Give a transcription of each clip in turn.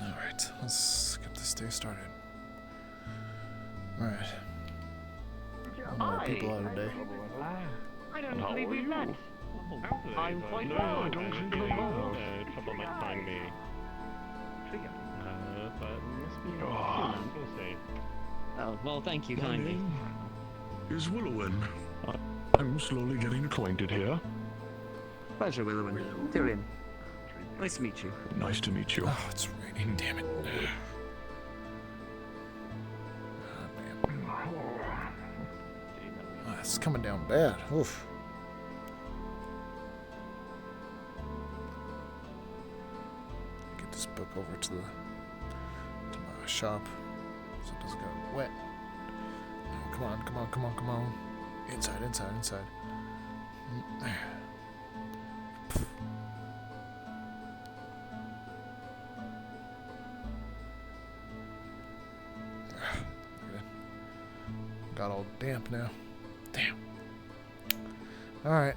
Alright, let's get this day started. Alright. More people out today. I don't believe we've met. I'm quite well. I don't seem to recall. Trouble might find me. But must be Oh, well, thank you kindly. My name is Willowin. I'm slowly getting acquainted here. Pleasure, Willowin. Tyrion. Nice to meet you. Nice to meet you. Oh, it's raining, damn it. Oh, man. Oh, it's coming down bad. Oof. Get this book over to my shop so it doesn't get wet. Oh, come on, come on, come on, come on. Inside, inside, inside. Got all damp now. Damn. Alright.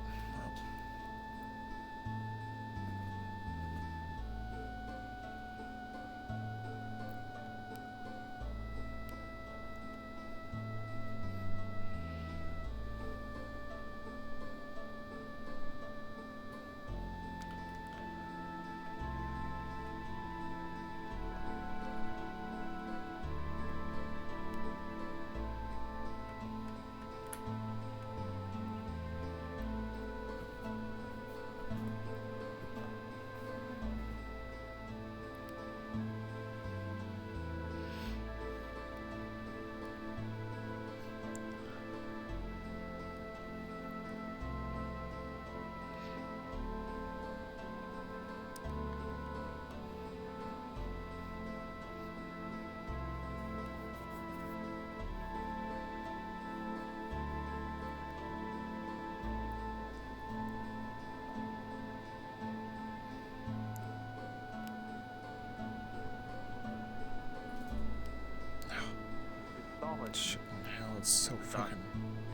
Shit, hell, it's so fucking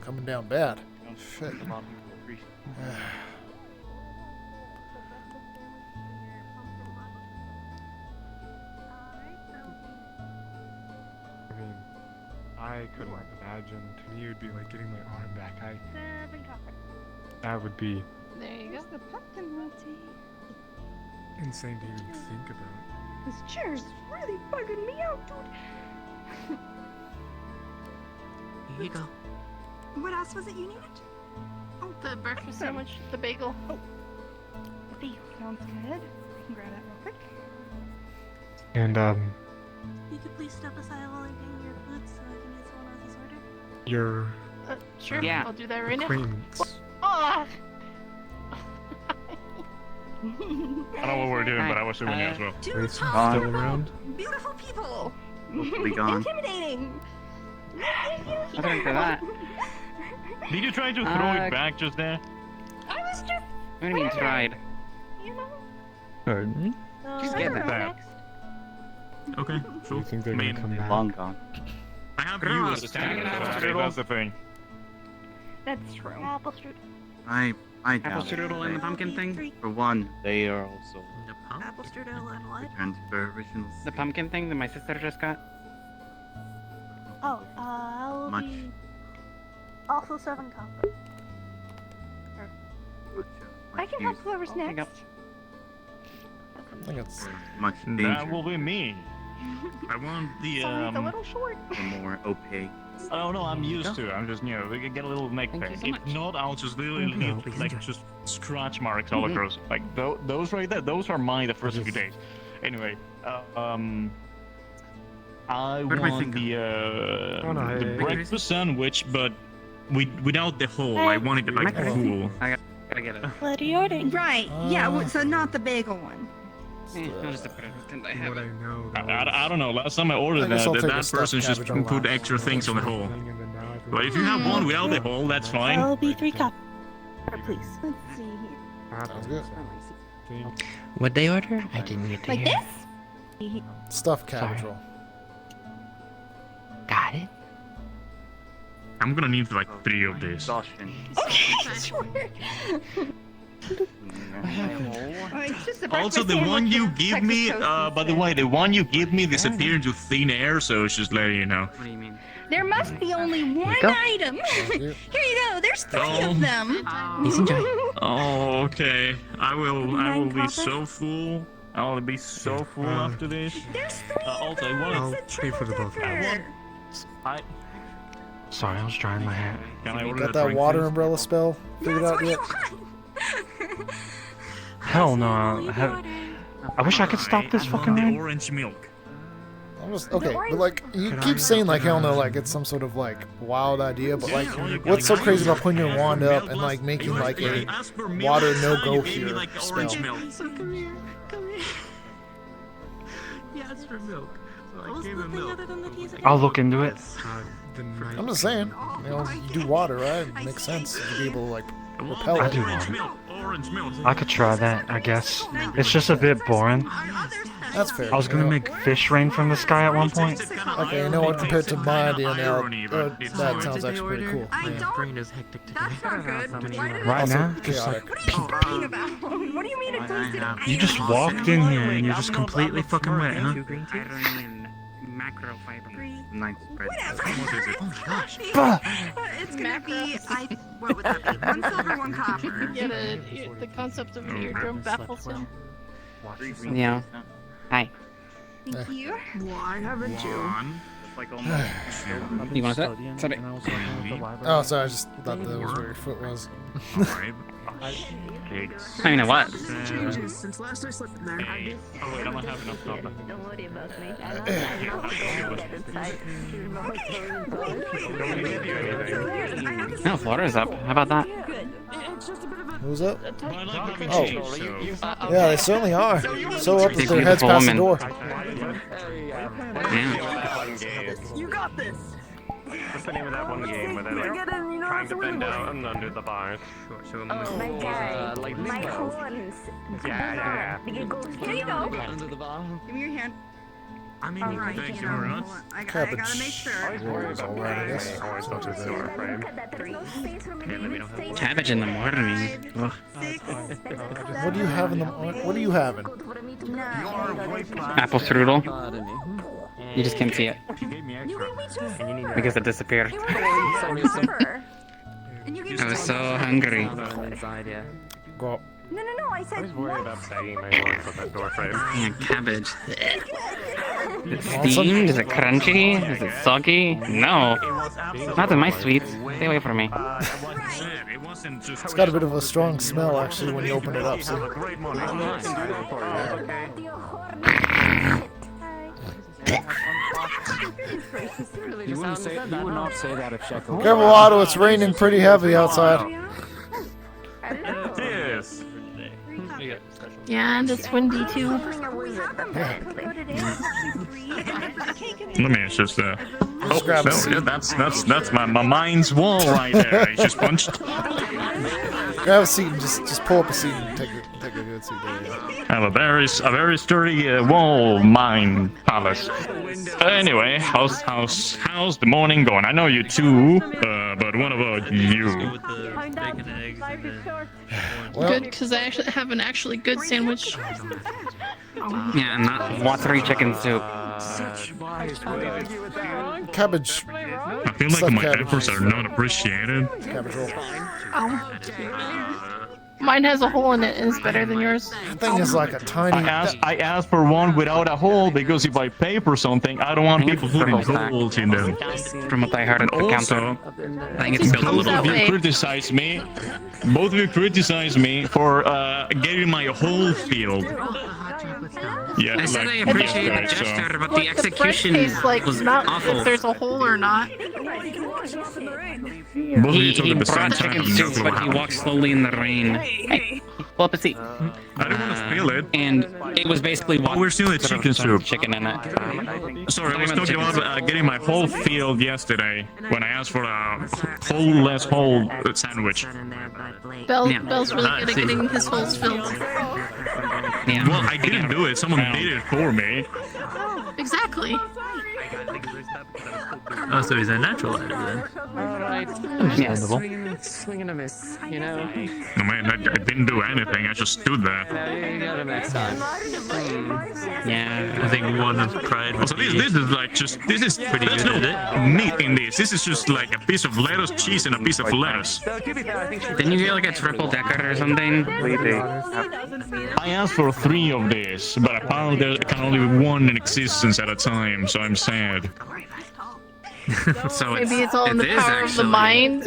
coming down bad. Shit. I mean, I couldn't imagine. To me, it would be like getting my arm back. That would be There you go. The pumpkin roti. insane to even think about. This chair's really bugging me out, dude. Here you go. What else was it you needed? Oh, The breakfast sandwich, the bagel. the beef sounds good. I can grab that real quick. And You could please step aside while I get your food so I can get someone else's order. your Sure, Yeah. I'll do that right now. acquaintance. Oh! I don't know what we're doing, but I was doing it as well. Two Grace tall, still around? beautiful people. Hopefully gone. Intimidating. I think for that. Did you try to throw it back just there? I was just, What do you mean tried? you know. Pardon? Just get that. Bad. Okay, Do so you think they're main- gonna come back? Long gone. I have Girl, you as a stand stand. up, Okay, that's the thing. That's true. Apple strudel. I Apple doubt it. strudel and the pumpkin thing? For one, they are also The pump? Apple strudel and what? returned to their original The state. pumpkin thing that my sister just got? Oh, I'll Much. be also serving coffee. Much, I can help used, whoever's I'll pick up. next. I think it's much That danger, will be me. I want the Sorry, it's a little short. the more opaque. Oh no, I'm used to it. I'm just, we can get a little neck Thank you pain. so If much. not, I'll just literally No, leave, please like, enjoy. just scratch marks all Mhm. across. Like, those right there, those are mine the first few Just- days. Anyway, I What am I want thinking? Oh, no, the hey, breakfast sandwich, but without the hole. I wanted it, like, Am I full. Gotta get it. What are you ordering? Right. Yeah. Ah. So not the bagel one. I'll just pretend I From have what I it. know, I don't know. Last time I ordered I guess that, I'll take the that stuffed person just cabbage put on. extra things on the hole. And then now everyone- But if you have one without the hole, that's fine. I'll be 3 cups. Please. Let's see here. Happens, good. I think. What'd they order? I didn't get to Like hear. this? stuffed cabbage Sorry. roll. Got it. I'm gonna need like 3 of these. Exhaustion. Okay, sure. It's just a Also, breakfast the one sandwich you with give Texas me, toast by the instead. way, the one you give me disappeared into thin air, so it's just letting you know. What do you mean? There must be only one go. item. Here you go. There's 3 Oh. of them. Please enjoy. Oh, okay. I will Nine be copper? so full. I will be so full after this. There's 3 Also, I of them. want. It's a pay for the triple both. dipper. I Sorry, I was drying my hair. can I order Got a that drink, water please? umbrella spell figured That's out what you yet? want. Hell no. Holy I water. wish I could stop this I fucking want the rain. orange milk. I'm just okay, but like you keep saying like hell no, like it's some sort of like wild idea, but like what's so crazy about putting your wand up and like making like a water no-go here spell? Orange milk. So come here. Come here. He asked for milk. So What I was gave the him thing milk. other than the teaser? I'll look into it. I'm just saying, you know, you do water, right? It makes sense to be able to like repel I it. do Orange want it. milk. Orange milk. I could try that, I guess. It's just a bit boring. That's fair. I was gonna you know. make fish rain from the sky at one point. Okay, you know what? Compared to my idea now, Irony, but it's that fine. sounds actually pretty cool. I don't. Brain is hectic today. That's not good. Why did Right Also now, just like chaotic. What are you talking about? What do you mean it tasted? you just walked in here and you're just completely fucking wet, huh? Iron and macro fiber. Three. Nice spread. Bah! It's gonna be. What would that be? 1 silver, 1 copper. Yeah, the concept of an eardrum baffles him. Yeah. Hi. Thank you. Why haven't you? One. Like almost. You want to sit? Sit Oh, sorry, I just thought that was where your foot was. 5. 6. I mean, what? Changes since last I slept in there. 8. Oh wait, I don't have enough copper. Don't worry about me. No, Florida's up. How about that? Who's up? But I like having Oh. cheese, so. Yeah, they certainly are. So up that their heads Beautiful past the woman. door. Yeah. You got this. What's the name of that one game where they're like trying to bend down under the bars? Oh my god. like My limbo. horns. Yeah. Here you go. Under the bar. Give me your hand. I mean, All right. Thank you very much. I Cabbage. gotta make sure. It's all right, I guess. Always thought it was silver frame. Look at that. There's no space for me to let me even know. say Cabbage in the morning. Ugh. 6, What do you have in the? What are you having? good for me to 9. Apple strudel. pardon me. You just can't see it because it disappeared. And you I was so hungry. Go up. No, I I said was worried about banging my horns on that door frame. Yeah, cabbage. It's steamed? Is it crunchy? Is it soggy? No. Not in my sweets. Stay away from me. It wasn't just. It's got a bit of a strong smell actually when you open it up. So. Great morning. You would not say that if Shekel. Careful, Otto. It's raining pretty heavy outside. Yes. Yeah, and it's windy too. Let me just Just grab a so, seat. yeah, that's my mind's wall right there. I just punched. Grab a seat and just pull up a seat and take a good seat there. Yeah. I have a very sturdy wall mine palace. Anyway, how's the morning going? I know you two, but what about you? Well, Good, because I actually have an actually good sandwich. Yeah, and not watery chicken soup. cabbage, I feel like my efforts are not appreciated. cabbage roll. Ow. Mine has a hole in it and it's better than yours. That thing is like a tiny. I asked for one without a hole because if I pay for something, I don't want people putting holes in them. From what I heard at the counter. Also, I think it's built a Comes little that you way. criticize me. Both of you criticize me for getting my whole field. Yeah, I said I like appreciate the yesterday, so- gesture, but What the the bread execution tastes like, was not awful. if there's a hole or not. Both of you talk He at the same brought time. chicken and soup, that's but what he happened. walked slowly in the rain. Hey, pull up a seat. I didn't want to spill it. And it was basically water. We're still at Sort of chicken some soup. Chicken in it. Sorry, I was Talking talking about about getting my whole field yesterday when I asked for a whole-less whole sandwich. Yeah. Bell's really good at see. getting his holes filled. Yeah. Well, I didn't do it. Someone did it for me. Exactly. Oh, so he's a natural at it then. Alright. Understandable. Swing and a miss, you know? I mean, I didn't do anything. I just stood there. You got him next time. Yeah. I think one of pride would So this is like just there's good no meat in this. This is just like a piece of lettuce, cheese, and a piece of lettuce. Didn't you get like a triple decker or something? I asked for 3 of these, but apparently there can only be 1 in existence at a time. So I'm sad. So Maybe it's all in the it is power of the actually. mind.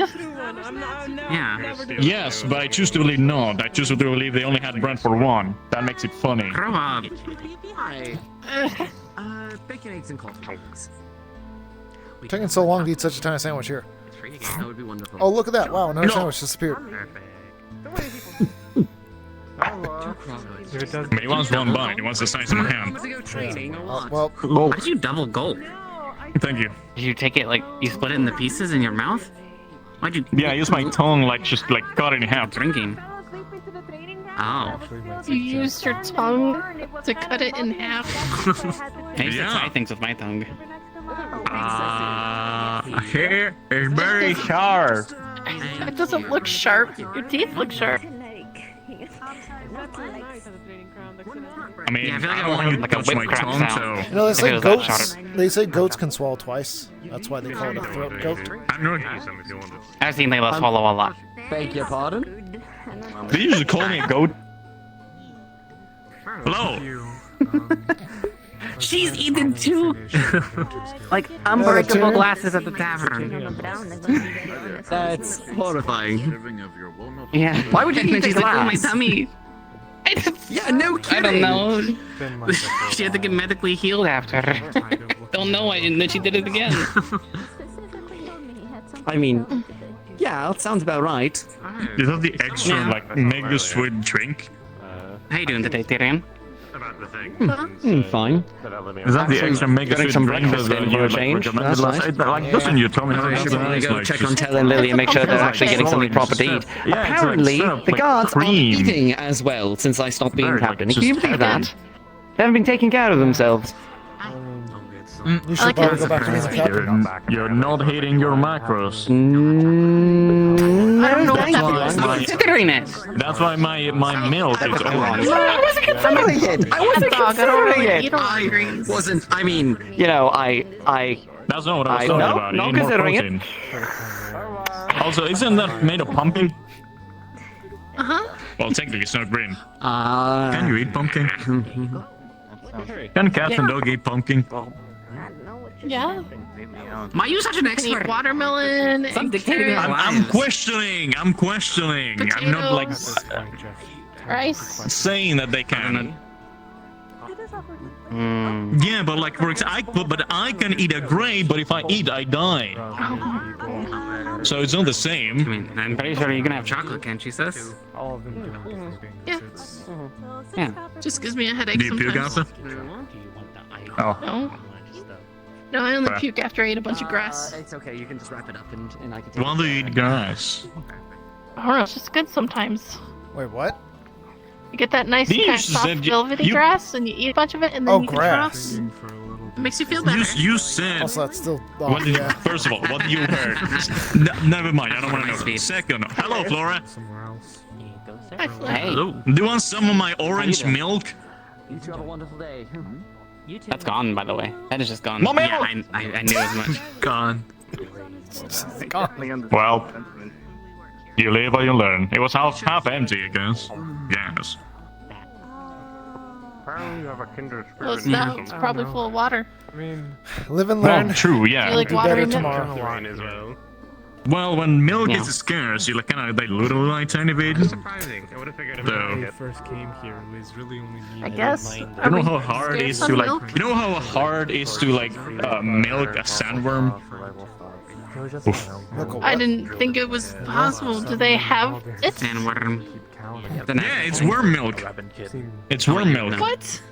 Yeah. Yes, but I choose to believe not. I choose to believe they only had bread for 1. That makes it funny. Grow up. Hi. Bacon, eggs, and coffee. Taking so long to eat such a tiny sandwich here. That would be wonderful. Oh, look at that. Wow, another sandwich disappeared. I mean, he wants 1 bite. He wants the size of my hand. Well, Why did you double gulp? Thank you. Did you take it like you split it into pieces in your mouth? Why'd you? Yeah, I use my tongue like just like cut it in half. Drinking. Oh. You used your tongue to cut it in half. I used to Yeah. try things with my tongue. Here is very sharp. It doesn't look sharp. Your teeth look sharp. I mean, Yeah, I feel like I I don't want you to like a touch whip my crack tongue, sound. so you know, they If it say was that goats. sharp. They say goats can swallow twice. That's why they call it a throat goat. I'm not using if you want to. I've seen Layla swallow a lot. Beg your pardon? They usually call me a goat. Hello. She's eaten 2 like unbreakable glasses at the tavern. That's horrifying. Yeah. Why would you eat she's the like, oh, my glass? tummy. Yeah, no I kidding. don't know. She had to get medically healed after. Don't know it, and then she did it again. I mean, yeah, that sounds about right. Is that the extra Yeah. like mega sweet drink? How you doing today, Tyrion? Fine. Is that the extra mega getting sweet some drink breakfast in for a change. recommended That's last nice. night? Like, doesn't you tell me how I should to probably go like, check just- on Tell and Lily and make sure they're actually getting something proper to eat. Yeah, it's Apparently, like the guards aren't cream. eating as well since I stopped being Very, like, captain. just Can you believe heaven. that? They haven't been taking care of themselves. You I should like probably it. go back to being a captain. You're not hitting your macros. I don't know what thank that you. means. That's why, Considering it. that's why my milk is orange. I wasn't considering it. I wasn't Dog, I don't considering really it. eat all the greens. Wasn't. I mean, you know, I. That's not what I was I talking know, about. You not need more considering it. protein. Also, isn't that made of pumpkin? Uh-huh. Well, technically, it's not green. Can you eat pumpkin? Can cats and dog eat pumpkin? Yeah. Why are you such an Can eat expert? watermelon. Stop and dictating carrot, I'm questioning. I'm not like rice. saying that they can. Yeah, but like for example, but I can eat a grape, but if I eat, I die. So it's not the I same. mean, I'm pretty sure you're gonna have chocolate, can't you, sis? Yeah. Yeah. Just gives me a headache Do you puke sometimes. after? Oh, No. No, I only Fair. puke after I eat a bunch of grass. It's okay. You can just wrap it up and I can take why do you eat grass? I don't know, it's just good sometimes. Wait, what? You get that nice Didn't you kind of just soft said you- velvety you- grass and you eat a bunch of it and then Oh, you grass. can It makes you feel better. You said. Also, that's still. Oh, What did you, yeah. first of all, what did you heard? Never mind, I don't want to know. Second, hello, Flora. Hi, Flora. Hey, Do you want some of my orange milk? You two have a wonderful day. that's gone, by the way. That is just gone. Mom, Yeah, I knew as much. Gone. Well, you live or you learn. It was half empty, I guess. Yes. Apparently you have a kindred spirit. Well, it's not. It's probably full of water. Live and learn. Well, true, Do you yeah. like Do watery better milk? tomorrow. Wine as well. Well, when milk Yeah. is scarce, you like kind of dilute it a little tiny bit. Surprising. I would have figured it So- out. When I first came here, it was really only me. I that guess. minded. You know how hard it scared is some to like. milk? You know how hard it is to like milk a sandworm. Oof. Look, I what? didn't think it was possible. Do they have it? Sandworm. Yeah, it's worm milk. It's worm milk, What?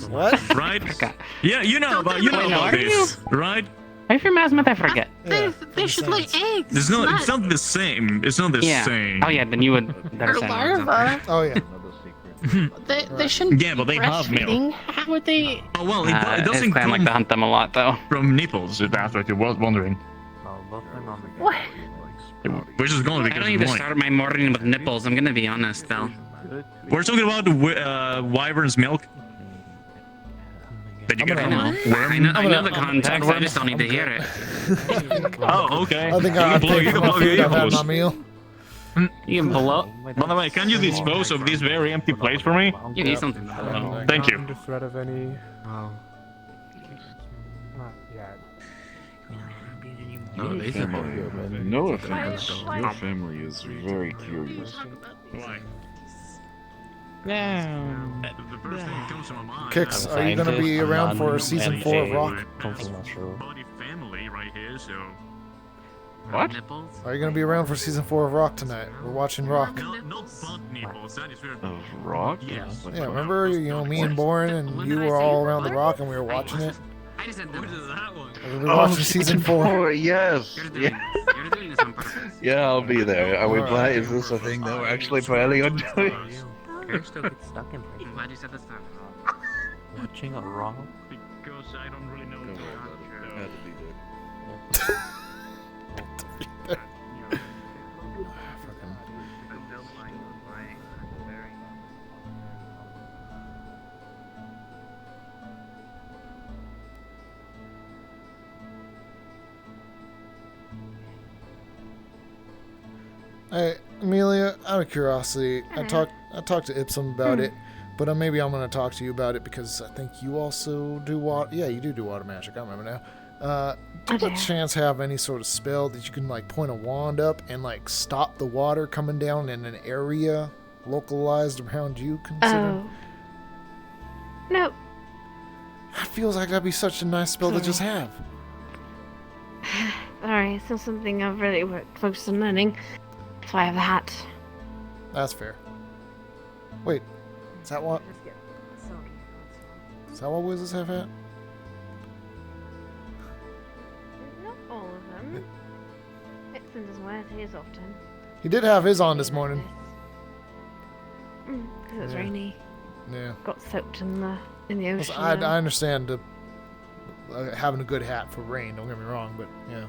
What? right? Yeah, you know about this, right? Are you from Asthma? I forget. They should lay eggs. It's not the same. It's not the Yeah. same. Oh yeah, then you would better Or sandworms. larva. Oh yeah. They shouldn't. Yeah, but they have milk. breastfeeding. How would they? Oh well, it His doesn't clan like come to hunt them a lot, though. from nipples, if that's what you was wondering. What? Which is going to I be don't need to start my morning with nipples. I'm gonna be honest, though. We're talking about the wyvern's milk. Did you get from I know the context. I just don't need to hear it. Oh, okay. I think I've paid for my food. I've had my meal. You can pull up. By the way, can you dispose of this very empty plate for me? You need something. Thank you. Under threat of any. Not yet. No, no offense. Your family is very curious. Why? Yeah. The first thing that comes to my mind. Kix, are you gonna be around for season 4 of Rock? Buddy family right here, so. What? Are you gonna be around for season 4 of Rock tonight? We're watching Rock. Not butt nipples. That is very. Of rock? Yes. Yeah, remember, me and Boren and you were all around the Rock and we were watching it? I just said What is that one? We'll be watching season 4. Yes. You're doing this on purpose. Yeah, I'll be there. Are we planning? Is this a thing that we're actually planning on doing? You're still get stuck in I'm glad you said this time. watching a rock. Because I don't really know. Had to be there. Hey, Amelia, out of curiosity, I talked to Ipsum about it, but maybe I'm gonna talk to you about it because I think you also do water. Yeah, you do water magic. I remember now. Do you by chance have any sort of spell that you can like point a wand up and like stop the water coming down in an area localized around you? Considered? Oh. No. It feels like that'd be such a nice spell to just have. Sorry, it's not something I've really focused on learning. That's why I have the hat. That's fair. Wait, is that what? Is that what wizards have hat? Not all of them. Vixen doesn't wear his often. He did have his on this morning. Because it was Yeah. rainy. Yeah. Got soaked in the ocean. Listen, I understand having a good hat for rain. Don't get me wrong, but yeah.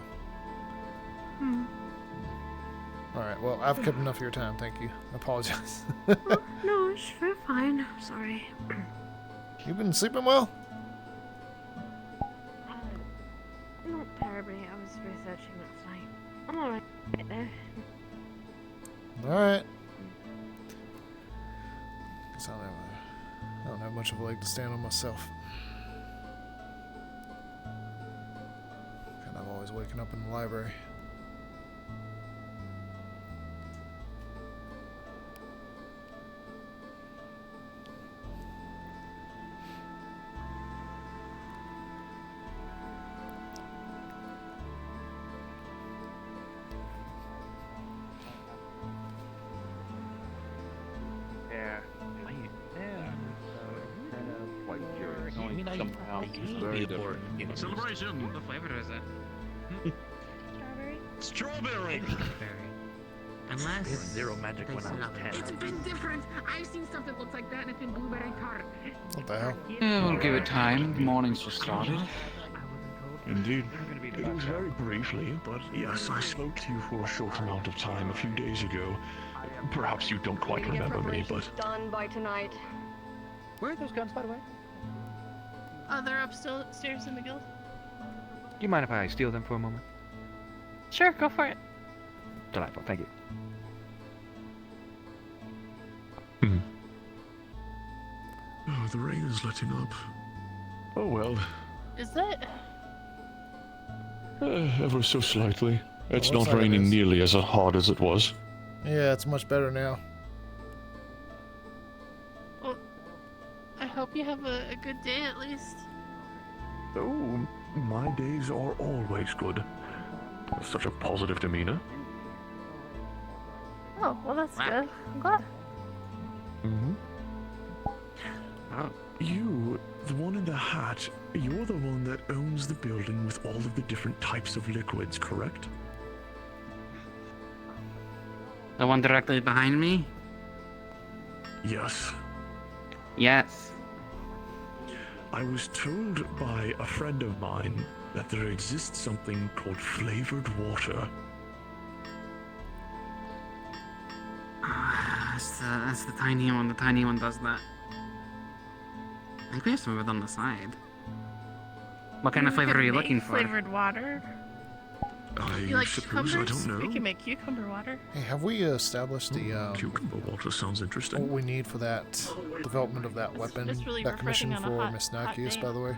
All right. Well, I've kept enough of your time. Thank you. I apologize. No, we're fine. Sorry. You've been sleeping well? Not terribly. I was researching last night. I'm alright there. All right. Guess I don't have much of a leg to stand on myself. And I'm always waking up in the library. Yeah. Quite curious. I mean, Somehow, it's very different. Celebration. What flavor is it? Strawberry? Strawberry. Unless zero magic when I was 10. It's a bit different. I've seen stuff that looks like that and it's been blueberry tart. What the hell? We'll give it time. The morning's just started. Indeed. It was very briefly, but yes, I spoke to you for a short amount of time a few days ago. Perhaps you don't quite remember me, but Done by tonight. Where are those guns, by the way? They're upstairs in the guild. Do you mind if I steal them for a moment? Sure, go for it. Delightful, thank you. oh, the rain is letting up. Oh well, Is it? ever so slightly. It's looks not like it raining is. nearly as hard as it was. Yeah, it's much better now. Well, I hope you have a good day at least. Oh, my days are always good. Such a positive demeanor. Oh, well that's good. I'm glad. Mm-hmm. You, the one in the hat, you're the one that owns the building with all of the different types of liquids, correct? The one directly behind me? Yes. Yes. I was told by a friend of mine that there exists something called flavored water. That's the tiny one. The tiny one does that. I think we have some of it on the side. What kind of flavor are you looking for? Flavored water. I You like suppose I cucumbers? don't We know. can make cucumber water. Hey, have we established the Cucumber water sounds interesting. what we need for that development of that weapon, It's really that commission refreshing on a for hot- Miss hot Nakius, day. by the way?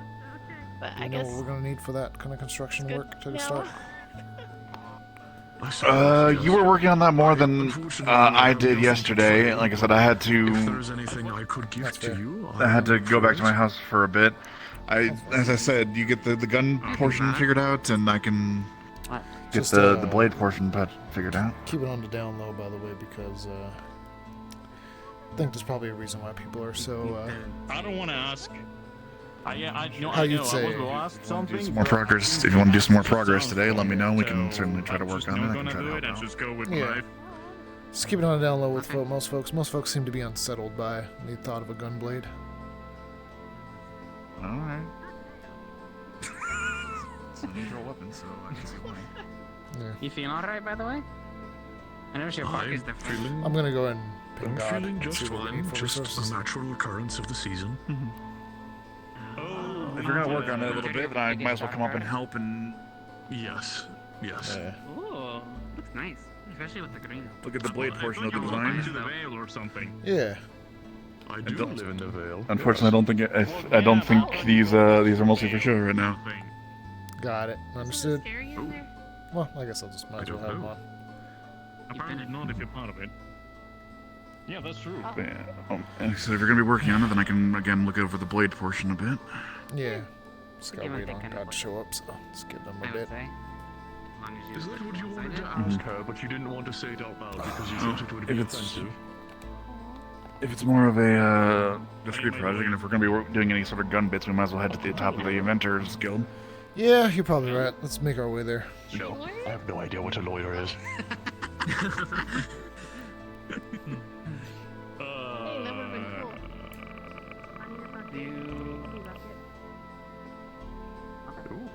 But Do I you know guess what we're gonna need for that kind of construction good work to now. start? You were working on that more than I did yesterday. Like I said, I had If to. there's anything I could give to you, I had to go back to my house for a bit. As I said, you get the gun portion figured out, and I can get Just, the blade portion figured out. Keep it on the down low, by the way, because I think there's probably a reason why people are so. I don't want to ask. How you'd say? Some more progress. If you want to do some more progress today, let me know. We can certainly try to work on it. I can try to help out. Just go with Yeah. Just keep it on the down low with most folks. Most folks seem to be unsettled by the thought of a gun blade. All right. It's an unusual weapon, so I can see why. Yeah. You feeling alright, by the way? I noticed your bark is different. I'm gonna go ahead and ping I'm God feeling and just see what we fine. need for Just resources. a natural occurrence of the season. If you're gonna work on it a little bit, then I might as well come up and help and. Yes. Yes. Ooh, looks nice, especially with the green. Look at the blade portion of the design. To the veil or something. Yeah. I do live in the Vale. Unfortunately, I don't think these are mostly for show right now. Got it. Understood. Scary in there? Well, I guess I'll just might as well have them on. Apparently not if you're part of it. Yeah, that's true. And so if you're gonna be working on it, then I can again look over the blade portion a bit. Yeah. Just gotta Give wait it on that God to show up, so let's give them a I bit. would say. As long as Is that what you wanted to excited. ask her, but you didn't want to say it out loud because you thought it would be offensive? If it's more of a discrete project, and if we're gonna be doing any sort of gun bits, we might as well head to the top of the Inventors Guild. Yeah, you're probably right. Let's make our way there. No, I have no idea what a lawyer is. Hey, that would've been cool.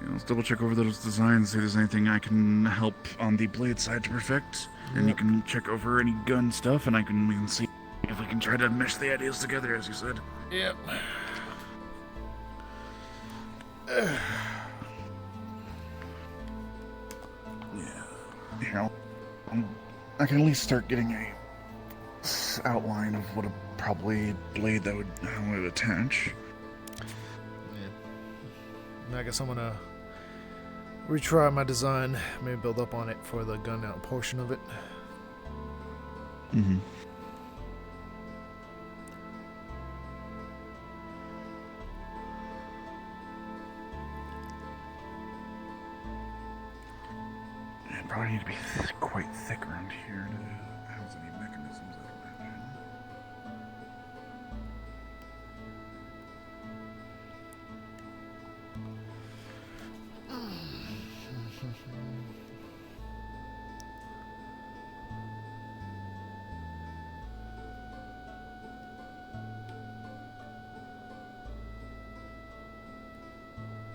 Yeah, let's double check over those designs, see if there's anything I can help on the blade side to perfect. And you can check over any gun stuff, and we can see if we can try to mesh the ideas together, as you said. Yep. Yeah. I can at least start getting a outline of what a probably blade that would attach. And I guess I'm gonna retry my design, maybe build up on it for the gun out portion of it. Mm-hmm. It probably need to be quite thick around here to house any mechanisms, I imagine.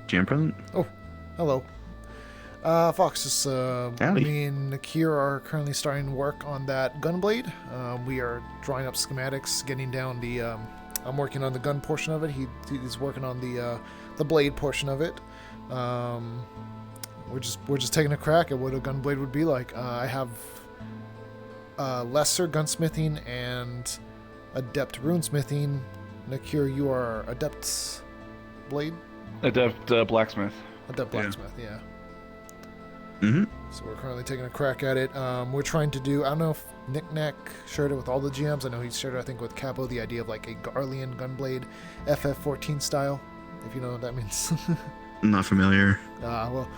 GM present? Oh, hello. Fox, just, Howdy. me and Nakir are currently starting work on that gun blade. We are drawing up schematics, getting down the, I'm working on the gun portion of it. He's working on the blade portion of it. We're just taking a crack at what a gun blade would be like. I have lesser gunsmithing and adept runesmithing. Nakir, you are adept blade Adept blacksmith. Adept blacksmith, yeah. Mm-hmm. So we're currently taking a crack at it. We're trying to do, I don't know if Nick Nack shared it with all the GMs. I know he shared it, I think, with Capo, the idea of like a Garlean Gunblade FF14 style, if you know what that means. Not familiar. Well,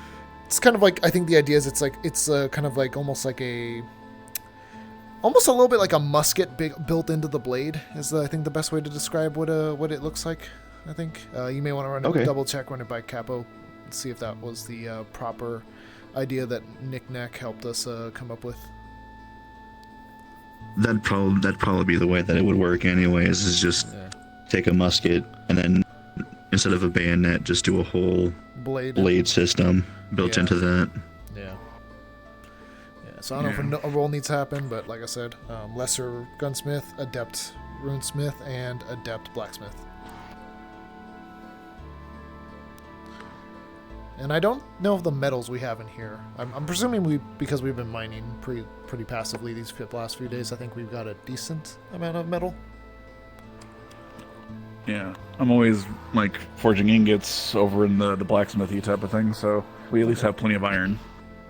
it's kind of like, I think the idea is it's kind of like almost like almost a little bit like a musket built into the blade is, I think, the best way to describe what it looks like, I think. You may want to run it by Capo, see if that was the proper idea that Nick Nack helped us come up with. That'd probably be the way that it would work anyways, is just take a musket and then instead of a bayonet, just do a whole blade system built into that. Yeah. So I don't know if a roll needs to happen, but like I said, lesser gunsmith, adept runesmith, and adept blacksmith. And I don't know of the metals we have in here. I'm presuming because we've been mining pretty passively these last few days, I think we've got a decent amount of metal. Yeah, I'm always like forging ingots over in the blacksmithy type of thing, so we at least have plenty of iron.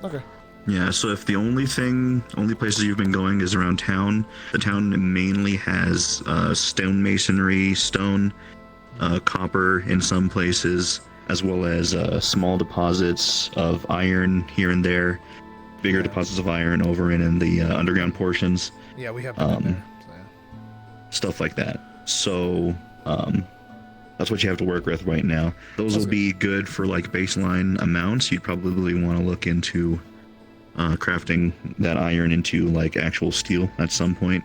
Okay. Yeah, so if the only places you've been going is around town, the town mainly has stonemasonry, stone, copper in some places, as well as small deposits of iron here and there, bigger deposits of iron over in the underground portions. Yeah, we have that there. So, stuff like that. So that's what you have to work with right now. Those will be good for like baseline amounts. You'd probably want to look into crafting that iron into like actual steel at some point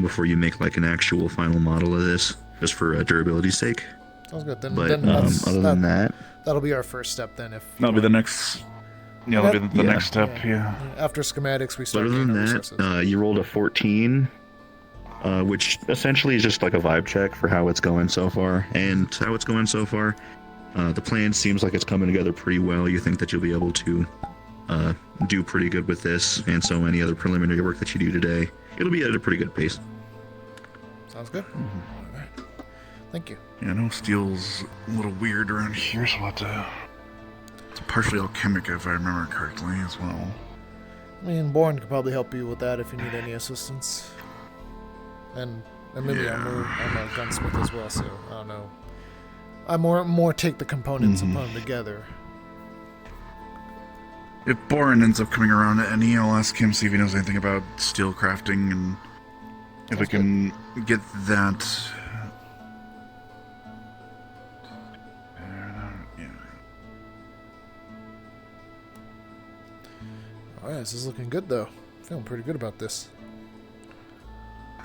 before you make like an actual final model of this, just for durability's sake. Sounds good. Other than that, that'll be our first step then. That'll be the next. Yeah, that'll be the next step. Yeah. After schematics, we start. Other than that, you rolled a 14, which essentially is just like a vibe check for how it's going so far. And how it's going so far, the plan seems like it's coming together pretty well. You think that you'll be able to do pretty good with this, and so any other preliminary work that you do today, it'll be at a pretty good pace. Sounds good. All right. Thank you. Yeah, I know steel's a little weird around here, so it's partially alchemic if I remember correctly as well. I mean, Bourne could probably help you with that if you need any assistance. And maybe I'm a gunsmith as well, so I don't know. I more take the components and put them together. If Boren ends up coming around to any, I'll ask him, see if he knows anything about steel crafting, and if we can get that. Alright, this is looking good though. Feeling pretty good about this.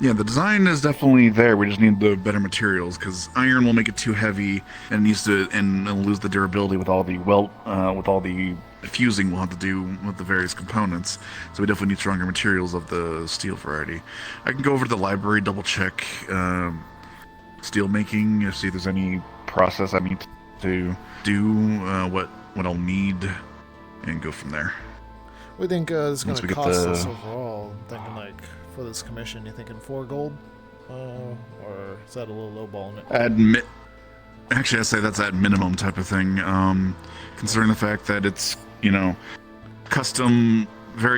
Yeah, the design is definitely there. We just need the better materials, because iron will make it too heavy and needs to and it'll lose the durability with all the with all the fusing we'll have to do with the various components. So we definitely need stronger materials of the steel variety. I can go over to the library, double check steel making, see if there's any process I need to do, what I'll need, and go from there. We think it's going to cost us overall. I'm thinking like for this commission, you thinking 4 gold, or is that a little low balling it? Actually, I'd say that's at minimum type of thing. Considering the fact that it's very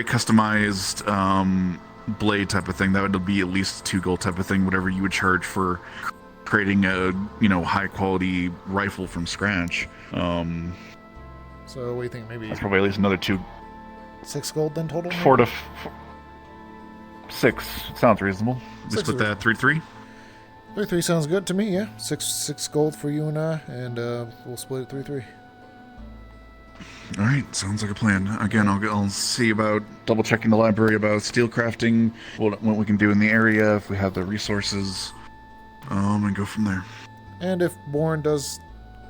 customized blade type of thing, that would be at least 2 gold type of thing. Whatever you would charge for creating a high quality rifle from scratch. So we think maybe that's probably at least another 6 gold then total? 4 to 6 sounds reasonable. Let's put that 3-3. 3-3 sounds good to me. Yeah, 6 gold for you and I, and we'll split it 3-3. All right, sounds like a plan. Again, I'll see about double checking the library about steel crafting, what we can do in the area if we have the resources, and go from there. And if Bourne does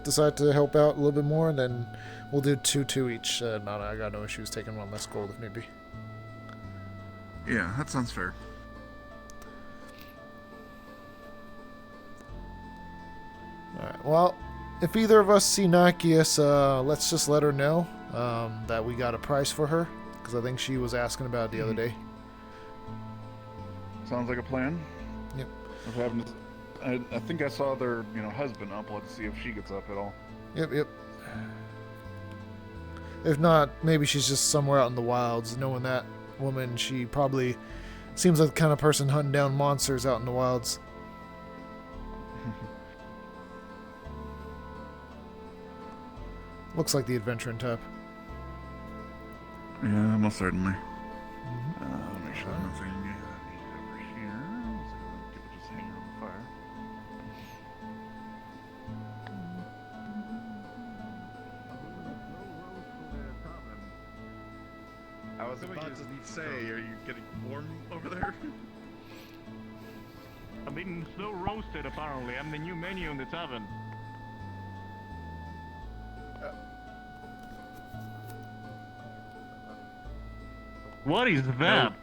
decide to help out a little bit more, then we'll do 2-2 each. I got no issues taking 1 less gold if need be. Yeah, that sounds fair. Alright, well, if either of us see Nakius, let's just let her know that we got a price for her, because I think she was asking about it the other day. Sounds like a plan. Yep. I think I saw their husband up. Let's see if she gets up at all. Yep. If not, maybe she's just somewhere out in the wilds. Knowing that woman, she probably seems like the kind of person hunting down monsters out in the wilds. Looks like the adventuring type. Yeah, most certainly. Make sure nothing over here. So people just hanging on the fire. I was about to say, are you getting warm over there? I'm being slow roasted apparently. I'm the new menu in the tavern. What is that?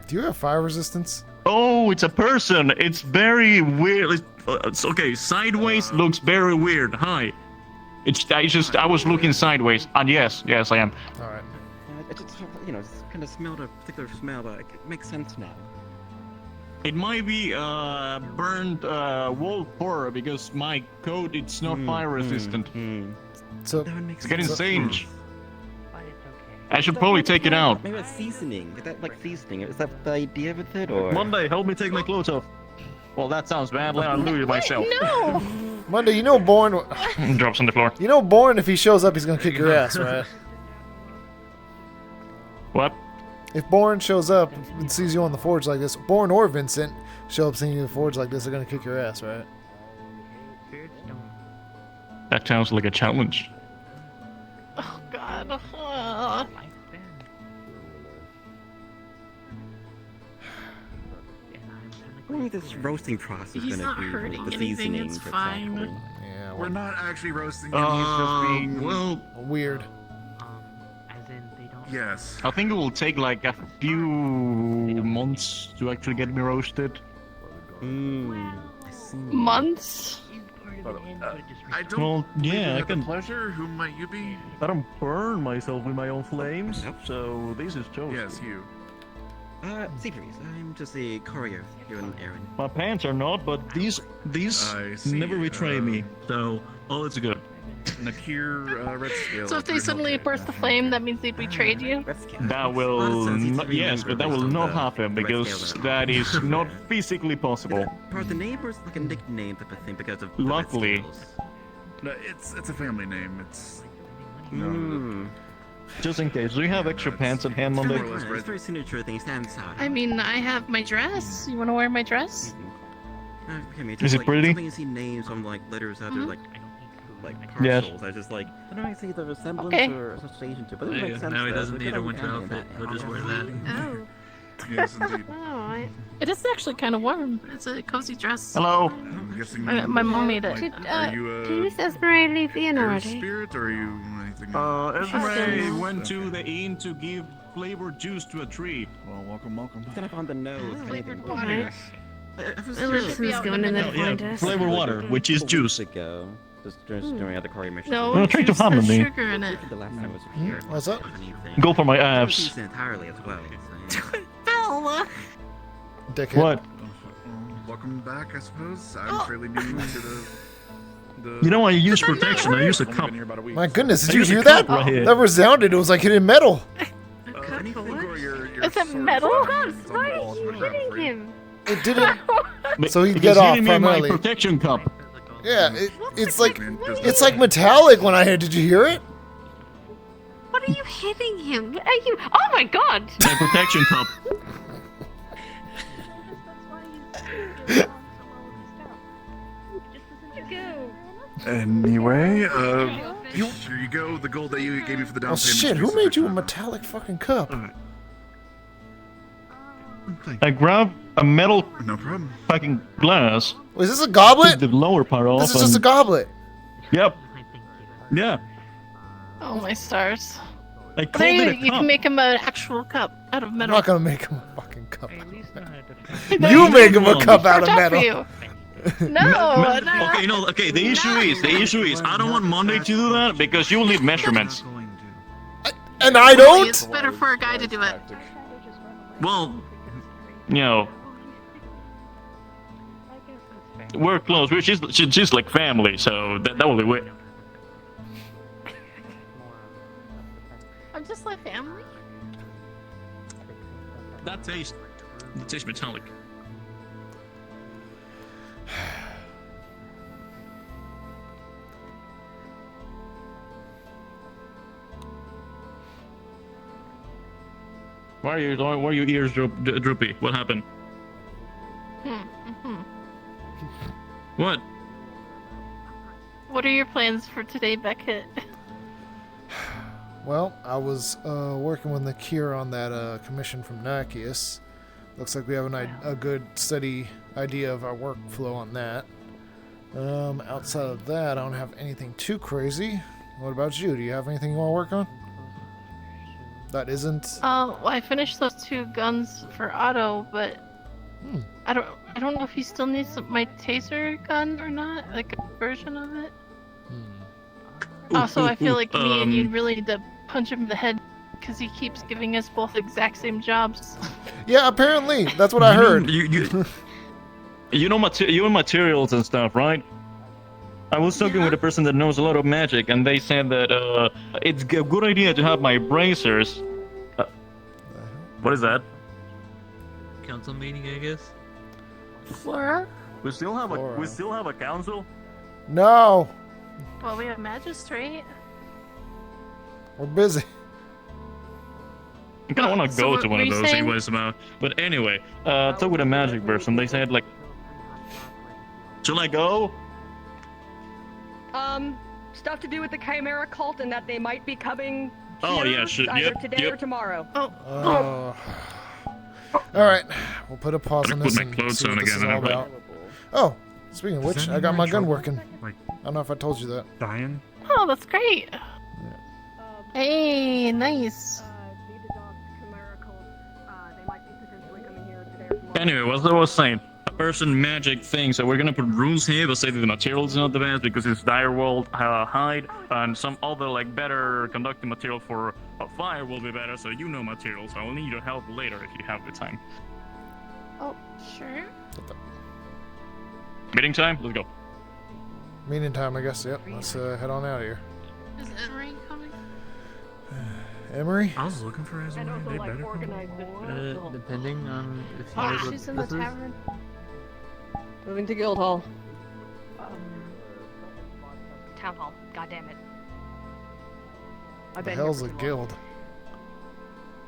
Do you have fire resistance? Oh, it's a person. It's very weird. It's okay. Sideways looks very weird. Hi. I was looking sideways, and yes, I am. All right. It just, it's kind of smelled a particular smell, but it makes sense now. It might be burned wall fur because my coat it's not fire resistant. So it's getting singed. I should probably take it out. Maybe it's seasoning. Is that like seasoning? Is that the idea with it, or? Monday, help me take my clothes off. Well, that sounds bad. I'll do it myself. No! Monday, you know Born... Drops on the floor. You know Born, if he shows up, he's gonna kick your ass, right? What? If Born shows up and sees you on the forge like this, Born or Vincent show up seeing you on the forge like this, they're gonna kick your ass, right? That sounds like a challenge. Oh God. What is this roasting process He's gonna not do? hurting The anything, seasoning, it's for fine. example? Yeah, We're not actually roasting him, he's just being... Well, weird. As in, they don't... Yes. I think it will take like a few months to actually get me roasted. I see. Months? I don't... Well, yeah, I the can. pleasure? Who might you be? I don't burn myself with my own flames, Nope. so this is toast. Yes, you. Seabreeze, I'm just a courier here on errand. My pants are not, but these I see, never betray me. So all is good. Nakir, Red Scale. So if they suddenly burst the flame, that means they betrayed you? That will not, yes, but that will not happen because that is not physically possible. Part of the name or is it like a nickname type of thing because of the Luckily. Red Scales? No, it's a family name. It's... Just in case, do you have extra pants at hand, Monday? It's very signature thing, stand aside. I mean, I have my dress. You want to wear my dress? Is it pretty? Something you see names on like letters that are like Yes. parcels. I just like I don't know, see the resemblance Okay. or association to, but it There you makes go. sense. Now he though, doesn't so need good a winter on outfit. that. He'll just wear that. Oh. Yes, indeed. Oh, it is actually kind of warm. It's a cozy dress. Hello. I'm guessing... My mom made it. Are you Please, Esmeralda, leave in air already. spirit, or are you anything? Esmeralda went to the inn to give flavored juice to a tree. Well, welcome. Kind of on the nose. Flavored anything. water. Elipson's going in there to find us. Flavored water, which is juice. Ago, just during other courier mission. No, try to juice harm has me. sugar in it. The last time I was here. What's up? Go for my I was abs. using it entirely as well. So, Bella! Dickhead. What? Welcome back, I suppose. I'm fairly new to the... You know, I use protection. I use a Only cup. been here about a week. My goodness, did I you use a hear cup that? right here. That resounded. It was like hitting metal. Anything or your Is it sword metal? is on the walls, but Hitting free. him. It didn't. So he'd Because get off hitting me in my primarily. protection cup. Yeah, it's like metallic when I heard. Did you hear it? What are you hitting him? Are you? Oh my God! My protection cup. Anyway, here you go. The gold that you gave me for the down Oh payment. shit! Who made you a metallic fucking cup? I grab a metal No problem. fucking glass. Was this a goblet? Took the lower part off. This is just a and- goblet. Yep. Yeah. Oh my stars! I There called you, it a you cup. can make him an actual cup out of I'm metal. not gonna make him a fucking cup. No, You make him a won't. cup out of Worked out for metal. you. No, no. Okay, no, okay, the issue is, I don't want Monday to do that because you will need measurements. And I It's don't. better for a guy to do it. Well, you know, we're close. She's like family, so that will be weird. I'm just like family. That tastes metallic. Why are your ears droopy? What happened? What? What are your plans for today, Beckett? Well, I was working with Nakir on that commission from Nakius. Looks like we have a good, steady idea of our workflow on that. Outside of that, I don't have anything too crazy. What about you? Do you have anything you want to work on? That isn't. Well, I finished those 2 guns for Otto, but I don't know if he still needs my taser gun or not, like a version of it. Also, I feel like me and you really need to punch him in the head because he keeps giving us both the exact same jobs. Yeah, apparently that's what I heard. You know materials and stuff, right? I was talking with a person that knows a lot of magic, and they said that it's a good idea to have my bracers. What is that? Council meeting, I guess. Flora? We still have a council? No, Well, we have magistrate. we're busy. I kind of want to So go what to one were of you those saying? anyways, but anyway, talk with a magic person. They said like, shall I go? Stuff to do with the Chimera cult and that they might be coming Oh here yeah, sure. either Yep, today or yep. tomorrow. All right, we'll put a pause on Better this put my and clothes see what on this again, is all and I'm about. Oh, speaking of which, I got my gun working. I don't know if I told you that. Dying? Oh, that's great. Hey, nice. Anyway, what I was saying, a person magic thing. So we're gonna put rules here, but say that the materials is not the best because it's direwall hide, and some other like better conducting material for a fire will be better. So you know materials. So I'll need your help later if you have the time. Oh, sure. Meeting time. Let's go. Meeting time, I guess. Yep. Let's head on out of here. Is Emery coming? Emery? I was looking for Esme. They better come. Depending on if you Oh, know what she's in the this is. tavern. Moving to Guildhall. Town hall. God damn it. The hell's a guild?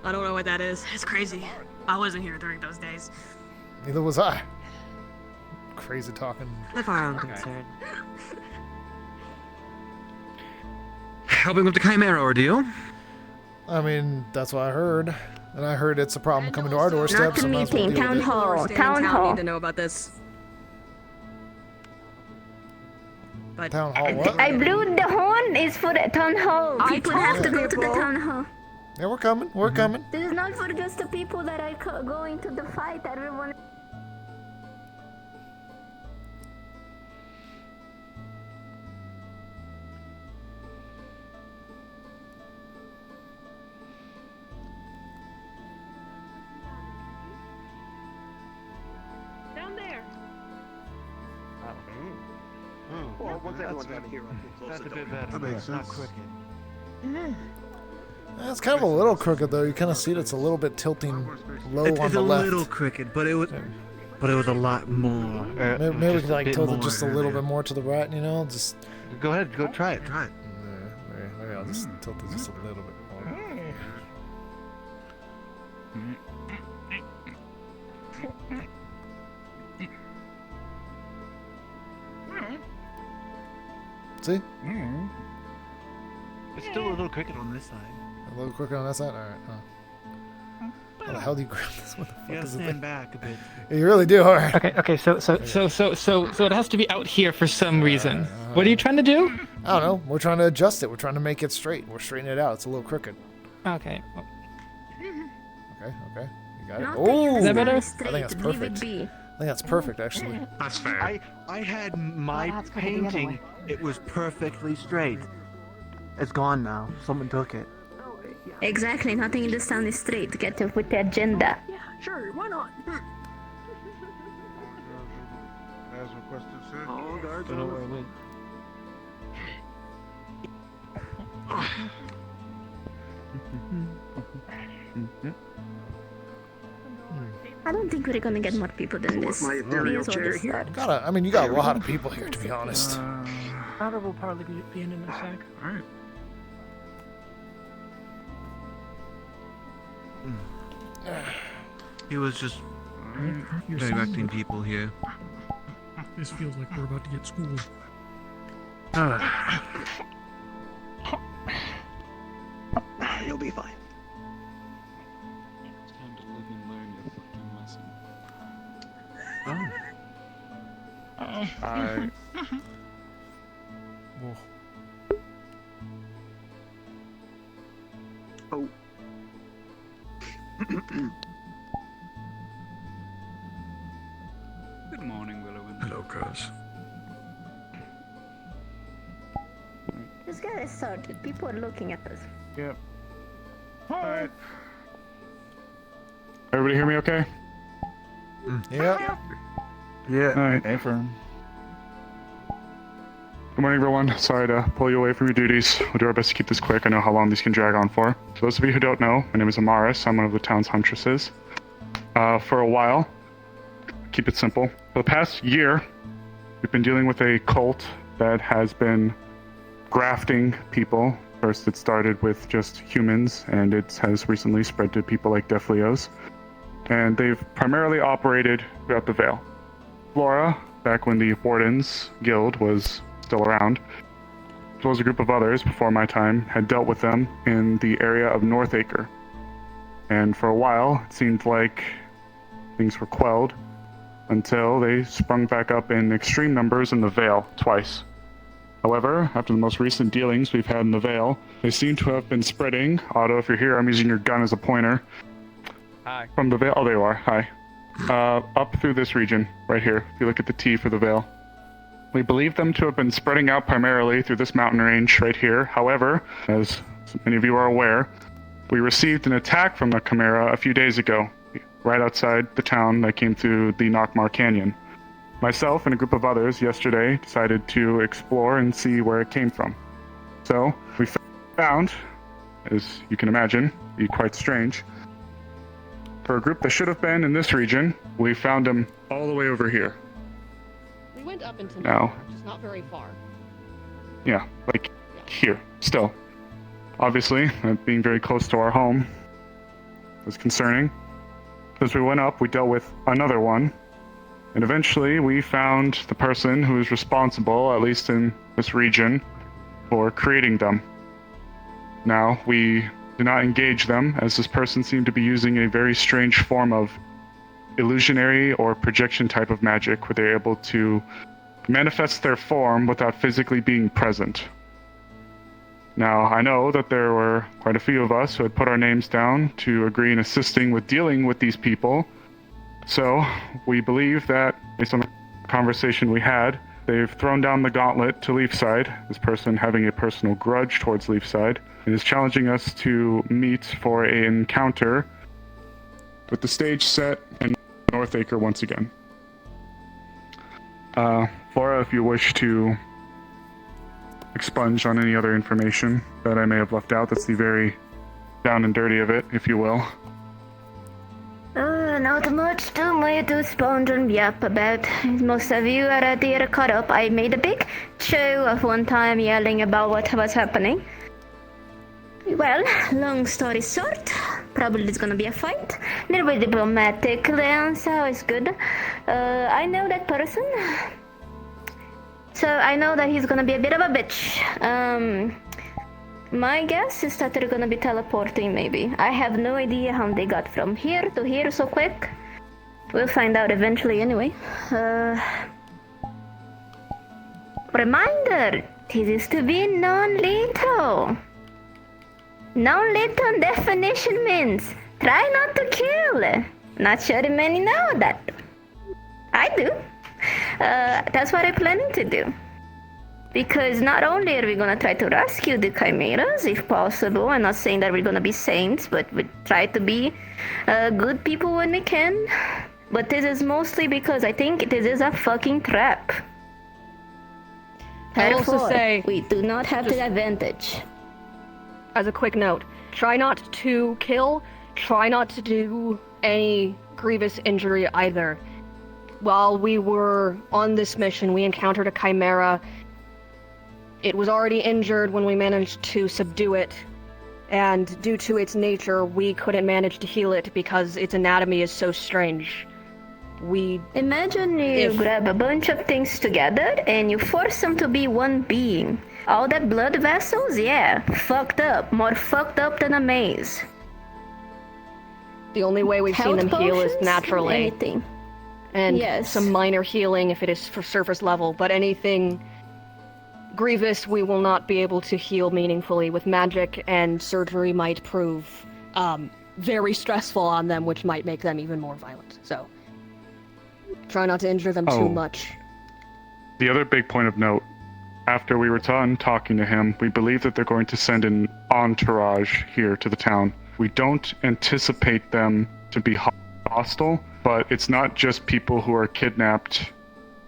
I don't know what that is. It's crazy. I wasn't here during those days. Neither was I. Crazy talking. That's our own concern. Helping with the Chimera ordeal. I mean, that's what I heard. And I heard it's a problem coming to our doorstep. Not the so might as well meeting, deal town with it. hall. Town hall. Need to know about this. But Town hall what? I blew the horn is for the town hall. People have to go to the town hall. Yeah, we're coming. We're coming. This is not for just the people that are going to the fight. Everyone. Down there. Well, once everyone's out of here, I'll close the door. That makes sense. It's kind of a little crooked though. You kind of see it. It's a little bit tilting low on It's the a left. little crooked, but it was a lot more. Maybe we can like tilt it more just a little earlier. bit more to the right. You know, just. Go ahead, go try it. Try it. Maybe I'll just tilt it just a little bit more. See? It's still a little crooked on this side. A little quicker on that side? Alright. How the hell do you grab this? What the fuck You gotta is it? stand back a bit. Yeah, you really do, alright. Okay, so it has to be out here for some reason. What are you trying to do? I don't know. We're trying to adjust it. We're trying to make it straight. We're straightening it out. It's a little crooked. Okay. Okay. You got it. Not Oh, is that better? not I straight. think that's Leave perfect. it be. I think that's perfect, actually. That's fair. I had my that's gonna be the other painting. way. It was perfectly straight. It's gone now. Someone took it. Exactly. Nothing in this town is straight. Get up with the agenda. Sure, why not? requested, sir. All guards Don't know on where I the went. I don't think we're gonna get more people than this. my ethereal These are chair the here. start. I mean, you got a lot of people here, to be honest. Powder will probably be in a sec. Alright. He was just directing people here. This feels like we're about to get schooled. You'll be fine. It's time to live and learn your fucking lesson. Whoa. Oh. Good morning, Willowin. Hello, cuz. Just get it started. People are looking at us. Yep. Alright. Everybody hear me okay? Yeah. Yeah. Alright. Hey, firm. Good morning, everyone. Sorry to pull you away from your duties. We'll do our best to keep this quick. I know how long these can drag on for. For those of you who don't know, my name is Amaris. I'm one of the town's huntresses. For a while, keep it simple. For the past year, we've been dealing with a cult that has been grafting people. First, it started with just humans, and it has recently spread to people like Death Leos. And they've primarily operated throughout the Vale. Flora, back when the Wardens Guild was still around, as well as a group of others before my time, had dealt with them in the area of Northacre. And for a while, it seemed like things were quelled until they sprung back up in extreme numbers in the Vale twice. However, after the most recent dealings we've had in the Vale, they seem to have been spreading. Otto, if you're here, I'm using your gun as a pointer. Hi. From the Vale. Oh, there you are. Hi. Up through this region, right here. If you look at the T for the Vale. We believe them to have been spreading out primarily through this mountain range right here. However, as many of you are aware, we received an attack from the Chimera a few days ago, right outside the town that came through the Nockmar Canyon. Myself and a group of others yesterday decided to explore and see where it came from. So, we found, as you can imagine, be quite strange. For a group that should have been in this region, we found them all the way over here. We went up into Now. which is not very far. Yeah, like here, still. Obviously, being very close to our home was concerning. As we went up, we dealt with another one, and eventually we found the person who is responsible, at least in this region, for creating them. Now, we did not engage them, as this person seemed to be using a very strange form of illusionary or projection type of magic, where they're able to manifest their form without physically being present. Now, I know that there were quite a few of us who had put our names down to agree in assisting with dealing with these people. So, we believe that, based on the conversation we had, they've thrown down the gauntlet to Leafside, this person having a personal grudge towards Leafside, and is challenging us to meet for an encounter with the stage set in Northacre once again. Flora, if you wish to expunge on any other information that I may have left out, that's the very down and dirty of it, if you will. Not much too much to sponge and yap about. Most of you are there caught up. I made a big show of one time yelling about what was happening. Well, long story short, probably it's gonna be a fight. Little bit diplomatic, so it's good. I know that person. So I know that he's gonna be a bit of a bitch. My guess is that they're gonna be teleporting, maybe. I have no idea how they got from here to here so quick. We'll find out eventually anyway. Reminder, this is to be non-lethal. Non-lethal definition means try not to kill. Not sure many know that. I do. That's what I'm planning to do. Because not only are we gonna try to rescue the chimeras, if possible, I'm not saying that we're gonna be saints, but we try to be good people when we can. But this is mostly because I think this is a fucking trap. I'll also Therefore, say, we do not have the advantage. As a quick note, try not to kill, try not to do any grievous injury either. While we were on this mission, we encountered a chimera. It was already injured when we managed to subdue it, and due to its nature, we couldn't manage to heal it because its anatomy is so strange. Imagine you grab a bunch of things together and you force them to be one being. All that blood vessels, yeah, fucked up. More fucked up than a maze. The only way we've seen them heal is naturally. Anything. And yes. Some minor healing if it is for surface level, but anything grievous we will not be able to heal meaningfully with magic, and surgery might prove very stressful on them, which might make them even more violent. So try not to injure them too much. The other big point of note, after we were done talking to him, we believe that they're going to send an entourage here to the town. We don't anticipate them to be hostile, but it's not just people who are kidnapped.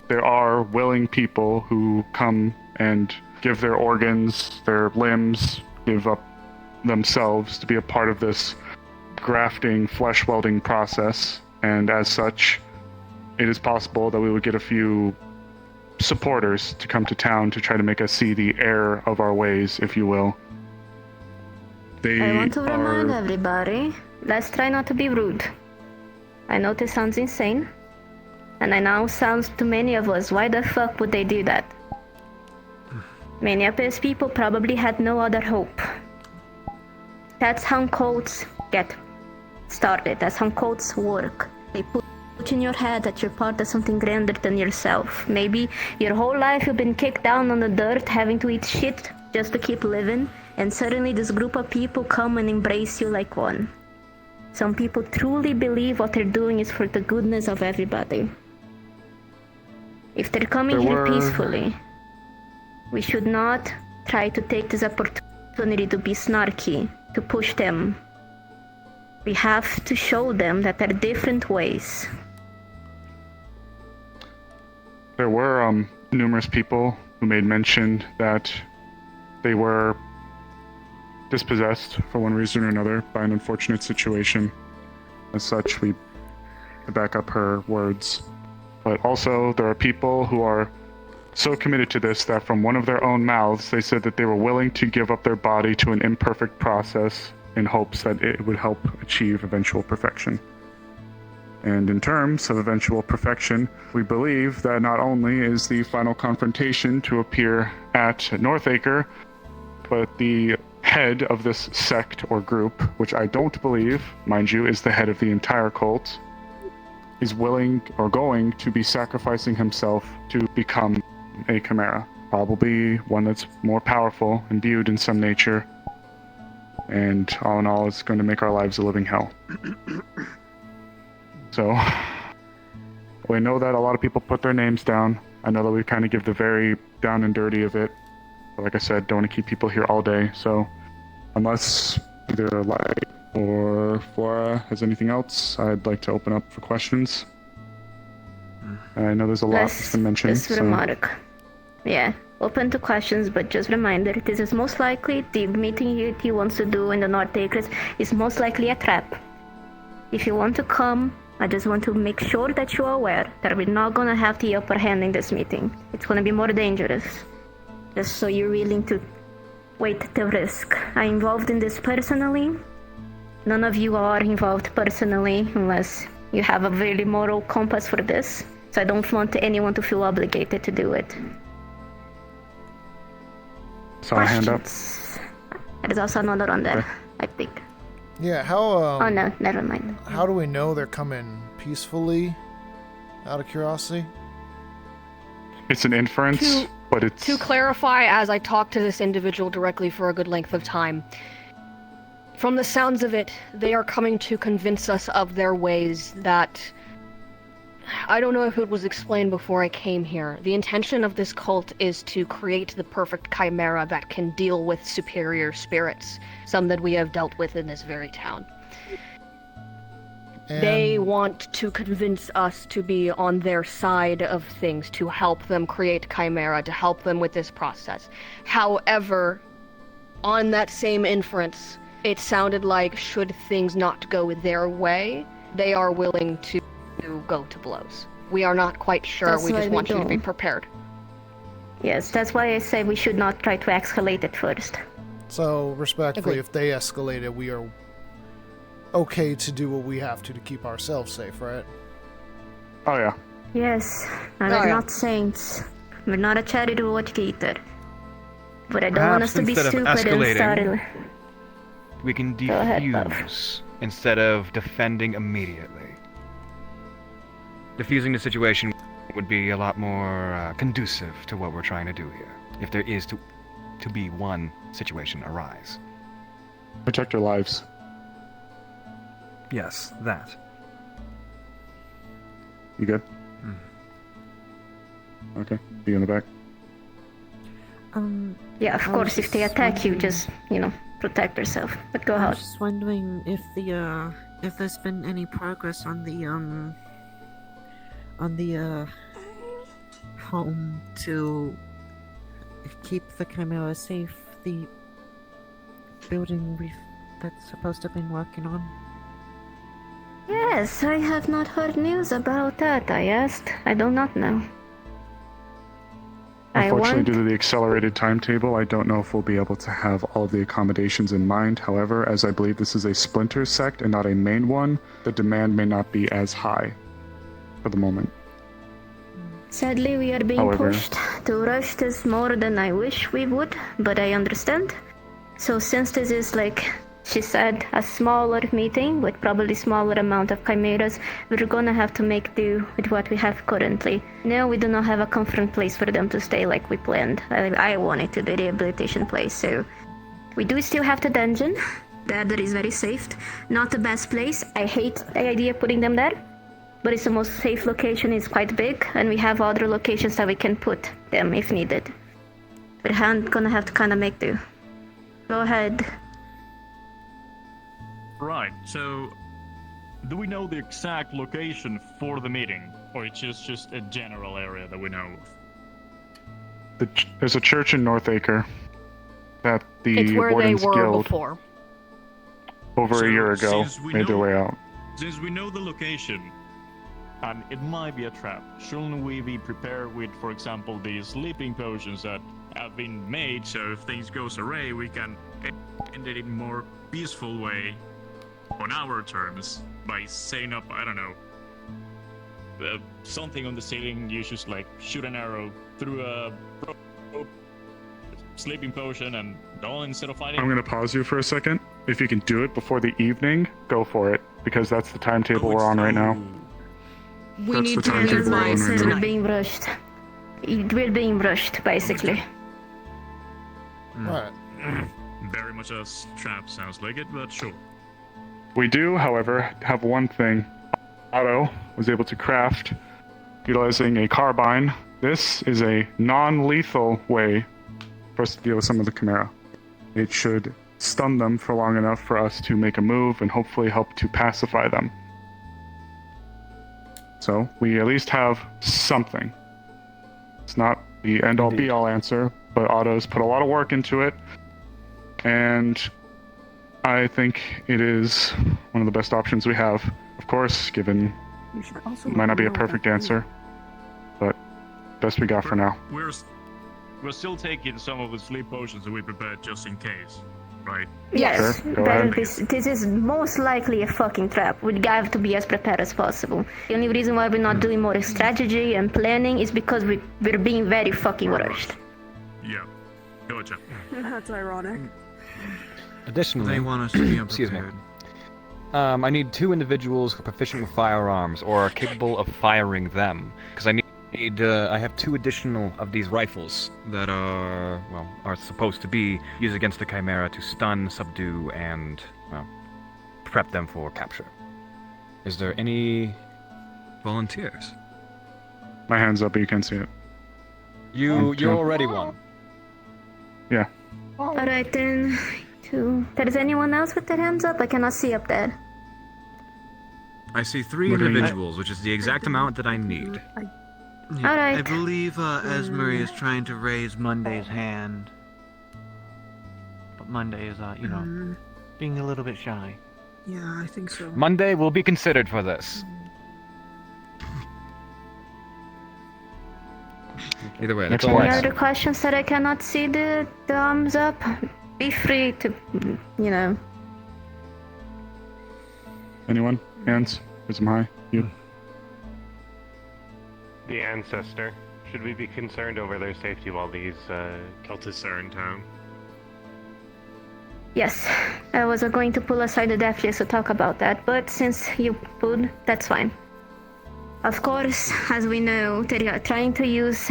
There are willing people who come and give their organs, their limbs, give up themselves to be a part of this grafting, flesh welding process, and as such, it is possible that we would get a few supporters to come to town to try to make us see the error of our ways, if you will. I want to remind everybody, let's try not to be rude. I know this sounds insane, and I know sounds to many of us, why the fuck would they do that? Many of these people probably had no other hope. That's how cults get started, that's how cults work. They put in your head that you're part of something grander than yourself. Maybe your whole life you've been kicked down on the dirt, having to eat shit just to keep living, and suddenly this group of people come and embrace you like one. Some people truly believe what they're doing is for the goodness of everybody. If they're coming here peacefully, we should not try to take this opportunity to be snarky, to push them. We have to show them that there are different ways. There were numerous people who made mention that they were dispossessed for one reason or another by an unfortunate situation. As such, we back up her words. But also, there are people who are so committed to this that from one of their own mouths, they said that they were willing to give up their body to an imperfect process in hopes that it would help achieve eventual perfection. And in terms of eventual perfection, we believe that not only is the final confrontation to appear at Northacre, but the head of this sect or group, which I don't believe, mind you, is the head of the entire cult, is willing or going to be sacrificing himself to become a chimera. Probably one that's more powerful, imbued in some nature, and all in all, it's going to make our lives a living hell. So, we know that a lot of people put their names down. I know that we kind of give the very down and dirty of it. But like I said, don't want to keep people here all day. So, unless either Light or Flora has anything else, I'd like to open up for questions. I know there's a lot that's been mentioned. Just remark. Yeah, open to questions, but just reminder, this is most likely, the meeting he wants to do in the North Acres is most likely a trap. If you want to come, I just want to make sure that you are aware that we're not gonna have the upper hand in this meeting. It's gonna be more dangerous. Just so you're willing to wait the risk. I'm involved in this personally. None of you are involved personally unless you have a really moral compass for this. So I don't want anyone to feel obligated to do it. Saw a hand up. There's also another on there, I think. Yeah, how oh no, never mind. How do we know they're coming peacefully? Out of curiosity? It's an inference, but it's... To clarify, as I talk to this individual directly for a good length of time, from the sounds of it, they are coming to convince us of their ways that... I don't know if it was explained before I came here. The intention of this cult is to create the perfect chimera that can deal with superior spirits, some that we have dealt with in this very town. They want to convince us to be on their side of things, to help them create Chimera, to help them with this process. However, on that same inference, it sounded like should things not go their way, they are willing to go to blows. We are not quite sure. That's We just why we want you to be don't. prepared. Yes, that's why I say we should not try to escalate it first. So, respectfully, Agreed. if they escalate it, we are okay to do what we have to keep ourselves safe, right? Oh, yeah. Yes, and Oh, we're yeah. not saints. We're not a charitable watch either. But I don't want us to be Perhaps stupid instead of and start... escalating, we can Go ahead, Puff. defuse instead of defending immediately. Diffusing the situation would be a lot more conducive to what we're trying to do here, if there is to be one situation arise. Protect your lives. Yes, that. You good? Okay. Be in the back. Yeah, of I course, was if they just attack you, wondering- just, protect yourself. But go I ahead. was just wondering if if there's been any progress on the home to keep the Chimera safe, the building that's supposed to have been working on. Yes, I have not heard news about that, I asked. I do not know. Unfortunately, due to the accelerated timetable, I don't know if we'll be able to have all of the accommodations in mind. However, as I believe this is a splinter sect and not a main one, the demand may not be as high for the moment. Sadly, we are being However- pushed to rush this more than I wish we would, but I understand. So since this is, like she said, a smaller meeting with probably smaller amount of chimeras, we're gonna have to make do with what we have currently. No, we do not have a comfortable place for them to stay like we planned. I want it to be a rehabilitation place, so we do still have the dungeon. That is very safe. Not the best place. I hate the idea of putting them there. But it's the most safe location, it's quite big, and we have other locations that we can put them if needed. We're gonna have to kind of make do. Go ahead. Right, so do we know the exact location for the meeting? Or it's just a general area that we know of? There's a church in Northacre that It's the where Wardens they were Guild before. over a year ago since we made their know- way out. Since we know the location, and it might be a trap, shouldn't we be prepared with, for example, the sleeping potions that have been made, so if things goes awry, we can end it in a more peaceful way, on our terms, by setting up, I don't know, something on the ceiling, you just like shoot an arrow through a rope, sleeping potion, and all instead of fighting. I'm going to pause you for a second. If you can do it before the evening, go for it, because that's the timetable we're on right now. We That's need the to timetable use we're my on right We're now. being rushed. We're being rushed, basically. Right. Very much a trap, sounds like it, but sure. We do, however, have one thing. Otto was able to craft, utilizing a carbine. This is a non-lethal way for us to deal with some of the Chimera. It should stun them for long enough for us to make a move and hopefully help to pacify them. So, we at least have something. It's not the end-all be-all answer, but Otto's put a lot of work into it, and I think it is one of the best options we have. Of course, given it might not be a perfect answer, but best we got for now. We're still taking some of the sleep potions that we prepared just in case, right? Yes, Sure, go but ahead. this is most likely a fucking trap. We have to be as prepared as possible. The only reason why we're not doing more strategy and planning is because we're being very fucking rushed. Yeah, gotcha. That's ironic. Additionally, They want us to be excuse me. unprepared. I need 2 individuals who are proficient with firearms or are capable of firing them, because I have 2 additional of these rifles that are supposed to be used against the Chimera to stun, subdue, and prep them for capture. Is there any volunteers? My hand's up, but you can't see it. You're two. already one. Yeah. Alright then. Two. There is anyone else with their hands up? I cannot see up there. I see 3 What do you need? individuals, which is the exact amount that I need. Yeah, Alright. I believe Esmery is trying to raise Monday's hand. But Monday is, being a little bit shy. Yeah, I think so. Monday will be considered for this. Either way, that's Any twice. other questions that I cannot see the thumbs up? Be free to, Anyone? Hands? Raise them high. You. The ancestor. Should we be concerned over their safety while these cultists are in town? Yes, I was going to pull aside the deathliest to talk about that, but since you pulled, that's fine. Of course, as we know, they are trying to use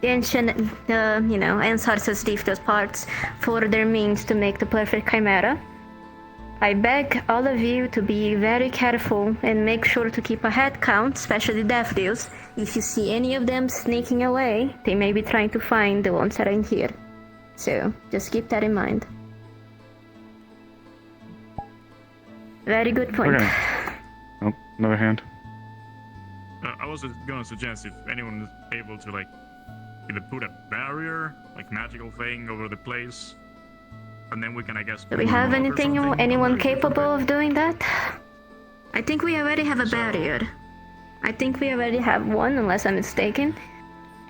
ancient, ancestors leave those parts for their means to make the perfect chimera. I beg all of you to be very careful and make sure to keep a head count, especially death deals. If you see any of them sneaking away, they may be trying to find the ones that are in here. So, just keep that in mind. Very good point. Okay. Oh, another hand. I was gonna suggest if anyone is able to either put a barrier, magical thing over the place, and then we can, I guess. Do we have anyone capable of doing that? I think we already have a barrier. I think we already have one, unless I'm mistaken.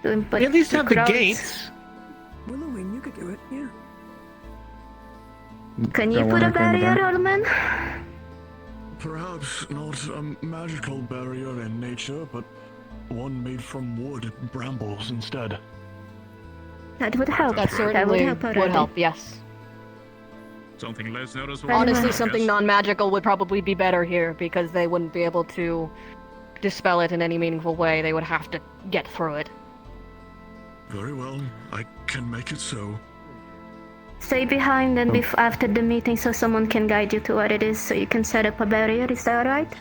But we at least have the crowds- gates. Willowing, you could do it, yeah. Can you put a barrier, Orman? Perhaps not a magical barrier in nature, but one made from wood brambles instead. That would help. That certainly would help, yes. Something less noticeable. Honestly, something non-magical would probably be better here, because they wouldn't be able to dispel it in any meaningful way. They would have to get through it. Very well, I can make it so. Stay behind and after the meeting so someone can guide you to what it is so you can set up a barrier. Is that alright?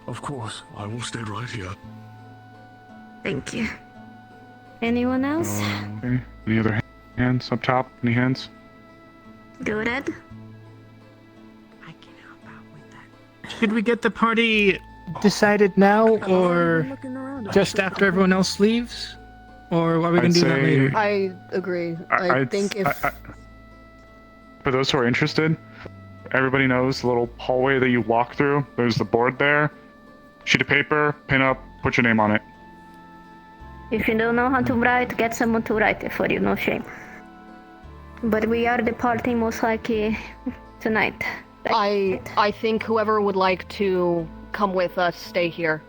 Of course, I will stay right here. Thank you. Anyone else? Okay. Any other hands up top? Any hands? Go ahead. Should we get the party decided now, or just after everyone else leaves? Or are we going to do that later? I agree. I think if... For those who are interested, everybody knows the little hallway that you walk through. There's the board there. Sheet of paper, pin up, put your name on it. If you don't know how to write, get someone to write it for you, no shame. But we are departing most likely tonight. I think whoever would like to come with us, stay here.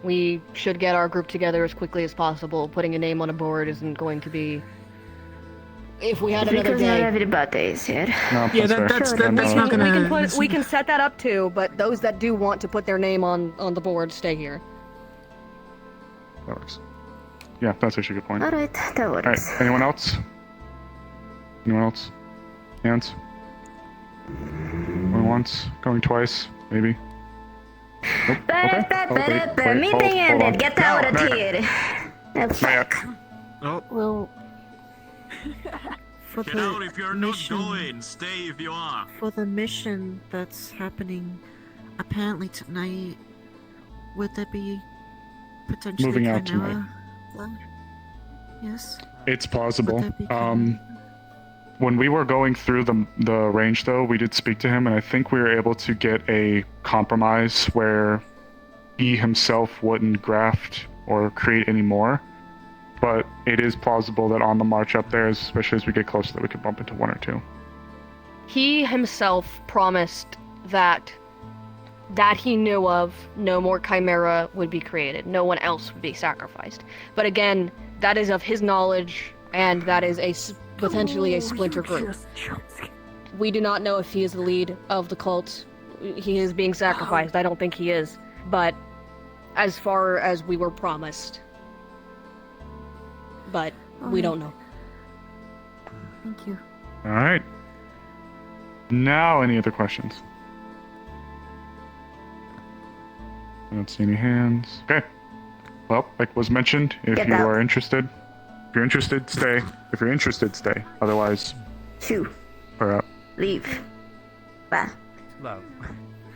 We should get our group together as quickly as possible. Putting a name on a board isn't going to be... If we had another because day... not everybody is here. No, Yeah, that's not gonna... We can set that up too, but those that do want to put their name on the board, stay here. That works. Yeah, that's actually a good point. Alright, that works. Alright, anyone else? Anyone else? Hands? Going once, going twice, maybe. Nope. Okay. Meeting ended. Get out of No, here. Oh. Well, for Get the out if you're mission, not going. Stay if you are. For the mission that's happening apparently tonight, would there be potentially Moving out Chimera? Well, yes. It's plausible. Would that be When we were going through the range, though, we did speak to him, and I think we were able to get a compromise where he himself wouldn't graft or create any more. But it is plausible that on the march up there, especially as we get closer, that we could bump into one or two. He himself promised that he knew of, no more Chimera would be created. No one else would be sacrificed. But again, that is of his knowledge, and that is potentially a splinter group. We do not know if he is the lead of the cult. He is being sacrificed. I don't think he is. But as far as we were promised. But we don't know. Thank you. All right. Now, any other questions? I don't see any hands. Okay. Well, like was mentioned, if Get you out. are interested, if you're interested, stay. If you're interested, stay. Otherwise, Shoo. we're out. Leave. Bye. Love.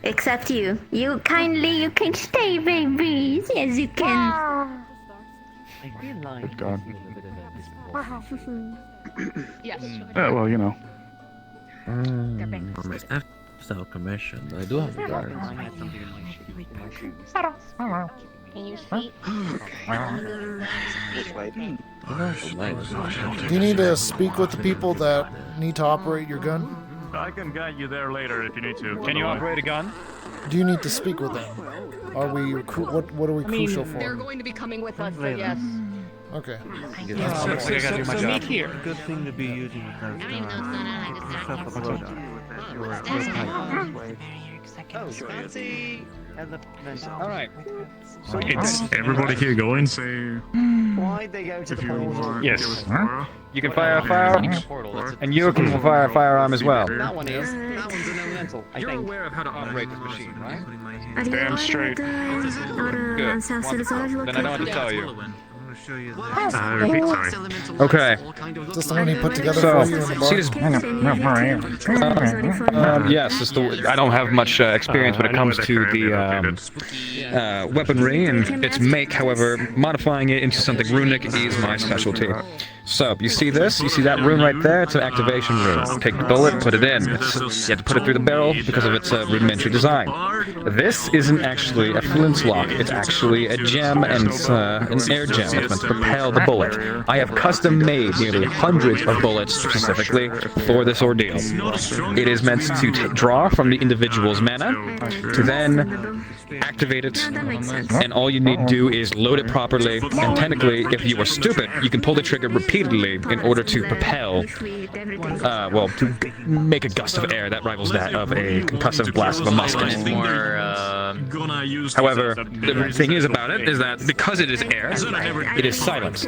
Except you. You can stay, babies. Yes, you can. I feel like Good God. Yes. Yeah, well, you know. After commission, I do have a guard. Can you speak? Do you need to speak with the people that need to operate your gun? I can guide you there later if you need to. Can you operate a gun? Do you need to speak with them? Are we what are we crucial for? They're going to be coming with us, so yes. Okay. So meet here. Good thing to be using Alright. So it's everybody here going, say... Why'd they go to if you want Yes. to give us You can fire a firearm, and you can fire a firearm as well. That one is. That one's an elemental. You're aware of how to operate this machine, right? Damn straight. Good. Wonderful. Then I don't have to tell you. Repeat, sorry. Okay. Just the one he put together So, for you in the bar? see this? Yes, it's I don't have much experience when it comes to the weaponry and its make. However, modifying it into something runic is my specialty. So, you see this? You see that rune right there? It's an activation rune. Take the bullet, put it in. You have to put it through the barrel because of its rudimentary design. This isn't actually a flintlock. It's actually a gem and an air gem that's meant to propel the bullet. I have custom made nearly hundreds of bullets specifically for this ordeal. It is meant to draw from the individual's mana to then activate it, and all you need to do is load it properly, and technically, if you are stupid, you can pull the trigger repeatedly in order to propel, well, to make a gust of air that rivals that of a concussive blast of a musket. However, the thing is about it is that because it is air, it is silent.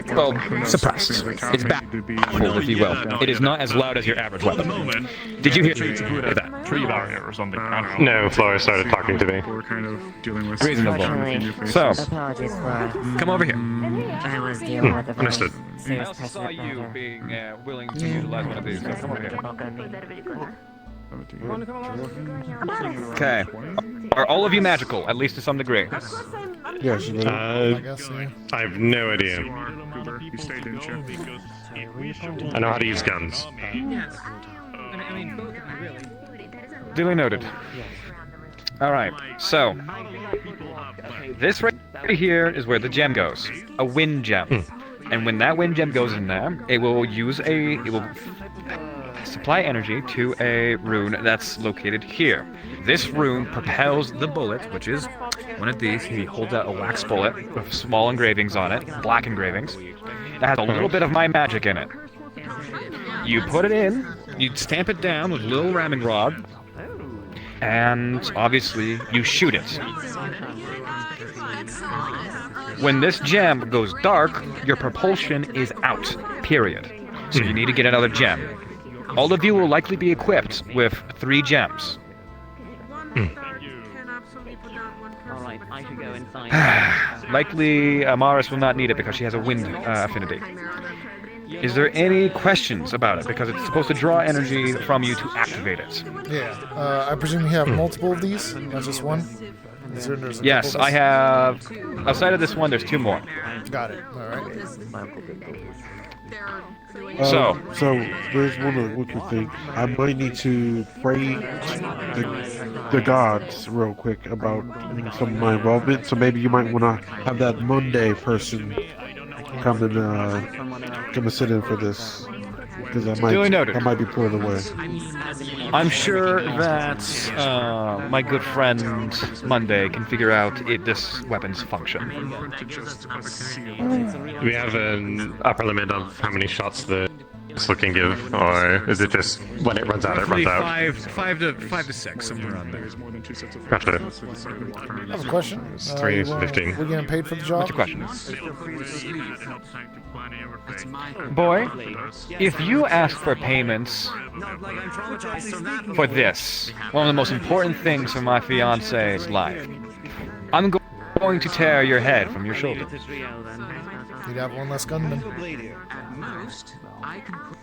Well, suppressed. It's baffled, if you will. It is not as loud as your average weapon. Did you hear that? Tree barrier or something. I don't know. No, Flora started talking to me. We're kind of dealing with Reasonable. So, come over here. I was dealing with a Understood. I also saw you being willing to utilize one of these, so come over here. Okay. Are all of you magical, at least to some degree? Yes. I have no idea. You stayed, didn't you? I know how to use guns. Duly noted. Alright, so this right here is where the gem goes. A wind gem. And when that wind gem goes in there, it will supply energy to a rune that's located here. This rune propels the bullet, which is one of these. He holds out a wax bullet with small engravings on it, black engravings. That has a little bit of my magic in it. You put it in, you stamp it down with a little ramming rod, and obviously you shoot it. When this gem goes dark, your propulsion is out, period. So you need to get another gem. All of you will likely be equipped with 3 gems. Alright, I should go inside. Likely, Amaris will not need it because she has a wind affinity. Is there any questions about it? Because it's supposed to draw energy from you to activate it. Yeah. I presume you have multiple of these, not just one? There's a Yes, I have... Outside of this one, there's 2 more. Got it. Alright. So there's one other wicked thing. I might need to pray the gods real quick about some of my involvement. So maybe you might want to have that Monday person come and sit in for this, because that might be put away. I'm sure that my good friend Monday can figure out this weapon's function. Do we have an upper limit of how many shots the pistol can give, or is it just when it runs out, it runs out? 5 to 6, somewhere around there. Gotcha. I have a question. 3 is 15. We're getting paid for the job? What's your question? Boy, if you ask for payments for this, one of the most important things for my fiance's life, I'm going to tear your head from your shoulder. You'd have one less gunman. At most, I can put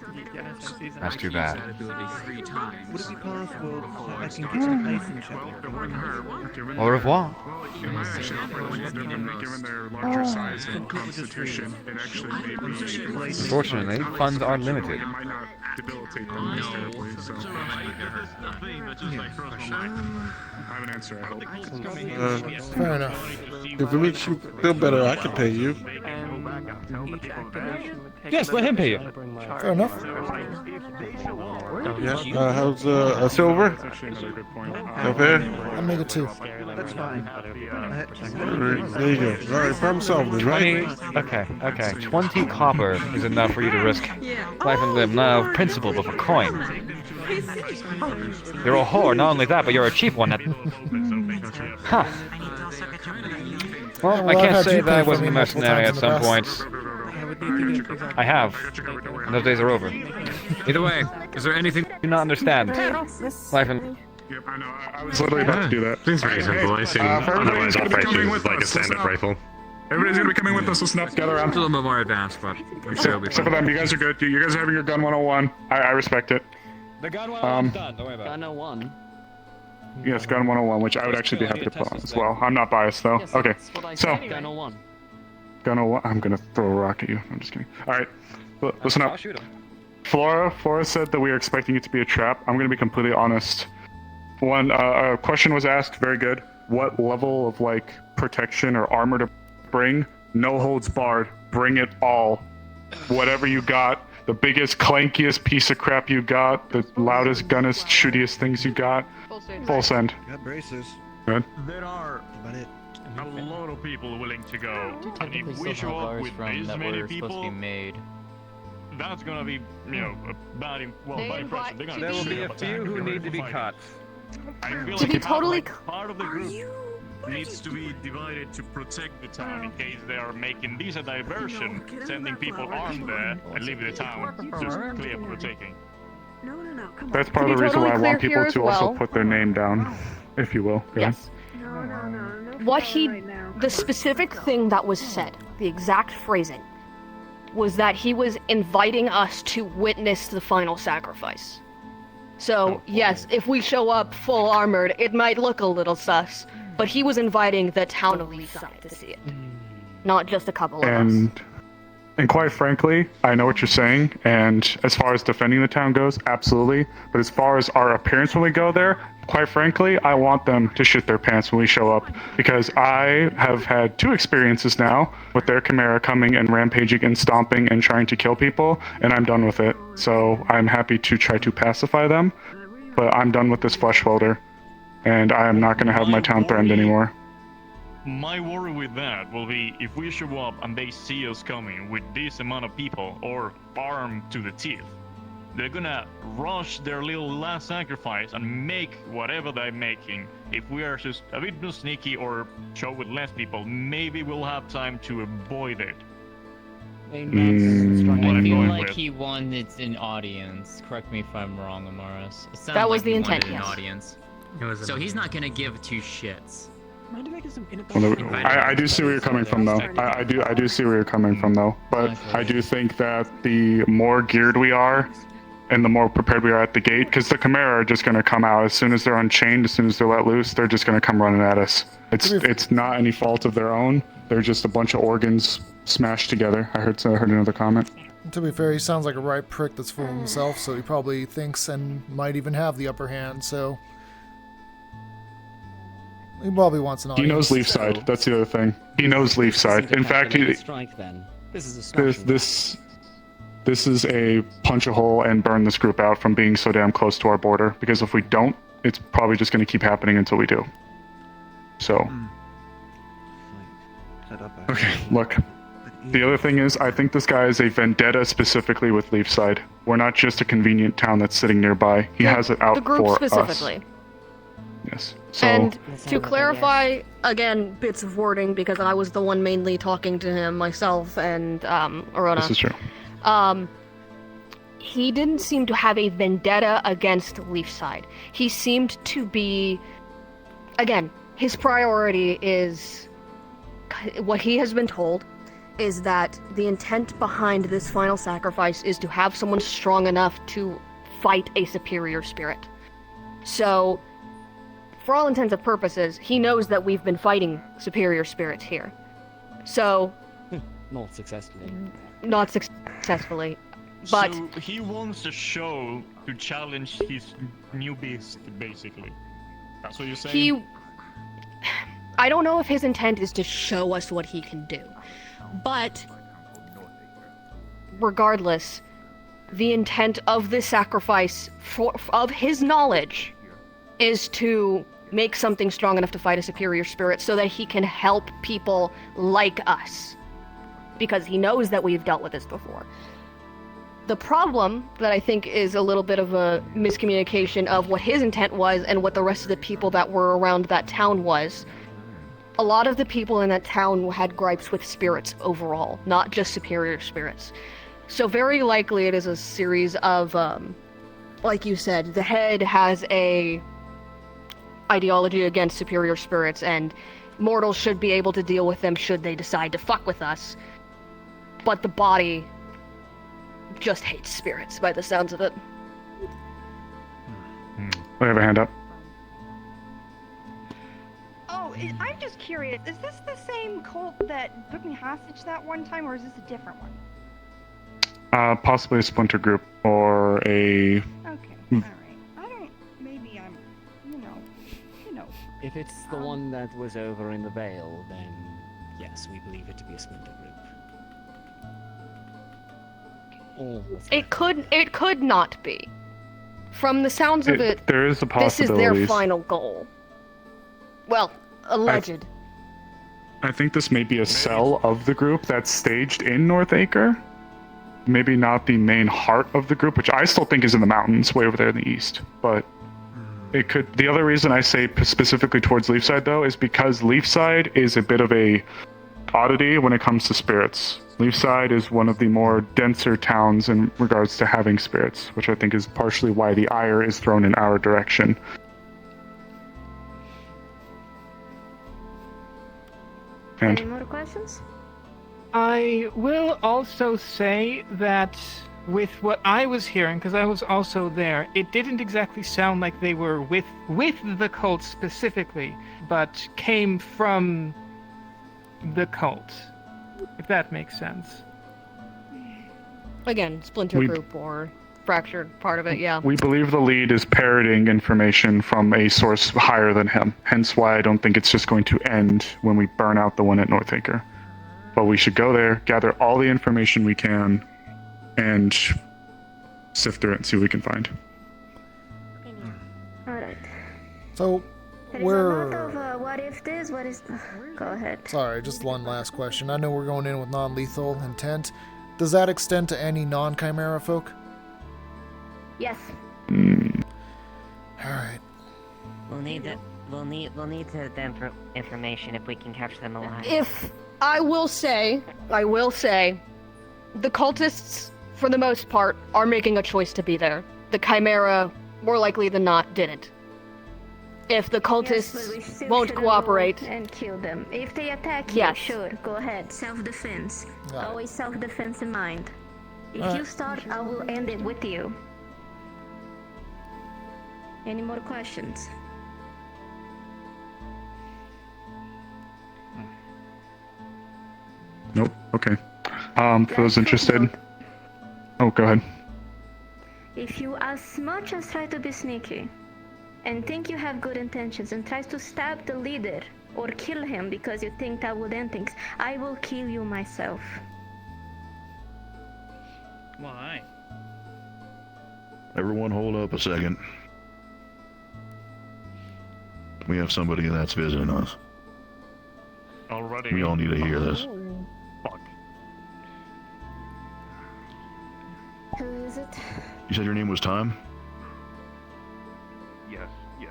That's too bad. ability 3 times. Would it be possible I can get some placing check? Au revoir. Given their larger size and constitution, it actually may be... Unfortunately, funds are limited. It might not debilitate them as terribly, so... I have an answer, I hope. Fair enough. If it makes you feel better, I can pay you. Yes, let him pay you. Fair enough. Yeah, how's a silver? Okay. I'll make it 2. That's fine. Alright, there you go. Alright, problem solved, then, right? 20. Okay. 20 copper is enough for you to risk life and limb, not of principle, but for coin. You're a whore, not only that, but you're a cheap one. Huh. Well, I can't say that I wasn't a mercenary at some points. I have. And those days are over. Either way, is there anything you do not understand? Life and... Yep, I know. I was literally about to do that. Seems reasonable. I assume otherwise operation is like a standard rifle. Everybody's gonna be coming with us. Let's not gather around. It's a little bit more advanced, but... Except for them, you guys are good. You guys are having your gun 101. I respect it. The gun 101 is done, don't worry about it. Gun 01. Yes, gun 101, which I would actually be happy to put on as well. I'm not biased, though. Okay, so... Gun 01. Gun 01. I'm gonna throw a rock at you. I'm just kidding. Alright, listen up. Flora said that we are expecting it to be a trap. I'm gonna be completely honest. One, a question was asked, very good. What level of, like, protection or armor to bring? No holds barred. Bring it all. Whatever you got. The biggest, clankiest piece of crap you got. The loudest, gunnest, shootiest things you got. Full send. Got braces. Good. There are a lot of people willing to go. And if we show up with this many people, that's gonna be, you know, a bad, bad impression. They're gonna There will be a few who need to be cut. I feel To be like totally part of the group needs to be divided to protect the town in case they are making this a diversion, sending people armed there and leaving the town just clear for the taking. That's part of the reason why I want people to also put their name down, if you will. Yes. The specific thing that was said, the exact phrasing, was that he was inviting us to witness the final sacrifice. So, yes, if we show up full armored, it might look a little sus, but he was inviting the town of Leaside to see it. Not just a couple of us. And quite frankly, I know what you're saying, and as far as defending the town goes, absolutely. But as far as our appearance when we go there, quite frankly, I want them to shit their pants when we show up. Because I have had 2 experiences now with their Chimera coming and rampaging and stomping and trying to kill people, and I'm done with it. So I'm happy to try to pacify them, but I'm done with this flesh welder. And I am not going to have my town threatened anymore. My worry with that will be if we show up and they see us coming with this amount of people or armed to the teeth, they're gonna rush their little last sacrifice and make whatever they're making. If we are just a bit more sneaky or show with less people, maybe we'll have time to avoid it. I feel like he wanted an audience. Correct me if I'm wrong, Amaris. It sounds That was like the he intent, wanted an yes. audience. So he's not gonna give 2 shits. I do see where you're coming from, though. I do see where you're coming from, though. But I do think that the more geared we are, and the more prepared we are at the gate, because the Chimera are just going to come out as soon as they're unchained, as soon as they're let loose, they're just going to come running at us. It's not any fault of their own. They're just a bunch of organs smashed together. I heard another comment. To be fair, he sounds like a right prick that's full of himself, so he probably thinks and might even have the upper hand, so... He probably wants an audience. He knows Leafside. That's the other thing. He knows Leafside. In fact, this is a punch a hole and burn this group out from being so damn close to our border. Because if we don't, it's probably just going to keep happening until we do. So. Okay, look. The other thing is, I think this guy is a vendetta specifically with Leafside. We're not just a convenient town that's sitting nearby. He has it out the group for specifically. us. Yes. So, And to clarify, again, bits of wording, because I was the one mainly talking to him myself and Arona. This is true. He didn't seem to have a vendetta against Leafside. He seemed to be, again, his priority is what he has been told is that the intent behind this final sacrifice is to have someone strong enough to fight a superior spirit. So, for all intents and purposes, he knows that we've been fighting superior spirits here. So... Not successfully. Not successfully. But... So he wants a show to challenge his new beast, basically. That's what you're saying? I don't know if his intent is to show us what he can do. But... regardless, the intent of this sacrifice, of his knowledge, is to make something strong enough to fight a superior spirit so that he can help people like us. Because he knows that we've dealt with this before. The problem that I think is a little bit of a miscommunication of what his intent was and what the rest of the people that were around that town was. A lot of the people in that town had gripes with spirits overall, not just superior spirits. So very likely it is a series of, like you said, the head has a ideology against superior spirits, and mortals should be able to deal with them should they decide to fuck with us. But the body just hates spirits, by the sounds of it. I have a hand up. Oh, I'm just curious. Is this the same cult that took me hostage that one time, or is this a different one? Possibly a splinter group or a... Okay, alright. I don't... Maybe I'm... You know... If it's the one that was over in the Vale, then yes, we believe it to be a splinter group. It could not be. From the sounds of it, there is a this is possibility. their final goal. Well, alleged. I think this may be a cell of the group that's staged in Northacre. Maybe not the main heart of the group, which I still think is in the mountains, way over there in the east. But it could. The other reason I say specifically towards Leafside, though, is because Leafside is a bit of a oddity when it comes to spirits. Leafside is one of the more denser towns in regards to having spirits, which I think is partially why the ire is thrown in our direction. Any more questions? I will also say that with what I was hearing, because I was also there, it didn't exactly sound like they were with the cult specifically, but came from the cult, if that makes sense. Again, splinter group or fractured part of it, yeah. We believe the lead is parroting information from a source higher than him, hence why I don't think it's just going to end when we burn out the one at Northacre. But we should go there, gather all the information we can, and sift through it and see what we can find. Alright. So, There is a lot of what if this, what is... Go ahead. Sorry, just one last question. I know we're going in with non-lethal intent. Does that extend to any non-Chimera folk? Yes. Alright. We'll need the information if we can capture them alive. If I will say, the cultists, for the most part, are making a choice to be there. The Chimera, more likely than not, didn't. If the cultists won't cooperate... And kill them. If they attack Yes. you, sure, go ahead. Self-defense. Right. Always self-defense in mind. If Alright. you start, I will end it with you. Any more questions? Nope. Okay. For those interested... Oh, go ahead. If you as much as try to be sneaky, and think you have good intentions, and tries to stab the leader, or kill him because you think that would end things, I will kill you myself. Why? Everyone hold up a second. We have somebody that's visiting us. Already. We all need to hear this. Fuck. Who is it? You said your name was Time? Yes, You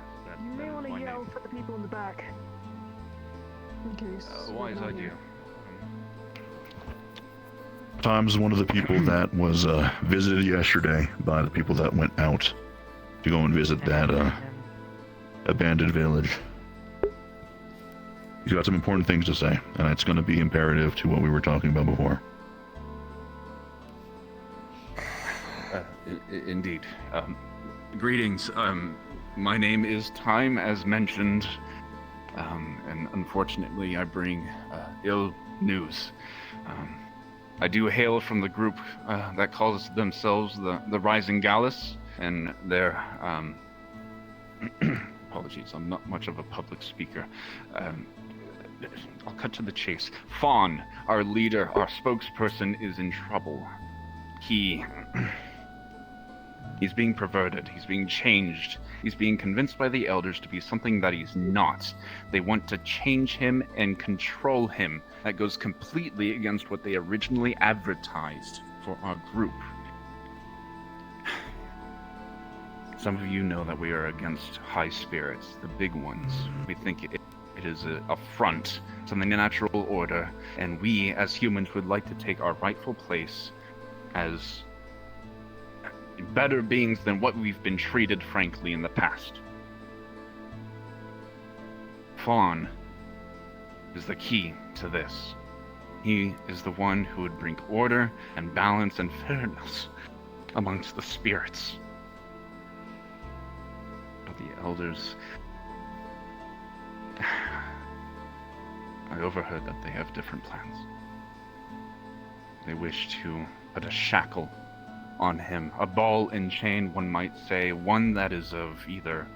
may want to yell for the people in the back. In case. Wise idea. Time's one of the people that was visited yesterday by the people that went out to go and visit that abandoned village. He's got some important things to say, and it's going to be imperative to what we were talking about before. Indeed. Greetings. My name is Time, as mentioned, and unfortunately I bring ill news. I do hail from the group that calls themselves the Rising Gallus, and their apologies, I'm not much of a public speaker. I'll cut to the chase. Fawn, our leader, our spokesperson, is in trouble. He's being perverted. He's being changed. He's being convinced by the elders to be something that he's not. They want to change him and control him. That goes completely against what they originally advertised for our group. Some of you know that we are against high spirits, the big ones. We think it is an affront to the natural order, and we as humans would like to take our rightful place as better beings than what we've been treated, frankly, in the past. Fawn is the key to this. He is the one who would bring order and balance and fairness amongst the spirits. But the elders... I overheard that they have different plans. They wish to put a shackle on him, a ball and chain, one might say, one that is of either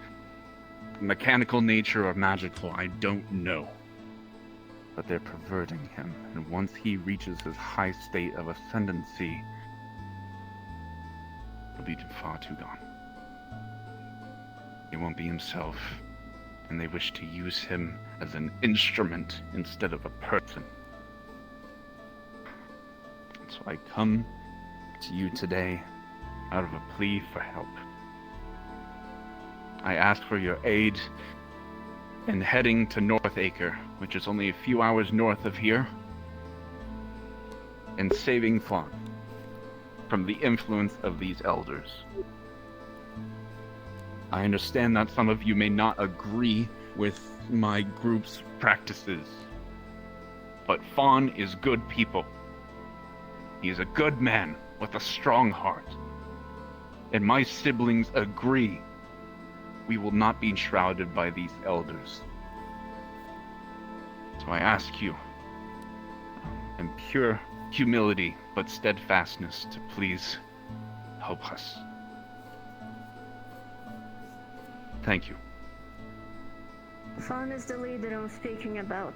mechanical nature or magical, I don't know. But they're perverting him, and once he reaches his high state of ascendancy, he'll be far too gone. He won't be himself, and they wish to use him as an instrument instead of a person. So I come to you today out of a plea for help. I ask for your aid in heading to North Acre, which is only a few hours north of here, and saving Fawn from the influence of these elders. I understand that some of you may not agree with my group's practices, but Fawn is good people. He is a good man with a strong heart. And my siblings agree we will not be shrouded by these elders. So I ask you, in pure humility but steadfastness, to please help us. Thank you. Fawn is the leader I'm speaking about.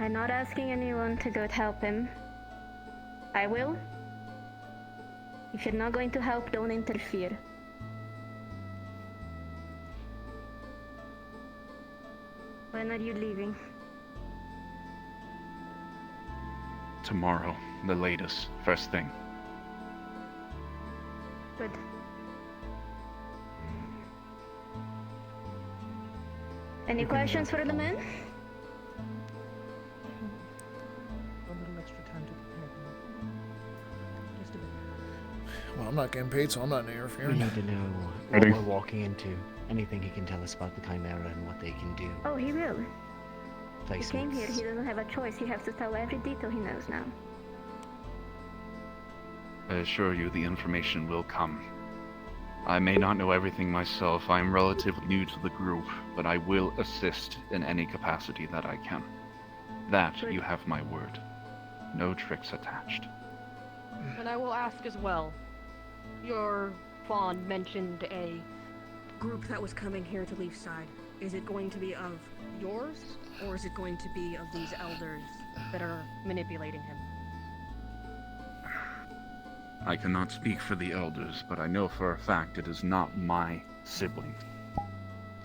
I'm not asking anyone to go help him. I will. If you're not going to help, don't interfere. When are you leaving? Tomorrow, the latest, first thing. Good. Any questions for the men? Well, I'm not getting paid, so I'm not interfering. We need to know what we're walking into. Anything he can tell us about the Chimera and what they can do. Oh, he will. He Placements. came here, he doesn't have a choice. He has to tell every detail he knows now. I assure you the information will come. I may not know everything myself. I am relatively new to the group, but I will assist in any capacity that I can. That you have my word. No tricks attached. And I will ask as well. Your Fawn mentioned a group that was coming here to Leafside. Is it going to be of yours, or is it going to be of these elders that are manipulating him? I cannot speak for the elders, but I know for a fact it is not my sibling.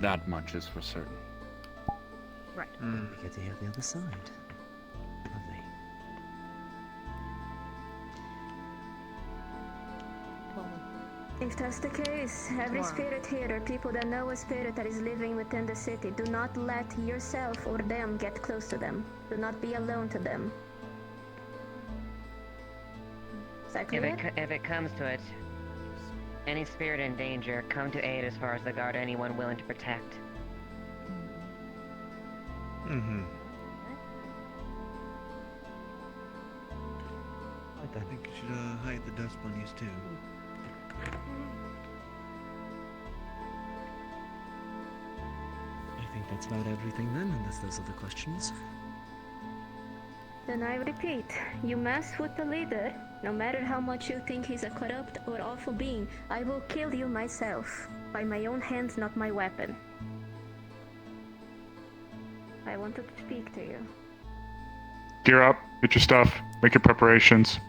That much is for certain. Right. We get to hear the other side. Lovely. If that's the case, every spirit here are people that know a spirit that is living within the city. Do not let yourself or them get close to them. Do not be alone to them. Is that clear? If it comes to it, Any spirit in danger, come to aid as far as the guard anyone willing to protect. Mm-hmm. I think you should hide the dust bunnies too. I think that's about everything then, unless there's other questions. Then I repeat, you mess with the leader, no matter how much you think he's a corrupt or awful being, I will kill you myself. By my own hands, not my weapon. I wanted to speak to you. Gear up, get your stuff, make your preparations.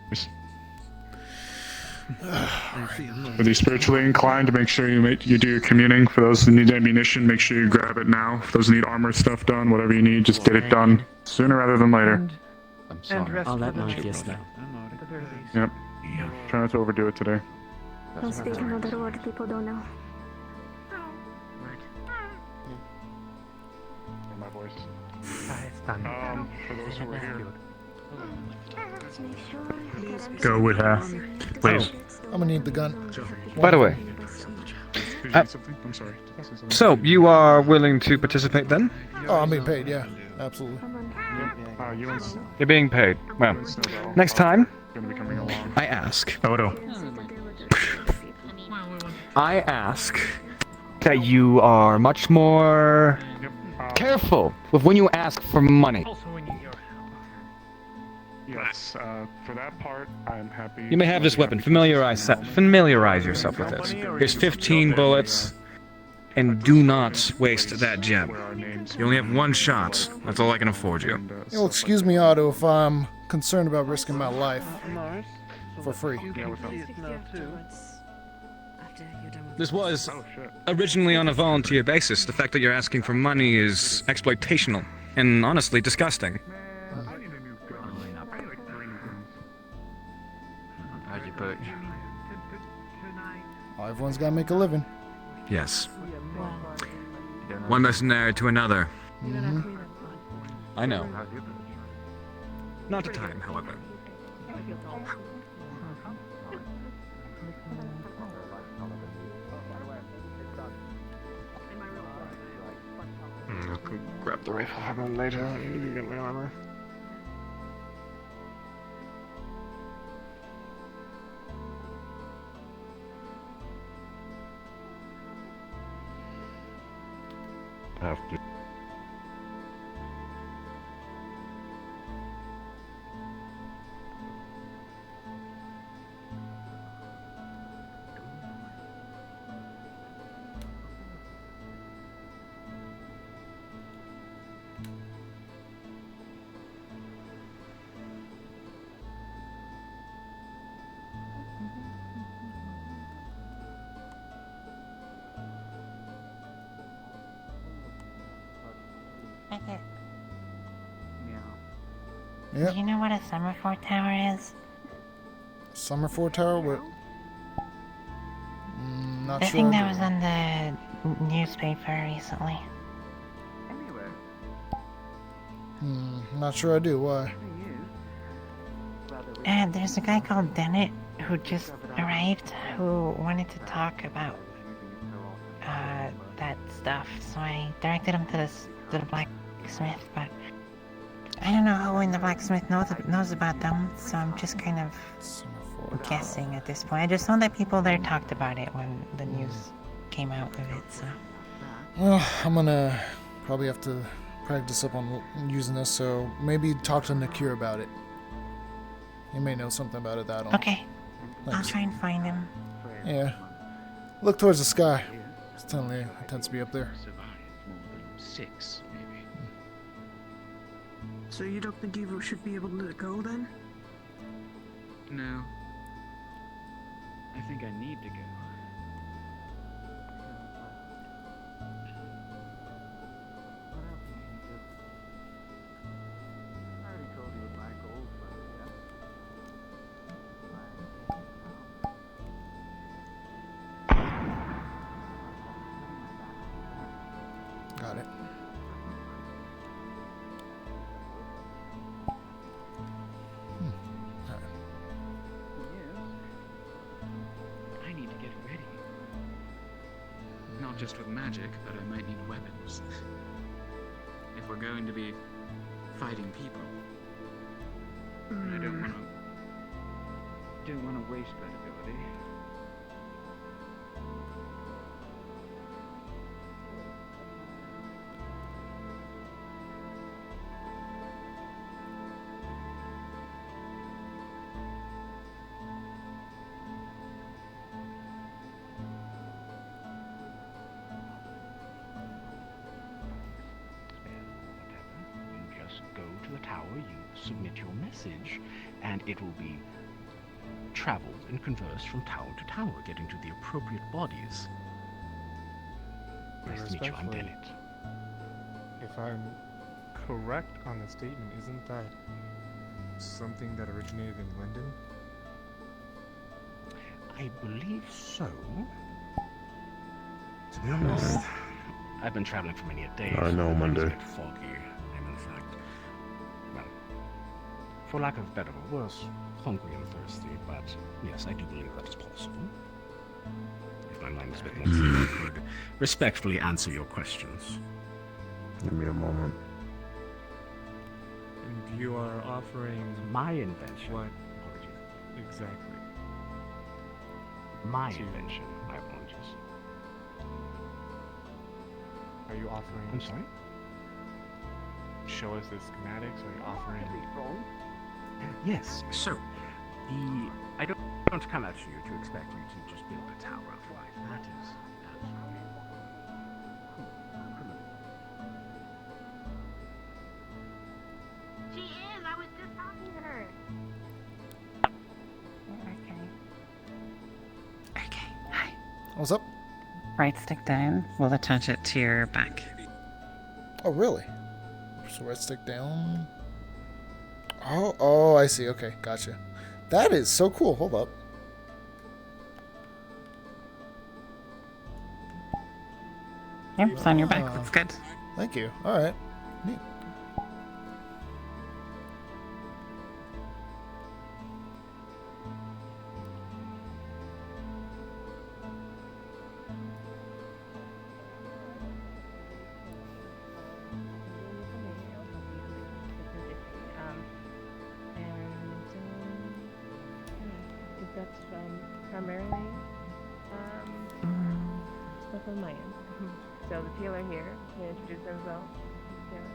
For the spiritually inclined, make sure you do your communing. For those who need ammunition, make sure you grab it now. For those who need armor stuff done, whatever you need, just get it done sooner rather than later. I'm sorry. I'll let Morpheus know. Yep. Try not to overdo it today. Don't speak another word people don't know. My voice. For those who are here. Go with her, please. I'm gonna need the gun. By the way, I'm sorry. so you are willing to participate then? Oh, I'm being paid, yeah. Absolutely. You're being paid. Well, next time, Gonna be coming along. I ask. Odo. I ask that you are much more careful with when you ask for money. Yes, for that part, I'm happy. You may have this weapon. Familiarize yourself with it. Here's 15 bullets, and do not waste that gem. You only have one shot. That's all I can afford you. You'll excuse me, Otto, if I'm concerned about risking my life for free. This was originally on a volunteer basis. The fact that you're asking for money is exploitational and honestly disgusting. How'd you put? Oh, everyone's gotta make a living. Yes. One mercenary to another. Mm-hmm. I know. Not a time, however. I could grab the rifle from later. I need to get my armor. After. Beckett. Yep. Do you know what a Summerford Tower is? Summerford Tower? What? Not The sure. thing that was on the newspaper recently. Not sure I do. Why? There's a guy called Dennett who just arrived who wanted to talk about that stuff. So I directed him to the blacksmith, but I don't know who in the blacksmith knows about them, so I'm just kind of guessing at this point. I just know that people there talked about it when the news came out with it, so. Well, I'm gonna probably have to practice up on using this, so maybe talk to Nakir about it. He may know something about it that I don't. Okay. Thanks. I'll try and find him. Yeah. Look towards the sky. It tends to be up there. 6, maybe. So you don't think you should be able to go then? No. I think I need to go. Got it. I need to get away. not just with magic, but I might need weapons. If we're going to be fighting people. I don't want to waste that ability. You just go to the tower, you submit your message, and it will be traveled and conversed from tower to tower, getting to the appropriate bodies. Nice to meet you, I'm Respectfully, Beckett. If I'm correct on the statement, isn't that something that originated in London? I believe so. To be honest, I've been traveling for many a day. I know, so Monday. It's a bit foggy. I'm in fact, well, for lack of better or worse, hungry and thirsty, but yes, I do believe that is possible. If my mind is a bit more clear, I could respectfully answer your questions. Give me a moment. And you are offering my invention. What exactly? My invention. My apologies. Are you offering? I'm sorry? Show us the schematics. Are you offering? Yes. So, I don't come at you to expect you to just build a tower outright. That is absolutely. She is. I was just talking to her. Okay. Hi. What's up? Right stick down. We'll attach it to your back. Oh, really? So right stick down. Oh, I see. Okay, gotcha. That is so cool. Hold up. Yep, it's on your back. That's good. Thank you. All right. Neat. That's primarily stuff on my end. So the tailor here can introduce himself. Taylor.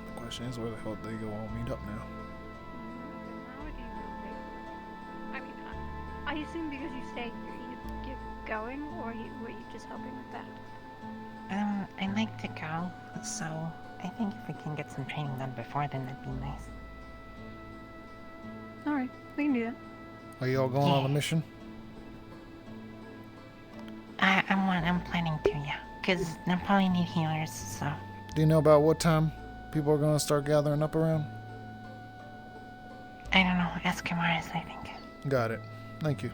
The question is, where the hell did they go all meet up now? I mean, I assume because you say you're going, or were you just helping with that? I'd like to go, so I think if we can get some training done before then, that'd be nice. Alright, we can do that. Are you all going on a mission? I'm planning to, yeah. Because they'll probably need healers, so. Do you know about what time people are going to start gathering up around? I don't know. Ask Kamaris, I think. Got it. Thank you.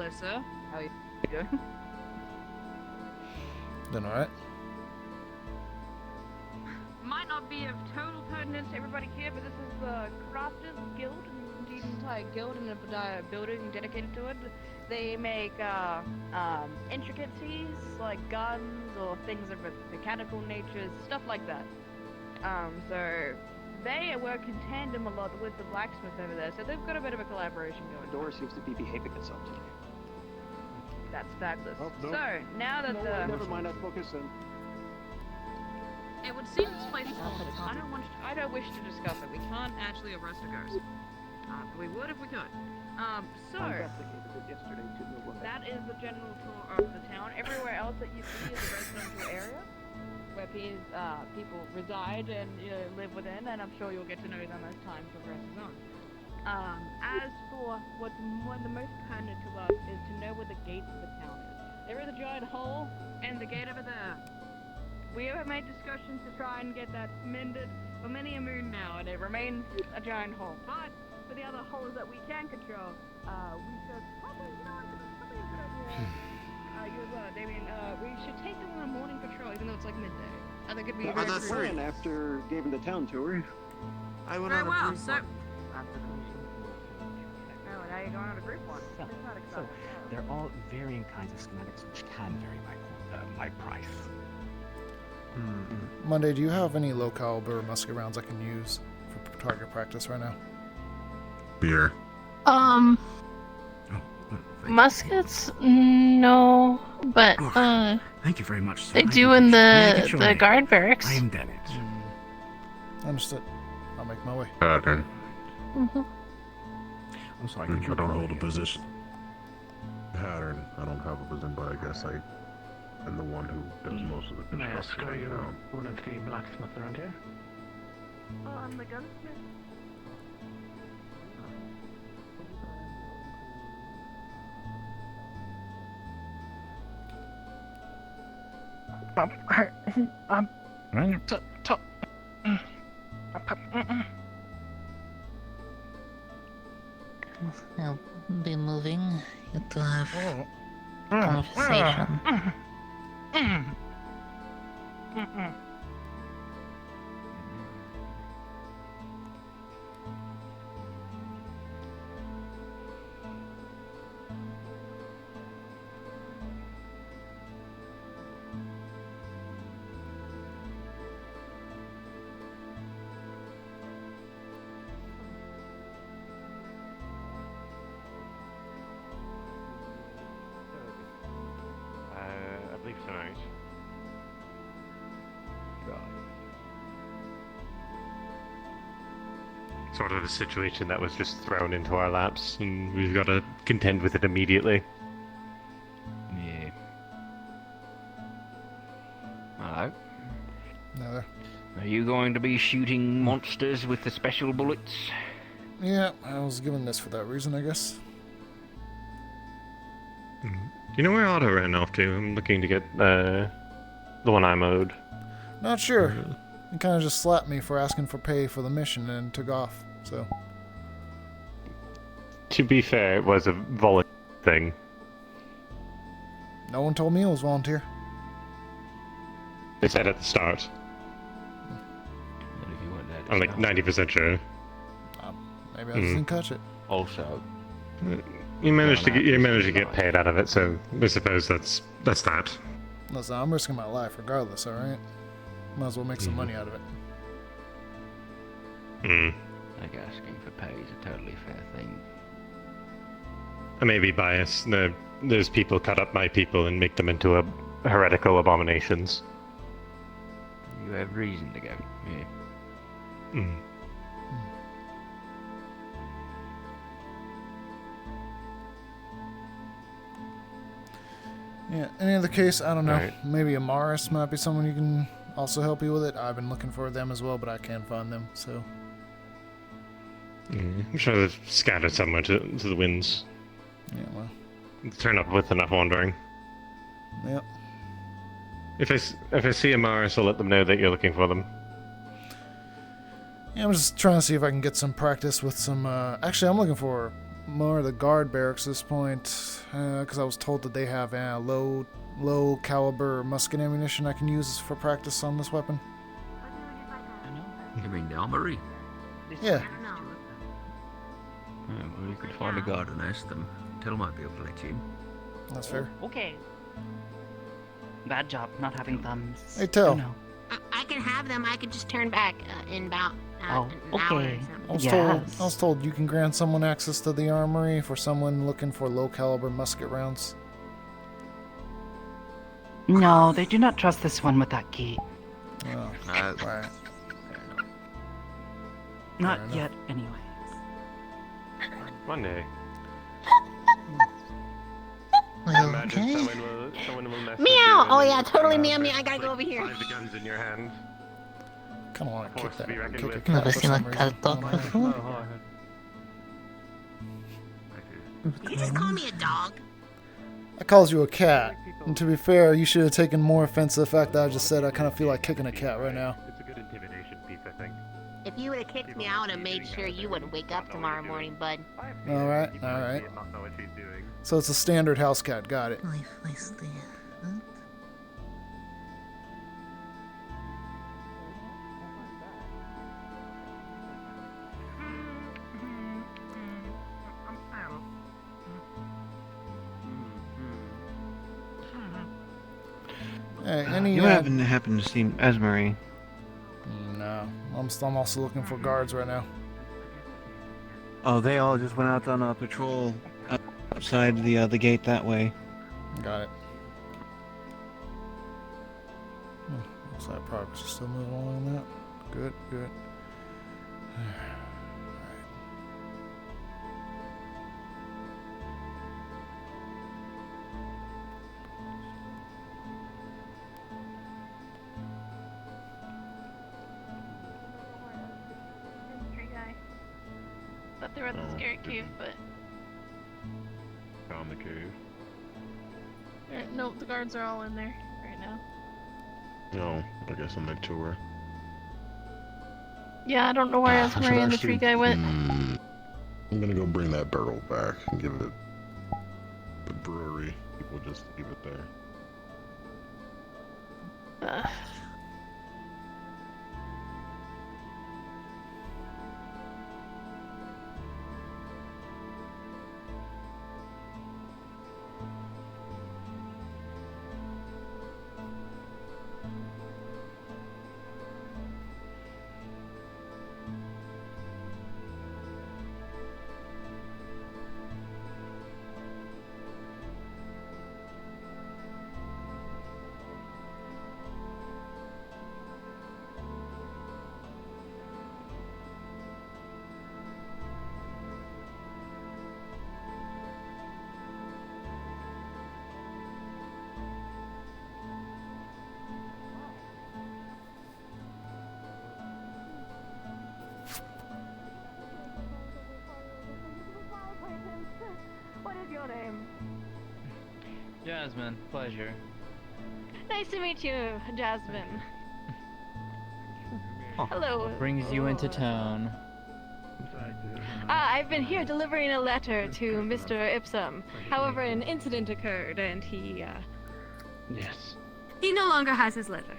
Hello, sir. How are you doing? Doing alright? Might not be of total pertinence to everybody here, but this is the Crafters Guild, indeed an entire guild and a building dedicated to it. They make intricacies like guns or things of a mechanical nature, stuff like that. So they work in tandem a lot with the blacksmith over there, so they've got a bit of a collaboration going. The door seems to be behaving itself today. That's fabulous. Oh, no. So now that Never mind, I focus in. it would seem this place is haunted. I don't wish to discuss it. We can't actually arrest a ghost. But we would if we could. So Yesterday to the woman. that is the general tour of the town. Everywhere else that you see is a residential area where people reside and live within, and I'm sure you'll get to know them as time progresses on. As for what's the most pertinent to us is to know where the gate of the town is. There is a giant hole and the gate over there. We have made discussions to try and get that mended for many a moon now, and it remains a giant hole. But for the other holes that we can control, we should probably, it's probably a good idea. You as well, Damien. We should take them on a morning patrol, even though it's like midday. I think it'd be a Well, good that's idea. fine after giving the town tour. I went Very on a well, brief so... one. Oh, now you're going on a group one. That's not So, exciting. there are all varying kinds of schematics which can vary my price. Monday, do you have any low caliber musket rounds I can use for target practice right now? Beer. Muskets? No, but Thank you very much, sir. they I do in May I get your the name? guard barracks. I am Bennett. Understood. I'll make my way. Pattern. Mm-hmm. I'm sorry. I don't hold a position. Pattern. I don't have a position, but I guess I am the one who does most of the May I ask, construction. are you now. one of the blacksmiths around here? Oh, I'm the gunsmith. I'll be moving. You two have conversation. I believe so, mate. Sort of a situation that was just thrown into our laps, and we've got to contend with it immediately. Yeah. Alright. No. Are you going to be shooting monsters with the special bullets? Yeah, I was given this for that reason, I guess. Do you know where Otto ran off to? I'm looking to get the one I'm owed. Not sure. He kind of just slapped me for asking for pay for the mission and took off, so. To be fair, it was a volunteer thing. No one told me it was volunteer. They said at the start. If you want that, I'm like 90% sure. Maybe I just didn't catch it. Also, you managed to get paid out of it, so I suppose that's that. Listen, I'm risking my life regardless, alright? Might as well make some money out of it. I think asking for pay is a totally fair thing. I may be biased. Those people cut up my people and make them into heretical abominations. You have reason to go, yeah. Yeah, any other case, I don't know. Alright. Maybe Amaris might be someone you can also help you with it. I've been looking for them as well, but I can't find them, so. I'm sure they've scattered somewhere to the winds. Yeah, well. Turn up with enough wandering. Yep. If I see Amaris, I'll let them know that you're looking for them. Yeah, I'm just trying to see if I can get some practice with some, actually I'm looking for more of the guard barracks at this point, because I was told that they have low caliber musket ammunition I can use for practice on this weapon. You mean the armory? Yeah. Well, you could find a guard and ask them. Tell might be able to let you in. That's fair. Okay. Bad job not having thumbs. Hey, Tell. No. I can have them. I can just turn back in about an hour or okay. something. I was told you can grant someone access to the armory for someone looking for low caliber musket rounds. No, they do not trust this one with that key. Oh, right. Not yet, anyway. Monday. Okay. Someone will message Meow! you Oh and yeah, then, totally meow meow. I gotta go over here. Find the guns in your hand. Kind of want to kick that. Kick a with. cat for some reason. Did you just call me a dog? I called you a cat. And to be fair, you should have taken more offense to the fact that I just said I kind of feel like kicking a cat right now. It's a good intimidation piece, I think. If you would have kicked me, I would have made sure you wouldn't wake up tomorrow morning, bud. Alright. So it's a standard house cat, got it. Hey, You haven't happened to see Esmery? No. I'm also looking for guards right now. Oh, they all just went out on a patrol outside the gate that way. Got it. Looks like progress is still moving along on that. Good, good. Tree guy. Thought they were at the scary cave, but Found the cave. no, the guards are all in there right now. No, I guess I'm a tour. Yeah, I don't know where Esmery and the tree guy went. I'm gonna go bring that barrel back and give it the brewery. We'll just leave it there. What is your name? Jasmine, pleasure. Nice to meet you, Jasmine. Hello. What brings you into town? I've been here delivering a letter to Mr. Ipsum. However, an incident occurred and he, Yes. he no longer has his letter.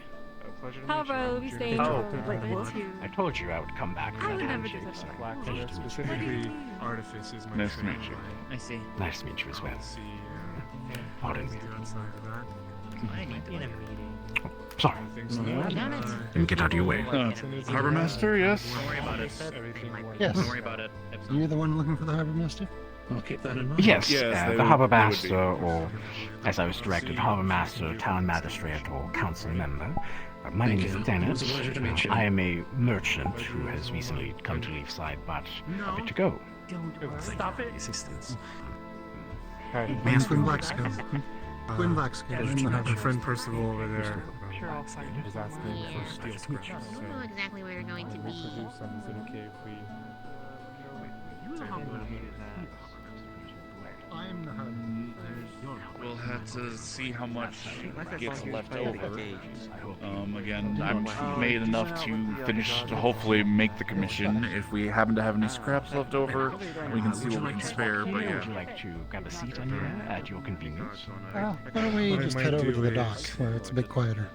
Pleasure to However, meet you. I'll be staying Oh, I told you I would come back for I that remember handshake. this. So Blacksmith, specifically artifice is my Nice to trade meet you. line. I see. Nice to meet you as well. I'll see Pardon me. outside of that. I need to be in a meeting. Sorry. Things so. Let me get out of your way. Harbor Master, yes? Don't worry about it. Yes. Don't worry about it. You're the one looking for the Harbor Master? I'll keep that in mind. Yes, they the would- Harbour they would Master, be. or as I was directed, Harbour Master, Town Magistrate, or Council Member. My name is Dennis. It was a pleasure to meet you. I am a merchant who has recently come to Leafside, but a bit to go. Stop it. Assistance. Yes, Twin Blackskin. Twin Blackskin. I have a friend Percival over there. Sure, I'll find it. Is asking for steel scraps. I don't know exactly where you're going to be. Produce some. Is it okay if we? You know how good it is. I'm not. We'll have to see how much gets left over. Again, I've made enough to finish to hopefully make the commission. If we happen to have any scraps left over, we can see what we can spare. But yeah. Would you like to grab a seat on here at your convenience? Why don't we just head over to the dock where it's a bit quieter?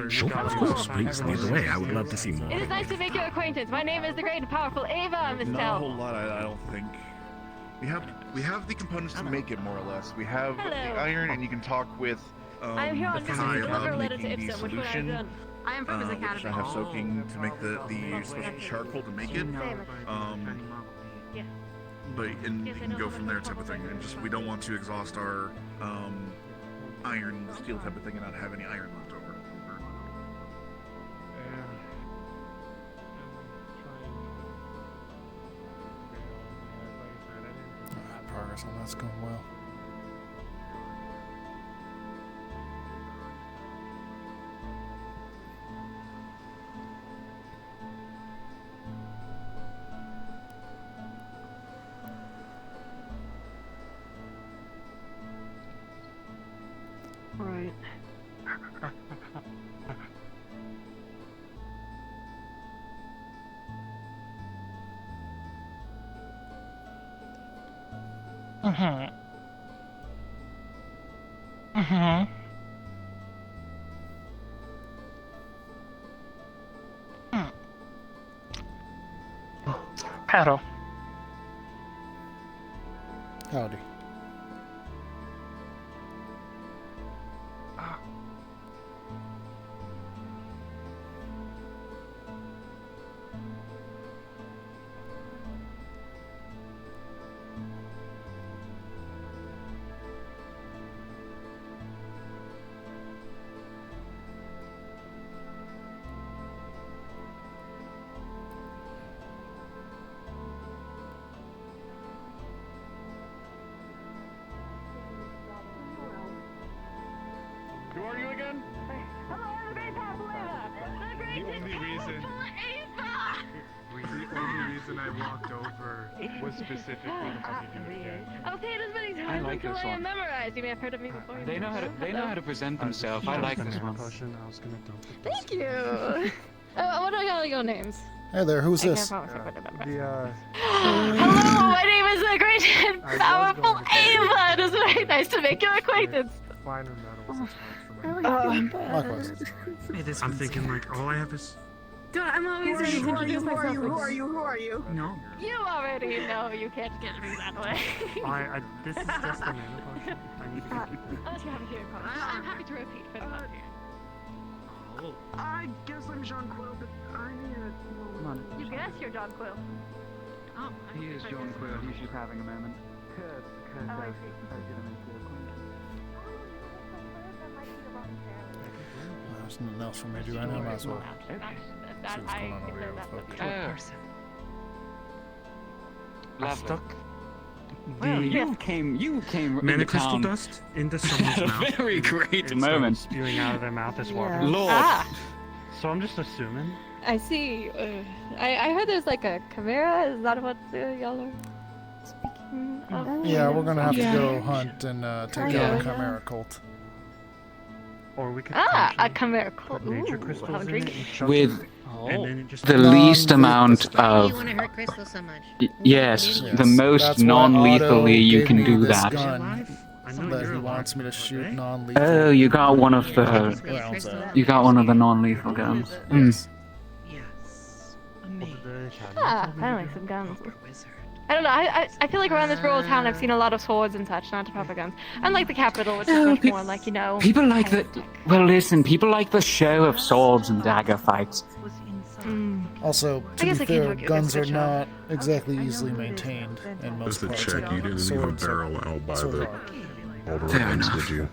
Sure, of course. Please lead the way. I would love to see more. It is nice to make your acquaintance. My name is the great and powerful Ava, Miss Not a Tell. whole lot, I don't think. We have the components to make it more or less. We have the iron, and you can talk with I am here on business to deliver a letter to making the Ipsum, which would I have solution, done. I am from his which academy. I have soaking to make the special charcoal to make it. Yeah. But and you can go from there type of thing. And just we don't want to exhaust our iron, steel type of thing, and not have any iron left over. Progress on that's going well. Right. Paddle. Howdy. Who are you again? Hello, the great powerful Ava. The great The only reason. The only reason I walked over was specifically to talk to you again. I'll say it as many I times like until this I am one. memorized. You may have heard of me before. They know how to present themselves. I like this one. I was gonna dump it. Thank you. What are your names? Hey there, who's I this? can't promise I would remember. Hello, my name is the great and powerful Ava. It is very nice to make your acquaintance. Finer metals. Likewise. I'm thinking like all I have is. Dude, I'm always ready to introduce myself. Who are you? No. You already know you can't get me that way. This is just a mana potion. I need to get I'll just have it here. I'm happy to repeat for the fun here. I guess I'm Jean Quill, but I need a moment. You guess you're John Quill. Oh, He is John Quill. He's just having a moment. Oh, I see. There's nothing else for me to do. I know I might as well. See what's going on over here with folks. Lovely. Well, you yes. came into Mana crystal town dust into someone's at mouth. a very great It moment. starts spewing out of their mouth as water. Lord. So I'm just assuming. I see. I heard there's like a chimera. Is that what y'all are speaking of? Yeah, we're gonna have to go hunt and take out a chimera cult. Or we could a chimera cult. nature Ooh, crystals how in it intriguing. and chuck With it, and then it just the least amount Why do of you want to hurt Crystal so much? yes, Yes, the most that's why Otto non-lethally you gave can me do this that. gun that he wants me to shoot non-lethal. Oh, you got one of the rounds out. you got one of the non-lethal guns. Mm. Ah, I like some guns. I don't know. I feel like around this rural town I've seen a lot of swords and such, not proper guns. Unlike the capital, which is much more like, you know. People like the well, listen. People like the show of swords and dagger fights. Also, I to guess be I can't fair, argue guns are against not exactly easily maintained in most Just a parts. check, you didn't leave a Swords are- barrel out by swords the are- all the Fair weapons, enough. did you?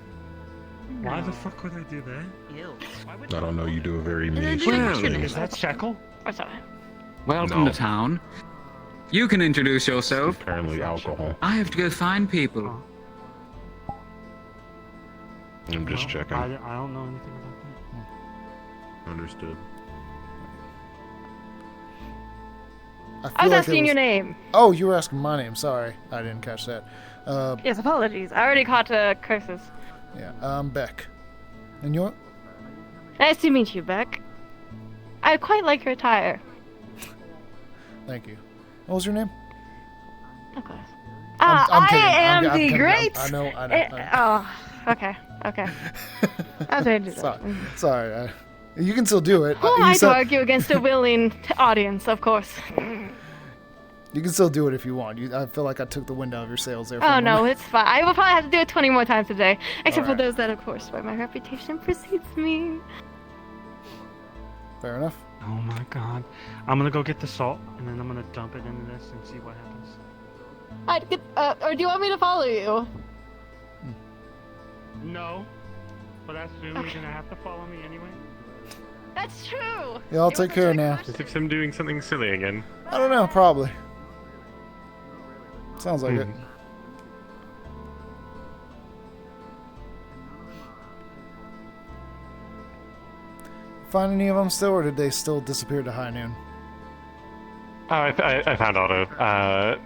Why the fuck would I do that? I don't know, you do a very niche Well, thing. Is that Shekel? Or sorry. Welcome No. to town. You can introduce yourself. Apparently alcohol. I have to go find people. I'm just checking. I don't know anything about that. Understood. I was asking your name. Oh, you were asking my name. Sorry, I didn't catch that. Yes, apologies. I already caught curses. Yeah, I'm Beck. And you're? Nice to meet you, Beck. I quite like your attire. Thank you. What was your name? Of course. I'm kidding. I am I'm the kidding. great. I know. Oh, okay. I was ready to do that. Sorry. You can still do it. Who am I to argue against a willing audience, of course. You can still do it if you want. I feel like I took the wind out of your sails there. Oh no, it's fine. I will probably have to do it 20 more times today, except for Alright. those that, of course, where my reputation precedes me. Fair enough. Oh my god. I'm gonna go get the salt, and then I'm gonna dump it into this and see what happens. Or do you want me to follow you? No. But I assume you're gonna have to follow me anyway. That's true! Yeah, I'll take care now. As if I'm doing something silly again. I don't know, probably. Sounds like it. Find any of them still, or did they still disappear to high noon? Oh, I found Otto. I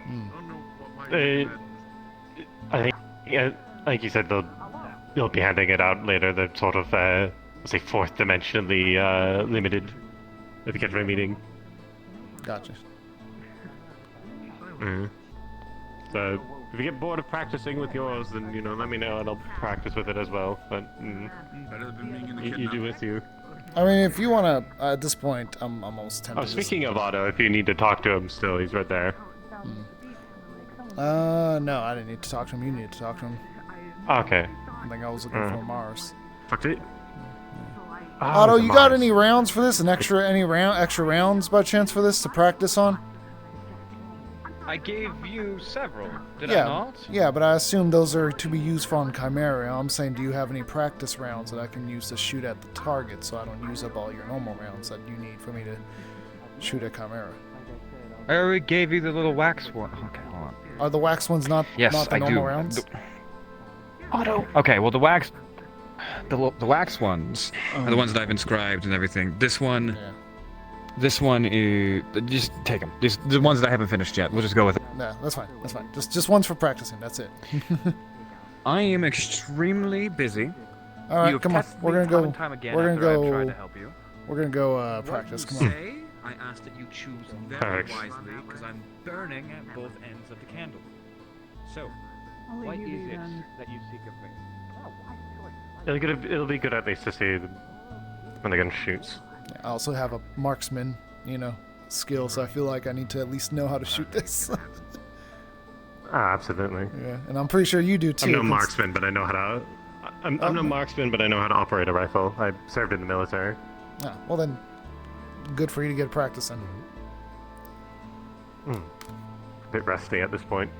think, like you said, they'll be handing it out later. They're sort of, say, fourth dimensionally limited at the Catchment meeting. Gotcha. So if you get bored of practicing with yours, then let me know and I'll practice with it as well. But you do with you. I mean, if you want to, at this point, I'm almost tempted. Oh, speaking of Otto, if you need to talk to him still, he's right there. No, I didn't need to talk to him. You need to talk to him. Okay. I think I was looking for Mars. Fucked it. Otto, you got any rounds for this? Extra rounds by chance for this to practice on? I gave you several, did Yeah, I not? yeah, but I assume those are to be used for on Chimera. I'm saying, do you have any practice rounds that I can use to shoot at the target so I don't use up all your normal rounds that you need for me to shoot at Chimera? I already gave you the little wax one. Okay, hold on. Are the wax ones not the normal rounds? Otto. Okay, well the wax ones are the ones that I've inscribed and everything. This one is just take them. The ones that I haven't finished yet. We'll just go with it. No, that's fine. That's fine. Just ones for practicing. That's it. I am extremely busy. All right, come on. We're gonna go. We're gonna go. Try to help you. We're gonna go practice. Come on. I ask that you choose very wisely, because I'm burning at both ends of the candle. So, what is it that you seek of me? It'll be good at least to see when the gun shoots. I also have a marksman, skill, so I feel like I need to at least know how to shoot this. Absolutely. Yeah, and I'm pretty sure you do too. I'm no marksman, but I know how to. I'm no marksman, but I know how to operate a rifle. I served in the military. Ah, well then, good for you to get practicing. A bit rusty at this point.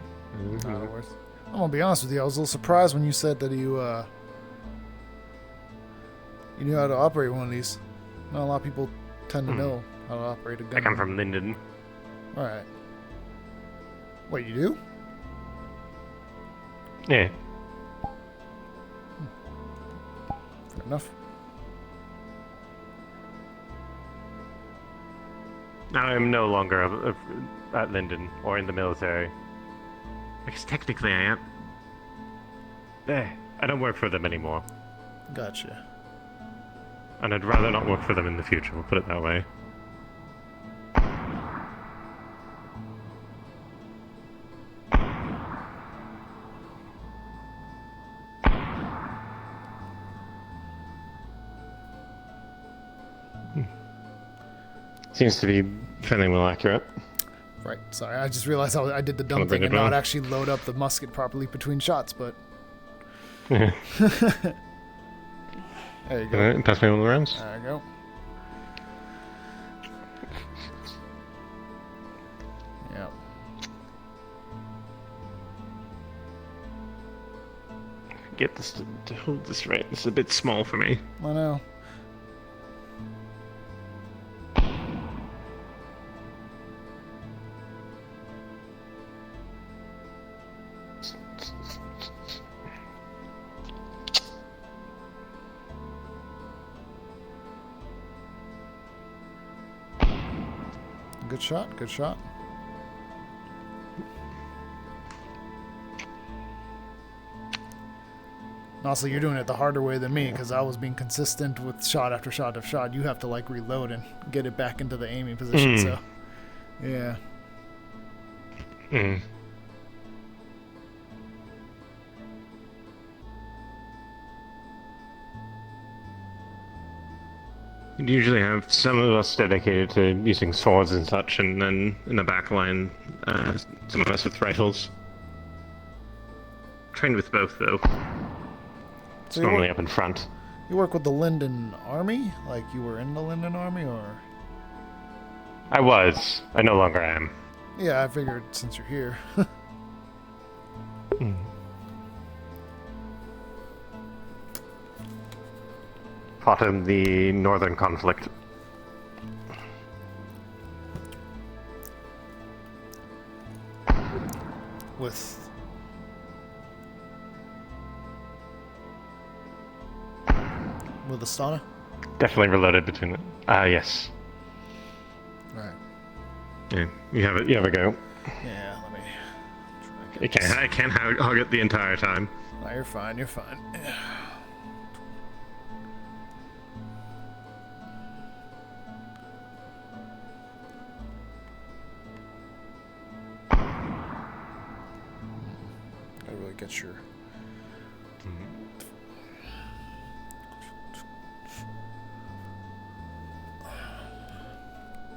Not worth. I'm gonna be honest with you. I was a little surprised when you said that you knew how to operate one of these. Not a lot of people tend to know how to operate a gun. I come from Linden. All right. Wait, you do? Yeah. Fair enough. Now I'm no longer at Linden or in the military. I guess technically I am. I don't work for them anymore. Gotcha. And I'd rather not work for them in the future, we'll put it that way. Seems to be fairly well accurate. Right. Sorry, I just realized I did the dumb thing and not actually load up the musket properly between shots, but... There you go. Alright, pass me one of the rounds. There you go. Yep. Get this to hold this right. This is a bit small for me. I know. Good shot, good shot. And also, you're doing it the harder way than me because I was being consistent with shot after shot after shot. You have to like reload and get it back into the aiming position. So, yeah. You'd usually have some of us dedicated to using swords and such, and then in the back line, some of us with rifles. Trained with both, though. It's normally up in front. You work with the Linden Army? Like you were in the Linden Army, or? I was. I no longer am. Yeah, I figured since you're here. Fought in the northern conflict. With Astana? Definitely reloaded between it. Yes. Right. Yeah, you have a go. Yeah, let me I can't hog it the entire time. No, you're fine, you're fine. Gotta really get your...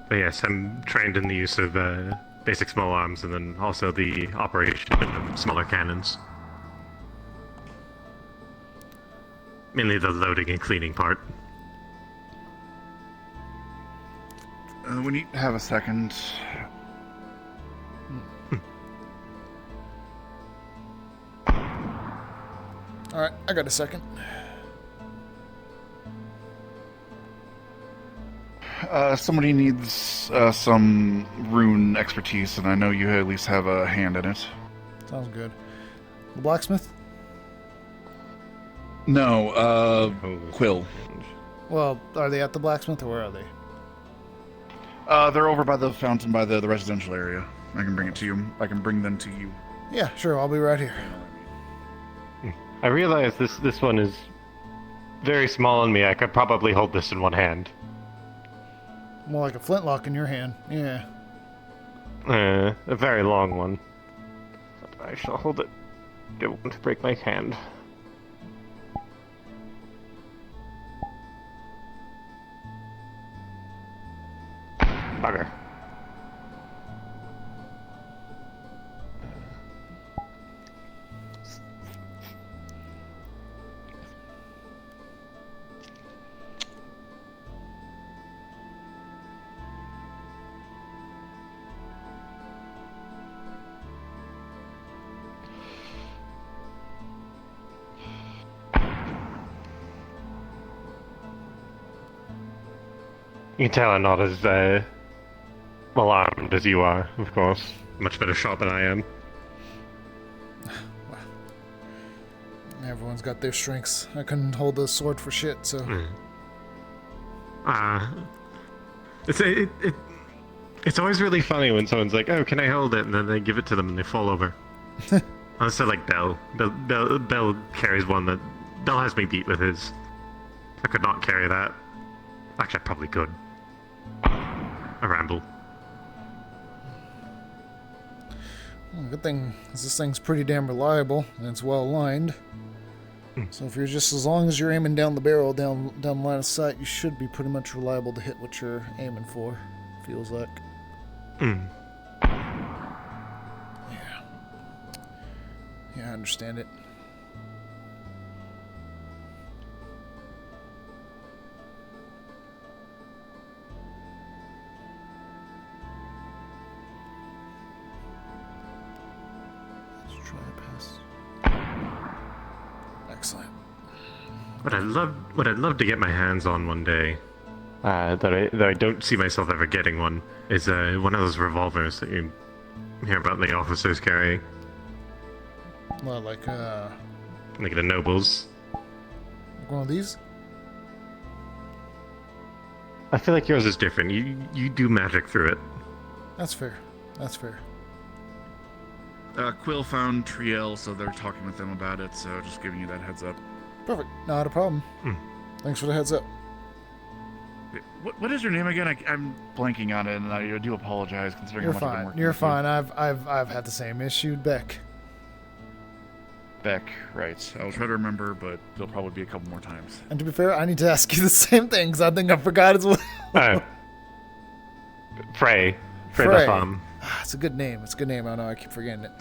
But yes, I'm trained in the use of basic small arms and then also the operation of smaller cannons. Mainly the loading and cleaning part. When you have a second. Alright, I got a second. Somebody needs some rune expertise, and I know you at least have a hand in it. Sounds good. The blacksmith? No, Quill. Well, are they at the blacksmith, or where are they? They're over by the fountain by the residential area. I can bring it to you. I can bring them to you. Yeah, sure, I'll be right here. I realize this one is very small on me. I could probably hold this in one hand. More like a flintlock in your hand, yeah. A very long one. I shall hold it. Don't want to break my hand. Bugger. You can tell I'm not as well armed as you are, of course. Much better shot than I am. Everyone's got their strengths. I couldn't hold the sword for shit, so... It's always really funny when someone's like, oh, can I hold it? And then they give it to them and they fall over. Also, like Bell. Bell carries one that... Bell has me beat with his. I could not carry that. Actually, I probably could. A ramble. Well, good thing is this thing's pretty damn reliable, and it's well aligned. So if you're just, as long as you're aiming down the barrel, down line of sight, you should be pretty much reliable to hit what you're aiming for, feels like. Yeah, I understand it. Excellent. What I'd love to get my hands on one day, though I don't see myself ever getting one, is one of those revolvers that you hear about the officers carrying. Well, like the nobles. Like one of these? I feel like yours is different. You do magic through it. That's fair. That's fair. Quill found Triel, so they're talking with them about it, so just giving you that heads up. Perfect. Not a problem. Thanks for the heads up. What is your name again? I'm blanking on it, and I do apologize considering You're how much I've been fine. working You're with fine. I've had the same issue. Beck. Beck, right. I'll try to remember, but there'll probably be a couple more times. And to be fair, I need to ask you the same thing because I think I forgot as well. Oh. Frey. Frey the Farm. It's a good name. It's a good name. I know I keep forgetting it.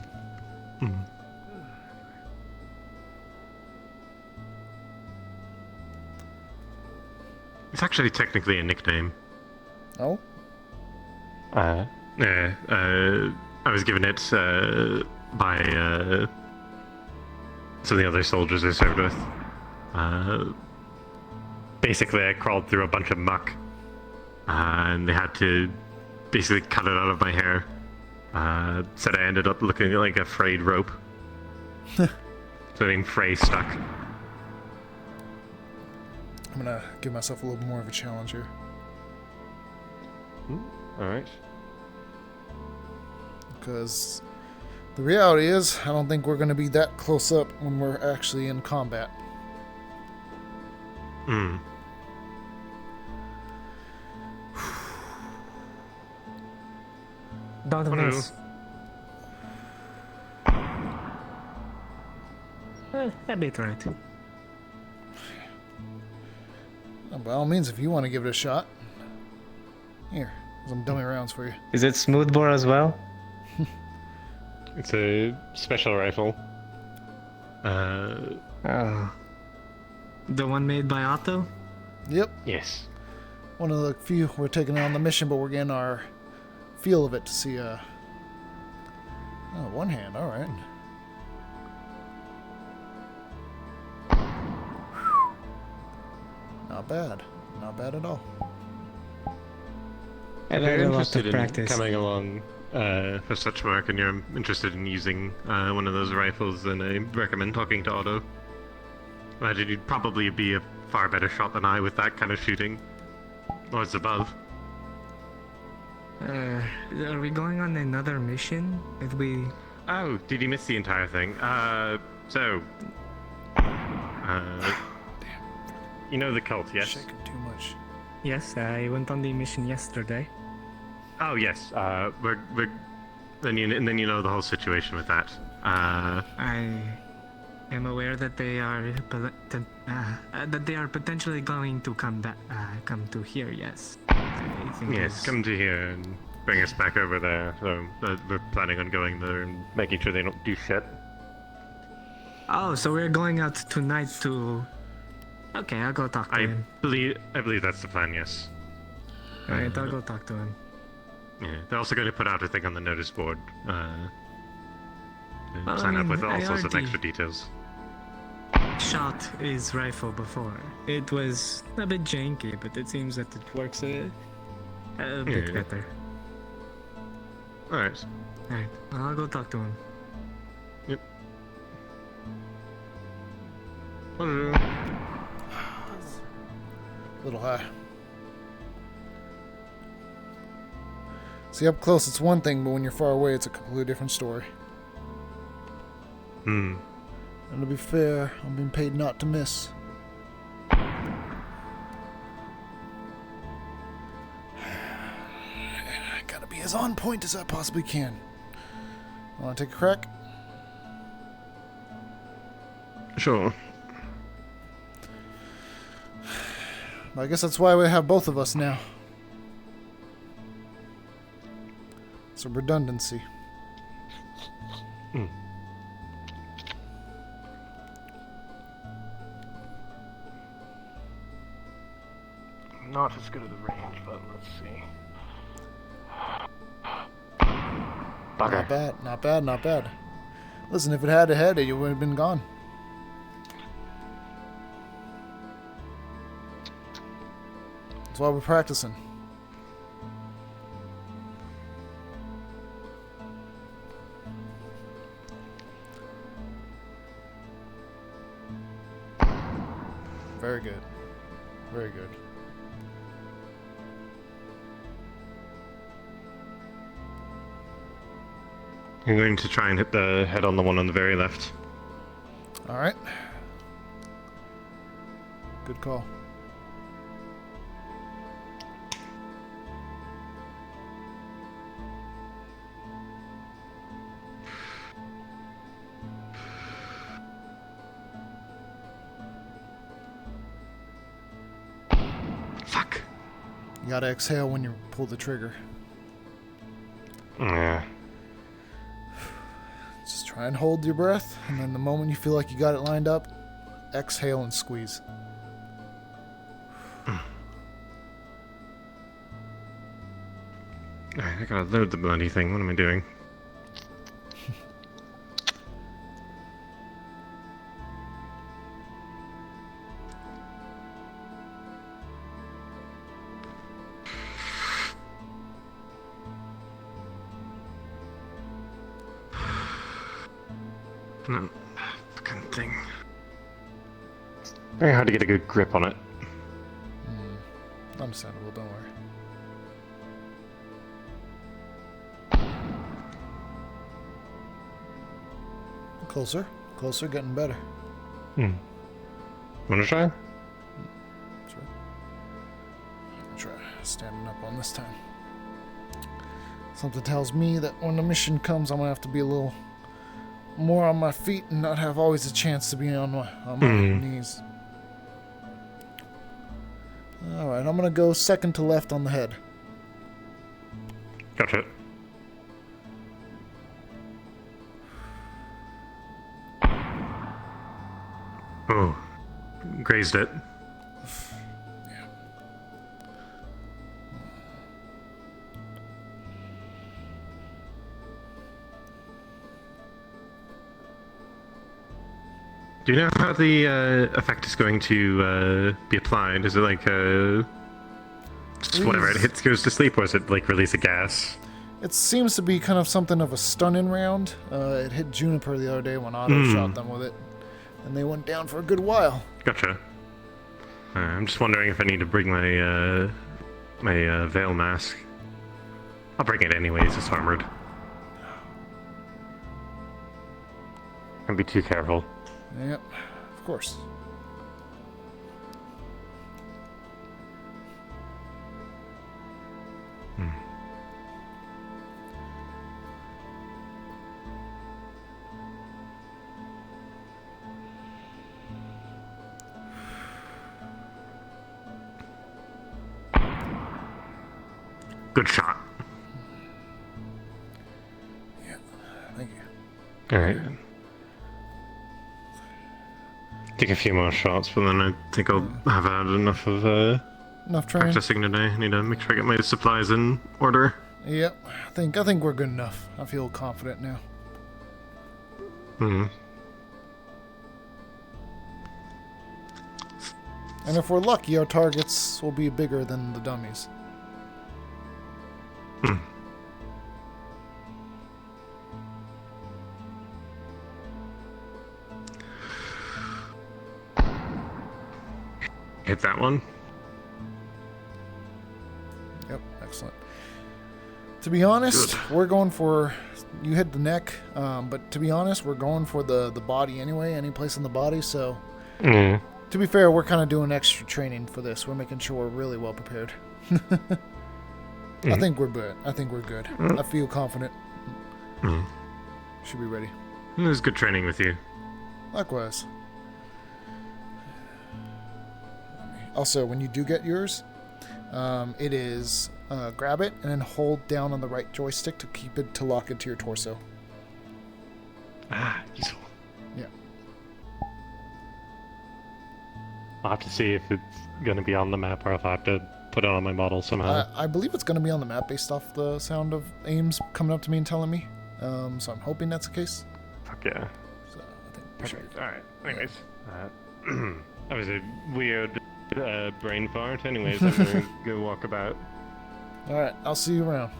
It's actually technically a nickname. Oh? Yeah. I was given it by some of the other soldiers I served with. Basically, I crawled through a bunch of muck, and they had to basically cut it out of my hair. Said I ended up looking like a frayed rope. So I mean, Frey stuck. I'm gonna give myself a little more of a challenge here. Alright. Because the reality is, I don't think we're gonna be that close up when we're actually in combat. Don't miss. That'd be right. By all means, if you want to give it a shot. Here, some dummy rounds for you. Is it smoothbore as well? It's a special rifle. Oh. The one made by Otto? Yep. Yes. One of the few we're taking on the mission, but we're getting our feel of it to see. Oh, one hand. All right. Not bad. Not bad at all. If you're interested in coming along for such work and you're interested in using one of those rifles, then I recommend talking to Otto. I imagine you'd probably be a far better shot than I with that kind of shooting. Or it's above. Are we going on another mission? If we... Oh, did you miss the entire thing? You know the cult, yes? Shaking too much. Yes, I went on the mission yesterday. Oh yes, then you know the whole situation with that. I am aware that they are potentially going to come to here. Yes. I think yes, come to here and bring us back over there. So we're planning on going there and making sure they don't do shit. Oh, so we're going out tonight to. Okay, I'll go talk to him. I believe that's the plan. Yes. Alright, I'll go talk to him. Yeah, they're also going to put out a thing on the notice board. Well, sign up with all I sorts of already extra details. Shot his rifle before. It was a bit janky, but it seems that it works a bit better. Alright. Alright, I'll go talk to him. Yep. Little high. See, up close it's one thing, but when you're far away it's a completely different story. And to be fair, I'm being paid not to miss. I gotta be as on point as I possibly can. Wanna take a crack? Sure. I guess that's why we have both of us now. It's a redundancy. Not as good at the range, but let's see. Not bad, not bad, not bad. Listen, if it had a head, you would have been gone. That's why we're practicing. Very good. Very good. I'm going to try and hit the head on the one on the very left. All right. Good call. Fuck. You gotta exhale when you pull the trigger. Yeah. Just try and hold your breath, and then the moment you feel like you got it lined up, exhale and squeeze. Alright, I gotta load the bloody thing. What am I doing? No, fucking thing. Very hard to get a good grip on it. Understandable, don't worry. Closer, closer, getting better. Wanna try? Try standing up on this time. Something tells me that when the mission comes, I'm gonna have to be a little more on my feet and not have always a chance to be on my knees. Alright, I'm gonna go second to left on the head. Gotcha. Oh, grazed it. Do you know how the effect is going to be applied? Is it like just whatever it hits goes to sleep, or is it like release a gas? It seems to be kind of something of a stunning round. It hit Juniper the other day when Otto shot them with it, and they went down for a good while. Gotcha. I'm just wondering if I need to bring my my veil mask. I'll bring it anyways. It's armored. Can't be too careful. Yep, of course. Good shot. Yeah, thank you. Alright. Take a few more shots, but then I think I'll have had enough of enough training. Practicing today. I need to make sure I get my supplies in order. Yep, I think we're good enough. I feel confident now. And if we're lucky, our targets will be bigger than the dummies. Hit that one. Yep, excellent. To be honest, we're going for... You hit the neck, but to be honest, we're going for the body anyway, any place in the body, so... To be fair, we're kind of doing extra training for this. We're making sure we're really well prepared. I think we're good. I think we're good. I feel confident. Should be ready. It was good training with you. Likewise. Also, when you do get yours, it is grab it and then hold down on the right joystick to keep it to lock it to your torso. Ah, useful. Yeah. I'll have to see if it's going to be on the map or if I have to put it on my model somehow. I believe it's going to be on the map based off the sound of Ames coming up to me and telling me. So I'm hoping that's the case. Fuck yeah. So I think Alright, anyways. That was a weird brain fart. Anyways, I'm going to go walk about. Alright, I'll see you around.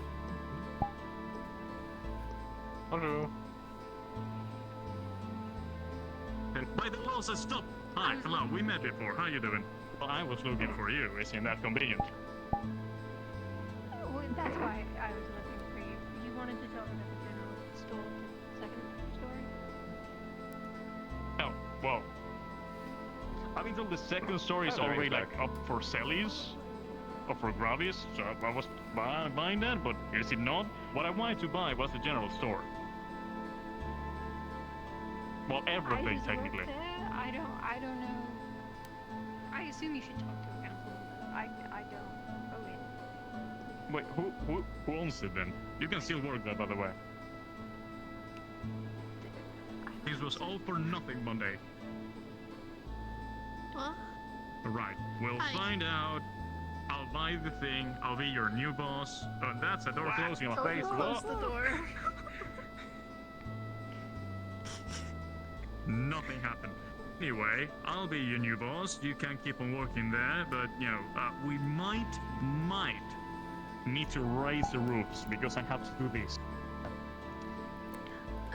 Hello. Wait, the law says stop! Hi, hello, we met before. How you doing? Well, I was looking for you. Isn't that convenient? Well, that's why I was looking for you. You wanted to tell me that the general stole the second story? Oh, well. I've been told the second story is already like up for sellies, or for grubbies, so I was buying that, but is it not? What I wanted to buy was the general store. Well, everything technically. I don't know. I assume you should talk to a councilman. I don't. Oh wait. Wait, who owns it then? You can still work there, by the way. This was all for nothing Monday. What? Right, we'll find out. I'll buy the thing. I'll be your new boss. And that's a door closing on my face. Close the door. Nothing happened. Anyway, I'll be your new boss. You can keep on working there, but you know, we might need to raise the roofs because I have to do this.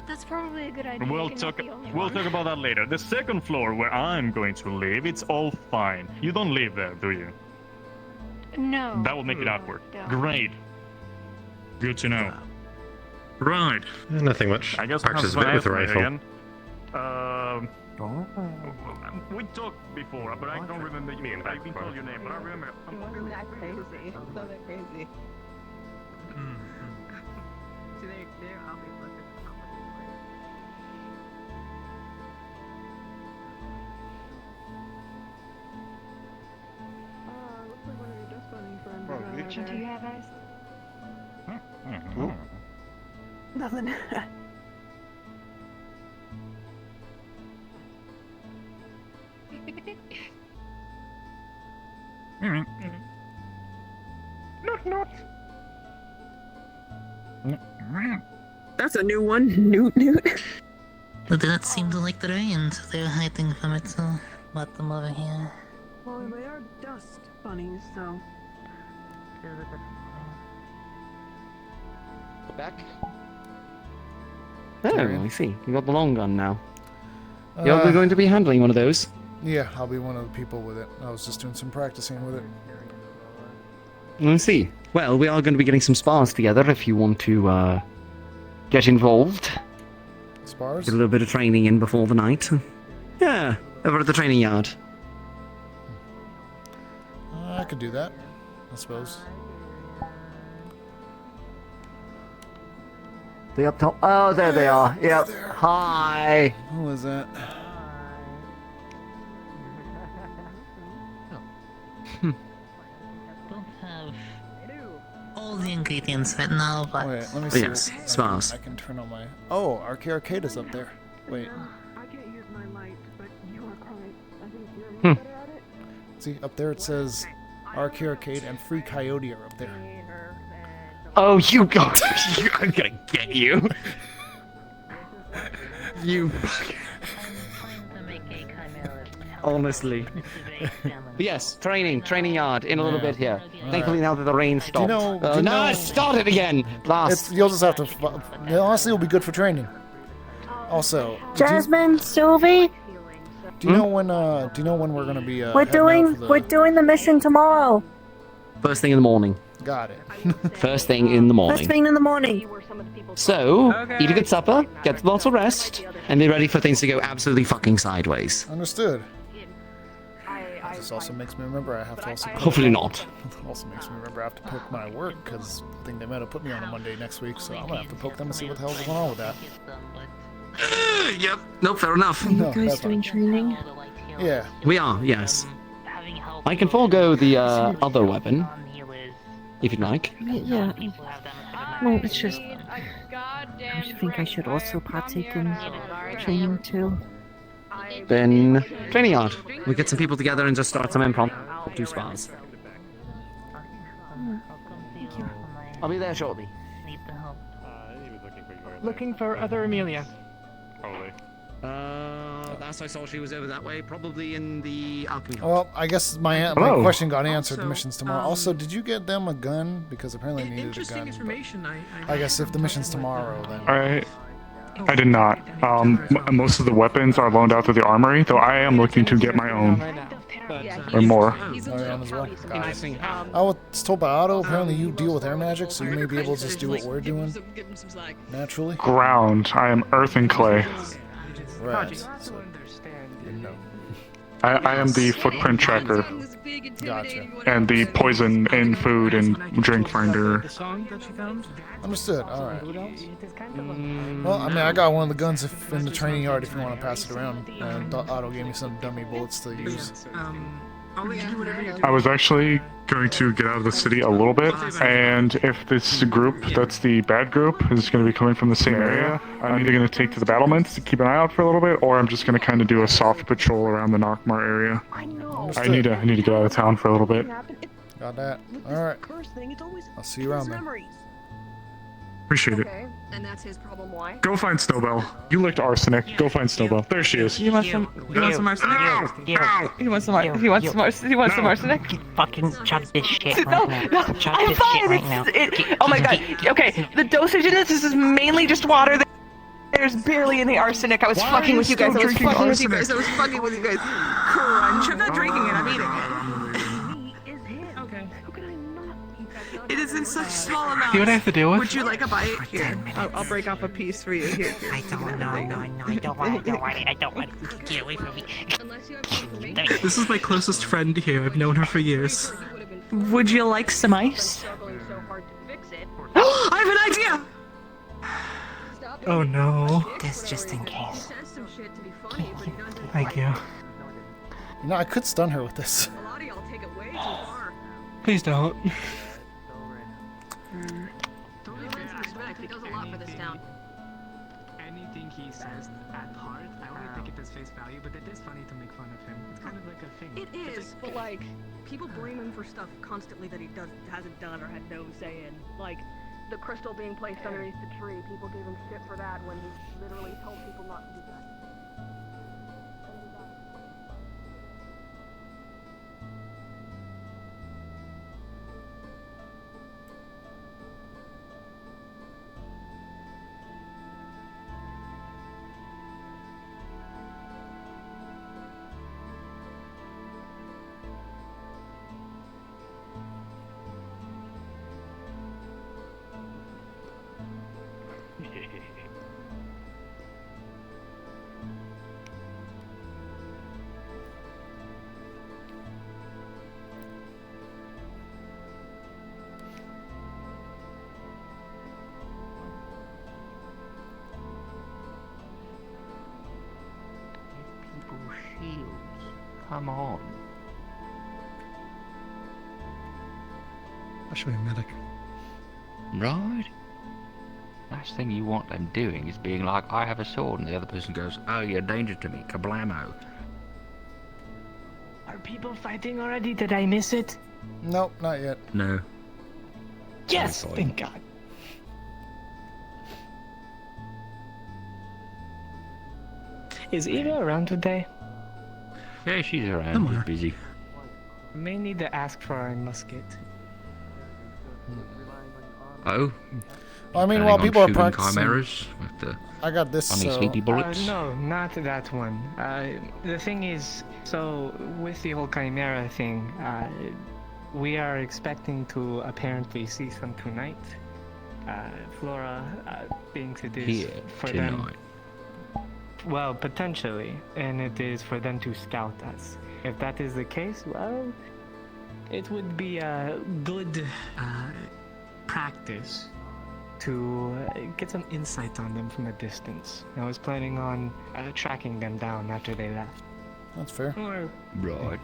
That's probably a good idea. We'll talk about that later. The second floor where I'm going to live, it's all fine. You don't live there, do you? No. That will make it awkward. Don't. Great. Good to know. Right. Nothing much. I guess Practice a bit with the rifle. Again. We talked before, but I don't remember you. I didn't call your name, but I remember. Wasn't that crazy? Wasn't that crazy? So they're I'll be looking at Looks like one of your dust bunny friends. What do you have, guys? Nothing. That's a new one. Newt. They did not seem to like the rain, so they're hiding from it, so let them over here. Well, they are dust bunnies, so. Back. Oh, I see. You got the long gun now. You're going to be handling one of those. Yeah, I'll be one of the people with it. I was just doing some practicing with it. I see. Well, we are going to be getting some spars together if you want to get involved. Spars? Get a little bit of training in before the night. Yeah, over at the training yard. I could do that, I suppose. The up top. Oh, there they are. Yep. Hi. Who was that? Don't have all the ingredients right now, but... Wait, let me see. Yes, spars. I can turn on my... Oh, Arcade is up there. Wait. I can't use my light, but you are correct. I think you're better at it. See, up there it says Arcade and Free Coyote are up there. Oh, you got... I'm gonna get you. You... Honestly. But yes, training yard in a little bit here. Thankfully now that the rain stopped. No, it started again! You'll just have to... Honestly, it'll be good for training. Also... Jasmine, Sylvie? Do you know when we're gonna be, We're doing the mission tomorrow. First thing in the morning. Got it. First thing in the morning. First thing in the morning. So, eat a good supper, get lots of rest, and be ready for things to go absolutely fucking sideways. Understood. This also makes me remember I have to also... Hopefully not. Also makes me remember I have to poke my work, because I think they might have put me on a Monday next week, so I'm gonna have to poke them and see what the hell's going on with that. Yep. Nope, fair enough. Are you guys doing training? Yeah. We are, yes. I can forego the other weapon, if you'd like. Yeah. Well, it's just... I think I should also partake in training too. Then, training yard. We get some people together and just start some impromptu spars. Thank you. I'll be there shortly. Looking for other Amelia. Probably. Last I saw she was over that way, probably in the alchemy hut. Well, I guess my question got answered. The mission's tomorrow. Also, did you get them a gun? Because apparently they needed a Interesting gun. information. I guess if the mission's tomorrow, then... I did not. Most of the weapons are loaned out to the armory, though I am looking to get my own. Or more. I was told by Otto, apparently you deal with air magic, so you may be able to just do what we're doing. Naturally. Ground. I am earth and clay. Right. So, I am the footprint tracker. Gotcha. And the poison in food and drink finder. The song that you found? Understood. All right. Well, I mean, I got one of the guns in the training yard if you want to pass it around. And Otto gave me some dummy bullets to use. I'll let you do whatever you do. I was actually going to get out of the city a little bit, and if this group, that's the bad group, is going to be coming from the same area, I'm either going to take to the battlements to keep an eye out for a little bit, or I'm just going to kind of do a soft patrol around the Nockmar area. I need to get out of town for a little bit. Got that. All right. I'll see you around then. Appreciate it. Okay, and that's his problem. Why? Go find Snowbell. You licked arsenic. Go find Snowbell. There she is. You want some? You want some arsenic? You want some? You want some? You want some arsenic? Fucking chug this shit No, right no, now. Chug I'm this fine. shit right now. Oh my god. Okay, the dosage in this is mainly just water. There's barely any arsenic. I was fucking with you guys. I was fucking with you guys. I was fucking with you guys. Crunch. I'm not drinking it. I'm eating it. Okay. It is in such small amounts. See what I have to deal with? Would you like a bite? Here, I'll break off a piece for you. Here. I don't know. I don't want it. I don't want it. Get away from me. This is my closest friend here. I've known her for years. Would you like some ice? I have an idea! Oh no. This just in case. Thank you. You know, I could stun her with this. Please don't. He does a lot for this town. Anything he says at heart, I only take it as face value, but it is funny to make fun of him. It's kind of like a thing. It is, but like, people blame him for stuff constantly that he hasn't done or had no say in. Like, the crystal being placed underneath the tree, people gave him shit for that when he literally told people not to do that. Come on. I should be a medic. Right. Last thing you want them doing is being like, I have a sword, and the other person goes, oh, you're a danger to me, kablamo. Are people fighting already? Did I miss it? Nope, not yet. No. Yes, thank God. Is Eva around today? Yeah, she's around. She's busy. May need to ask for a musket. Oh. Well, I mean, while people are practicing, chimeras with the I got this. funny sleepy bullets. No, not that one. The thing is, so with the whole chimera thing, we are expecting to apparently see some tonight. Flora being seduced Here for tonight. them. Well, potentially, and it is for them to scout us. If that is the case, well, it would be a good practice to get some insight on them from a distance. I was planning on tracking them down after they left. That's fair. Or Right.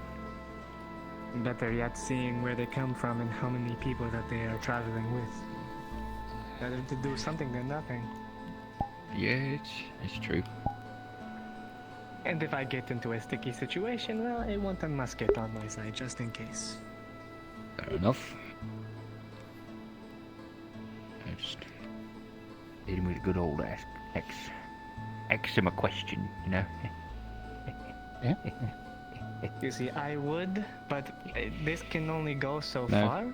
better yet, seeing where they come from and how many people that they are traveling with. Better to do something than nothing. Yeah, it's true. And if I get into a sticky situation, well, I want a musket on my side just in case. Fair enough. I just hit him with a good old ask him a question, you know? Yeah. You see, I would, but this can only go so No. far.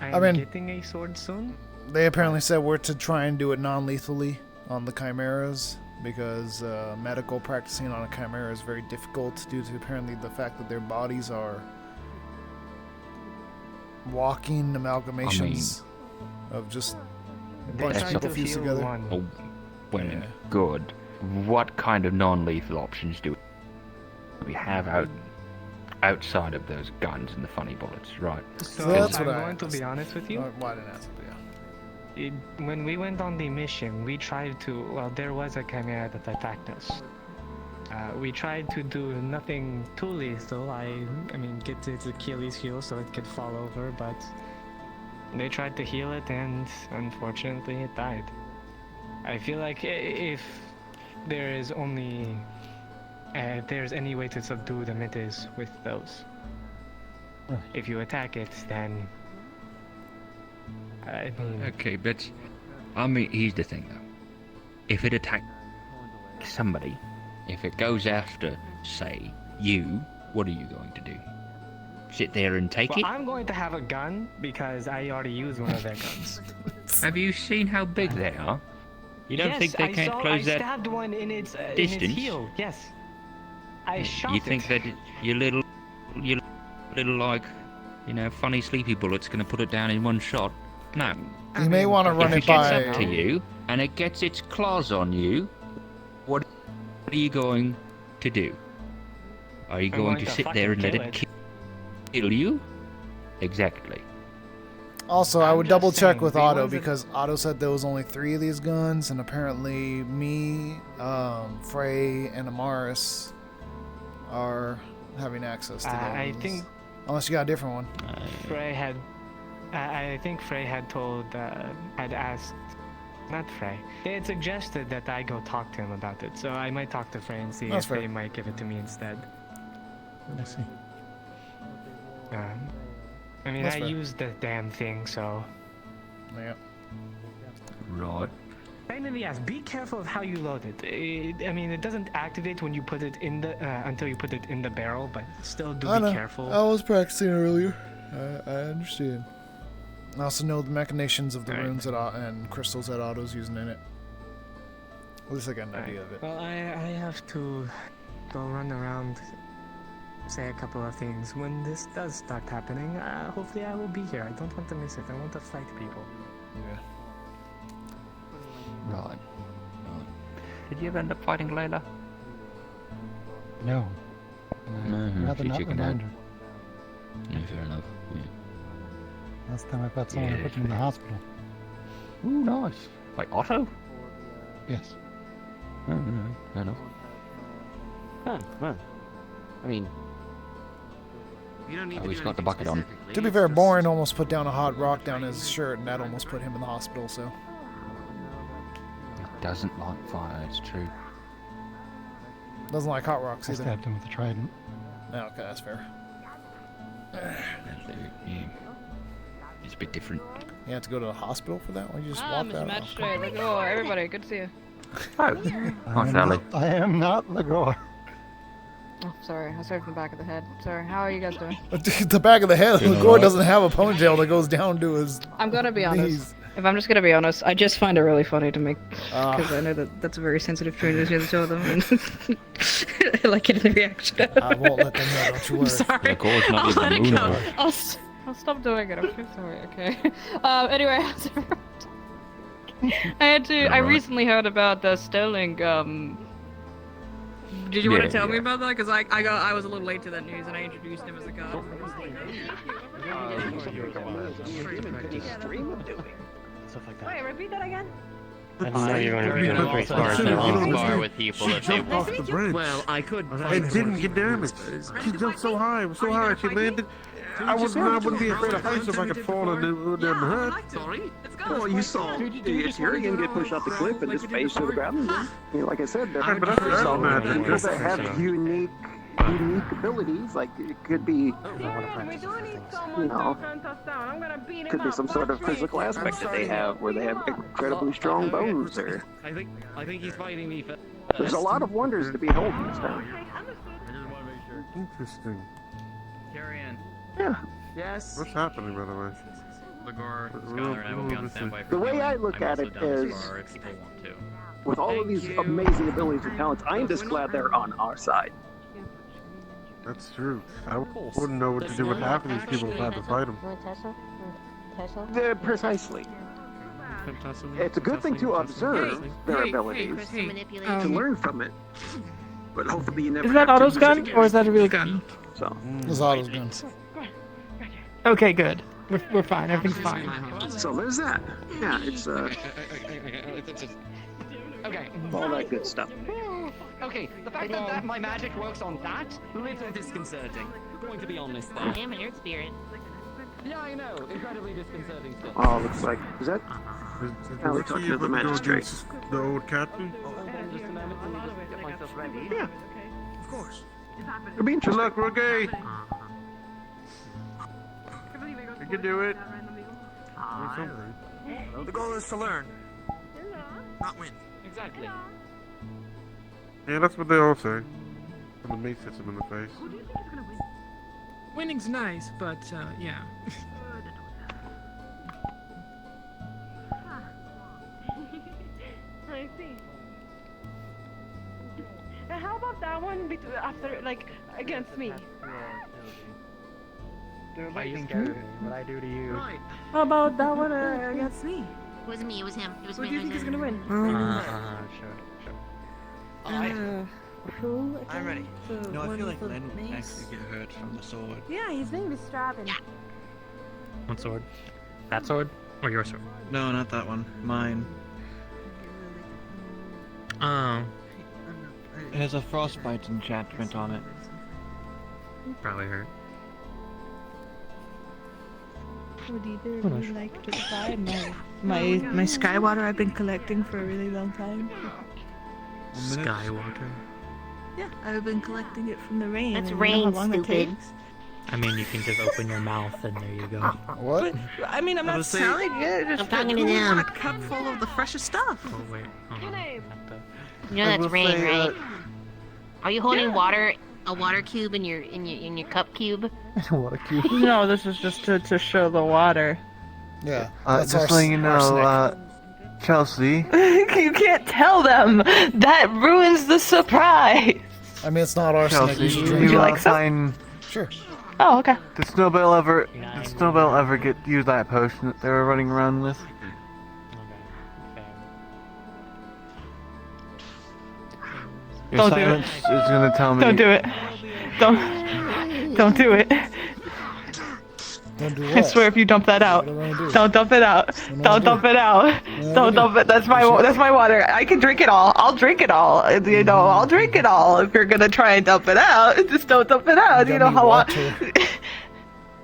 I I'm mean- getting a sword soon. They apparently said we're to try and do it non-lethally on the chimeras because medical practicing on a chimera is very difficult due to apparently the fact that their bodies are walking amalgamations of just a bunch of people fused together. Oh, wait a minute. Good. What kind of non-lethal options do we have outside of those guns and the funny bullets, right? So that's I'm what I going to asked. be honest with you. Why didn't I ask? Yeah. When we went on the mission, we tried to. Well, there was a chimera that attacked us. We tried to do nothing too lethal. I mean, get its Achilles heel so it could fall over, but they tried to heal it, and unfortunately, it died. I feel like if there is only if there's any way to subdue them, it is with those. Right. If you attack it, then I mean. Okay, but I mean, here's the thing though. If it attacks somebody, if it goes after, say, you, what are you going to do? Sit there and take Well, it? I'm going to have a gun because I already used one of their guns. Have you seen how big they are? You don't Yes, think they can't close I that stabbed one in its distance? heel. Yes. I shot You think it. that your little like, you know, funny sleepy bullet's gonna put it down in one shot? No. You may want to run If it gets by. up to you and it gets its claws on you, what are you going to do? Are you I'm going to sit there and let fucking it kill you? Exactly. Also, I would just double check saying, with the Otto ones that- because Otto said there was only 3 of these guns, and apparently me, Frey, and Amaris are having access to those. I think Unless you got a different one. Frey had. I think Frey had told, had asked, not Frey. They had suggested that I go talk to him about it, so I might talk to Frey and see That's if fair. they might give it to me instead. I see. I mean, That's I fair. used the damn thing, so. Yeah. Right. Pain in the ass. Be careful of how you load it. I mean, it doesn't activate when you put it in the until you put it in the barrel, but still do I be know. careful. I was practicing earlier. I understand. I also know the machinations of the runes that and crystals that Otto's using in it. At least I got an idea of it. Well, I have to go run around, say a couple of things. When this does start happening, hopefully I will be here. I don't want to miss it. I want to fight people. Yeah. Right. Did you ever end up fighting Layla? No. No, Rather she not chickened out. remind her. No, fair enough. Yeah. Last time I fought someone, I Yeah, put them in the hospital. Ooh, nice. Like Otto? Yes. Oh, no, fair enough. Huh, well, I mean, You don't need Oh, to he's do got the anything bucket on. specifically, To be it's fair, just- Boring almost put down a hot rock down his shirt, and that almost put him in the hospital, so. It doesn't like fire, it's true. Doesn't like hot rocks I either. stabbed him with a trident. No, okay, that's fair. Yeah. It's a bit different. You have to go to the hospital for that one? You just Ah, walk Mr. out? Magistrate, look, oh, everybody, good to see you. Hi, Sally. I am not Lagor. Oh, sorry, I started from the back of the head. Sorry, how are you guys doing? The back of the head. You know Gore what? doesn't have a ponytail that goes down to his I'm gonna be honest. knees. If I'm just gonna be honest, I just find it really funny to make, because I know that that's a very sensitive trait to show them, and I like getting the reaction. I won't let them know, don't you worry. I'm sorry. Of course, not I'll even let it moon go. work. I'll stop doing it. I'm so sorry. Okay. Anyway, I recently heard about the Sterling. Did you want to Yeah, tell me yeah. about that? Because I was a little late to that news, and I introduced him as a god. Wait, repeat that again? I know you're going to be doing free spars now. Spar with people if they Jumped off the bridge. Well, I could. It didn't get damaged. She jumped so high, it was so high, she landed. I wouldn't be afraid of heights if I could fall and it wouldn't hurt. Sorry. Well, you saw the Tyrion get pushed off the cliff and just face to the ground. I mean, like I said, there are But that's people magic. that have unique abilities. Like it could be, We do need someone you know, to hunt us down. I'm gonna beat him could be up. some sort of physical aspect that they have, where they have incredibly strong bones. Or I think he's fighting me first. there's a lot of wonders to behold in this town. Interesting. Tyrion. Yeah. Yes. What's happening, by the way? Lagor, Skylar, and I will be on standby for The way you. I look I'm at also it down to is, spar if people want to. with all of these amazing abilities and talents, I am just glad they're on our side. That's true. I wouldn't know what to do with half of these people if I had to fight them. Precisely. It's a good thing to observe their abilities, to learn from it. but hopefully you never. Is that have to Otto's use it gun again. or is that a real gun? So. It's Otto's guns. Okay, good. We're fine. Everything's fine. So there's that. Yeah, it's Okay. all that good stuff. Okay, the fact that my magic works on that, little disconcerting. Going to be honest there. I am an earth spirit. Yeah, I know. Incredibly disconcerting stuff. Oh, looks like is that? Is Now we're Ricky talking to the able to go magistrate. against the old captain? Just a moment, let me just get myself ready. Yeah, of course. It'll be interesting. Good luck, Ricky. You can do it. The goal is to learn, not win. Exactly. Yeah, that's what they all say. And the mace hits him in the face. Winning's nice, but yeah. I see. How about that one after, like, against me? Are you scared of me? What I do to you? How about that one against me? It wasn't me, it was him. It was Who me. do you think is gonna win? Sure. Who? I'm ready. The No, I one feel like with the Len would mace? actually get hurt from the sword. Yeah, his name is Straven. What sword? That sword? Or your sword? No, not that one. Mine. Oh. It has a frostbite enchantment on it. Probably hurt. Would either of you like to try my Skywater I've been collecting for a really long time? Skywater? Yeah, I've been collecting it from the rain. That's and you know rain, how long it stupid. takes? I mean, you can just open your mouth and there you go. What? I mean, I'm not selling it. I'm Just talking to them. a cup full of the freshest stuff. Oh, wait. Hold on. You know that's rain, right? Are you holding a water cube in your cup cube? Water cube. No, this is just to show the water. Yeah. Just letting you know, Chelsea. You can't tell them. That ruins the surprise. I mean, it's not arsenic. Chelsea, You should did drink you it. find? Sure. Oh, okay. Did Snowbell ever get use that potion that they were running around with? Your Don't do it. silence is gonna tell me. Don't do it. Don't do it. Don't do I what? swear if you dump that out. What do I do? Don't dump it out. Don't dump it out. Don't dump it. That's my water. I can drink it all. I'll drink it all. You know, I'll drink it all. If you're gonna try and dump it out, just don't dump it out. You know how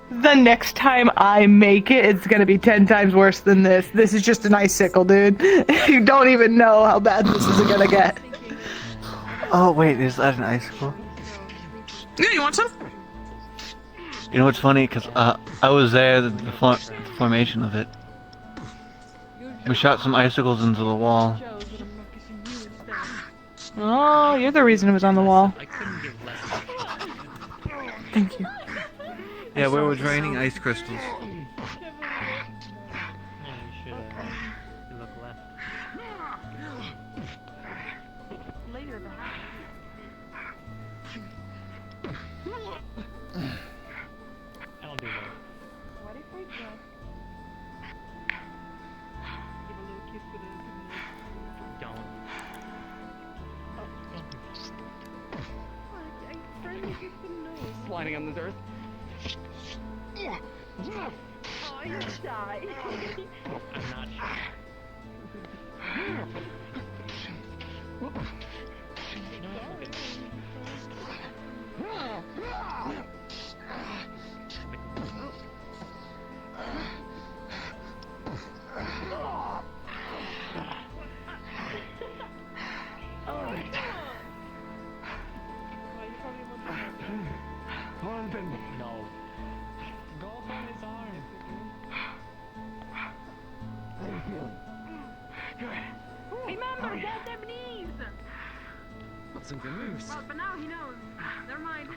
the next time I make it, it's gonna be 10 times worse than this. This is just an icicle, dude. You don't even know how bad this is gonna get. Oh wait, is that an icicle? Yeah, you want some? You know what's funny? Cause I was there the formation of it. We shot some icicles into the wall. Oh, you're the reason it was on the wall. Thank you. Yeah, where was raining ice crystals. Sliding on this earth. Oh, you're shy. I'm not shy. No. Go on his arm. Remember, get them knees. Some good moves. Well, but now he knows. Never mind.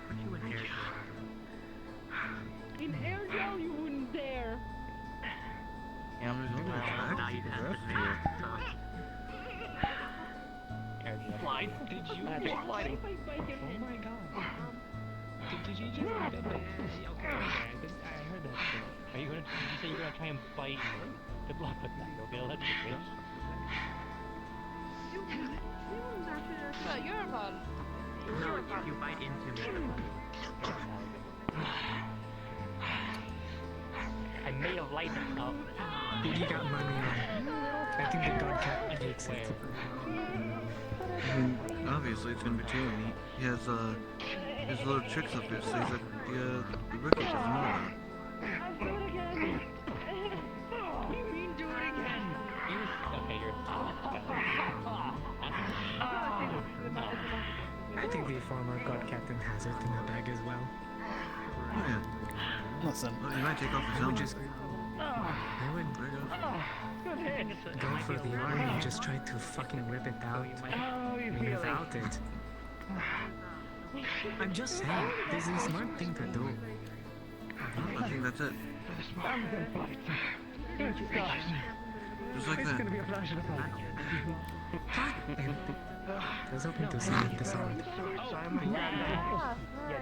In air gel, you wouldn't dare. Yeah, I'm just Now you have to make Slide. Did you? Magic sliding. Oh my god. Did you just okay, I heard that shit. Are you gonna? Did you say you're gonna try and bite me? Good luck with that. You'll be electrocuted. You're about. No, you bite into me. I may have lightened up. You got money on. I think the god cat makes it. I mean, obviously it's gonna be Tyrion. He has his little tricks up his sleeves that the rookie doesn't know about. I think the former god captain has it in the bag as well. Oh yeah. Listen. Well, he might take off his helmet. I would go for the arm and just try to fucking rip it out. Without it. I'm just saying, this is a smart thing to do. I think that's it. Just like that. I was hoping to see this on.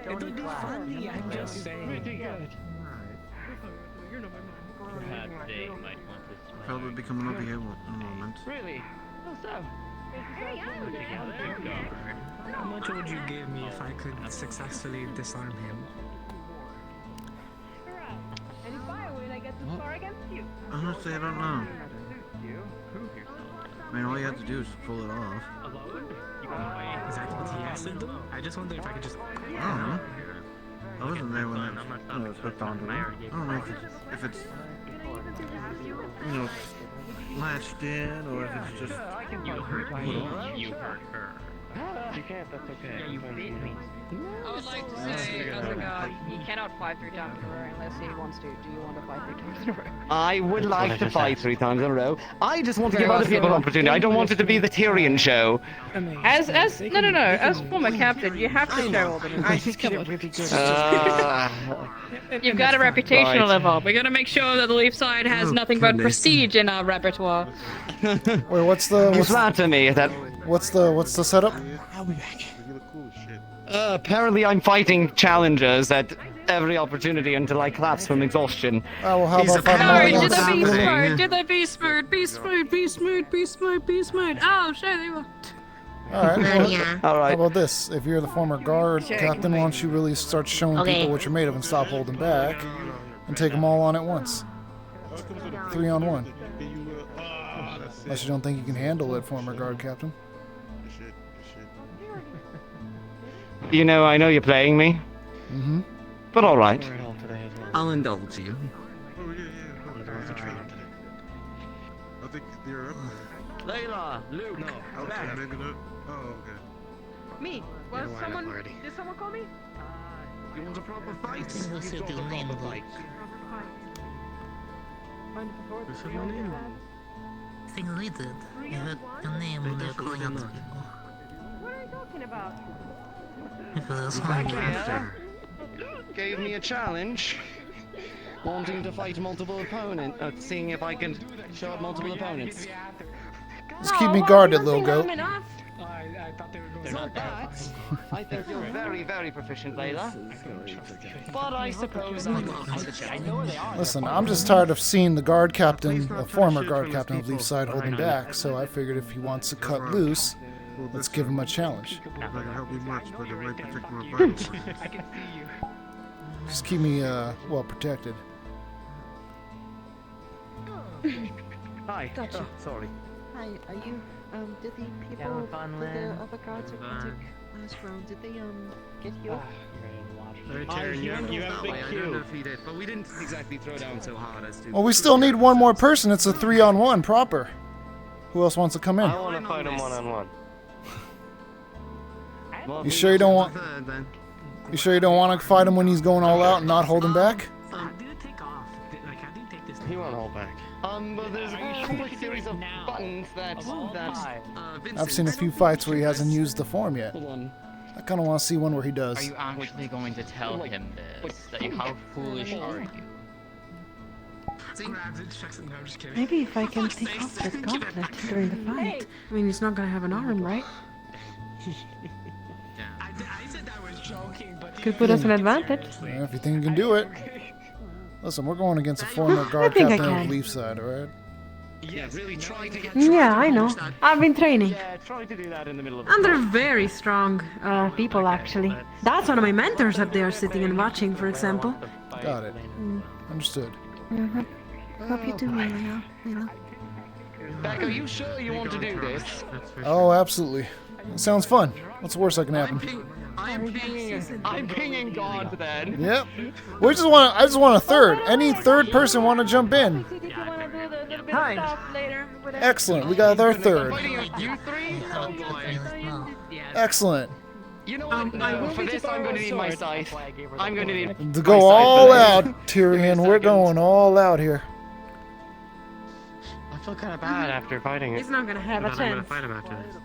It would be funny, I'm just saying. Perhaps they might want to smile. Probably be coming over here in a moment. Really? What's up? How much would you give me if I could successfully disarm him? And if I win, I get to spar against you. Honestly, I don't know. I mean, all you have to do is pull it off. Is that what he has to do? I just wonder if I could just... I don't know. I wasn't there when it was hooked onto him. I don't know if it's you know, latched in or if it's just You hurt me. You hurt her. You can't, that's okay. Yeah, you bit me. I would like to say, as a god, he cannot fight 3 times in a row unless he wants to. Do you want to fight 3 times in a row? I would like to fight 3 times in a row. I just want to give other people an opportunity. I don't want it to be the Tyrion show. As as former captain, you have to show all the You've got a reputation to live up. We gotta make sure that the Leaf side has nothing but prestige in our repertoire. Wait, what's the? You flatter me. That. What's the setup? Apparently I'm fighting challengers at every opportunity until I collapse from exhaustion. Oh, well, how about Sorry, did they be smooth? Did they be smooth? Be smooth, be smooth, be smooth, be smooth. Oh, sure they were. Alright, well, all right. How about this? If you're the former guard captain, why don't you really start showing people what you're made of and stop holding back and take them all on at once? 3 on 1. Unless you don't think you can handle it, former guard captain. You know, I know you're playing me. Mm-hmm. But alright. I'll indulge you. I think you're up. Layla, Luke, no. Okay, maybe not. Oh, okay. Me? Was someone? Did someone call me? You want a proper fight? What's your name, Luke? What's your name? Thing we did. You had your name when they were calling out to people. What are you talking about? Gave me a challenge. Wanting to fight multiple opponents. Seeing if I can show up multiple opponents. Just keep me guarded, little goat. I thought they were going Not bad. I think you're very, very proficient, Layla. But I suppose I know they are. Listen, I'm just tired of seeing the guard captain, the former guard captain of Leaf Side, holding back, so I figured if he wants to cut loose, let's give him a challenge. That can help me much, but it might protect my vitals. I can see you. Just keep me, well protected. Hi. Gotcha. Sorry. Hi, are you, did the people, did the other guards who took last round, did they, get healed? You have a big I don't know if he did, but we didn't exactly throw down so hard as to... Well, we still need one more person. It's a 3 on 1 proper. Who else wants to come in? I want to fight him 1-on-1. You sure you don't want? You sure you don't want to fight him when he's going all out and not holding back? He won't hold back. Well, there's a whole series of buttons that I've seen a few fights where he hasn't used the form yet. I kind of want to see one where he does. Are you actually going to tell him this? How foolish are you? Maybe if I can take off this gauntlet during the fight. I mean, he's not gonna have an arm, right? Could put us an advantage. Yeah, if you think you can do it. Listen, we're going against a former guard captain of Leaf Side, alright? Yeah, really try to get. Yeah, I know. I've been training. Yeah, try to do that in the middle of. And they're very strong people, actually. That's one of my mentors up there sitting and watching, for example. Got it. Understood. Hope you do, Milo. Beck, are you sure you want to do this? Oh, absolutely. It sounds fun. What's the worst that can happen? I'm pinging God then. Yep. I just want a third. Any third person want to jump in? Hi. Excellent. We got our third. You three? Oh boy. Excellent. You know what? For this, I'm going to need my scythe. I'm going to need. To go all out, Tyrion. We're going all out here. I feel kind of bad after fighting it. He's not gonna have a But I'm gonna chance. fight him after this.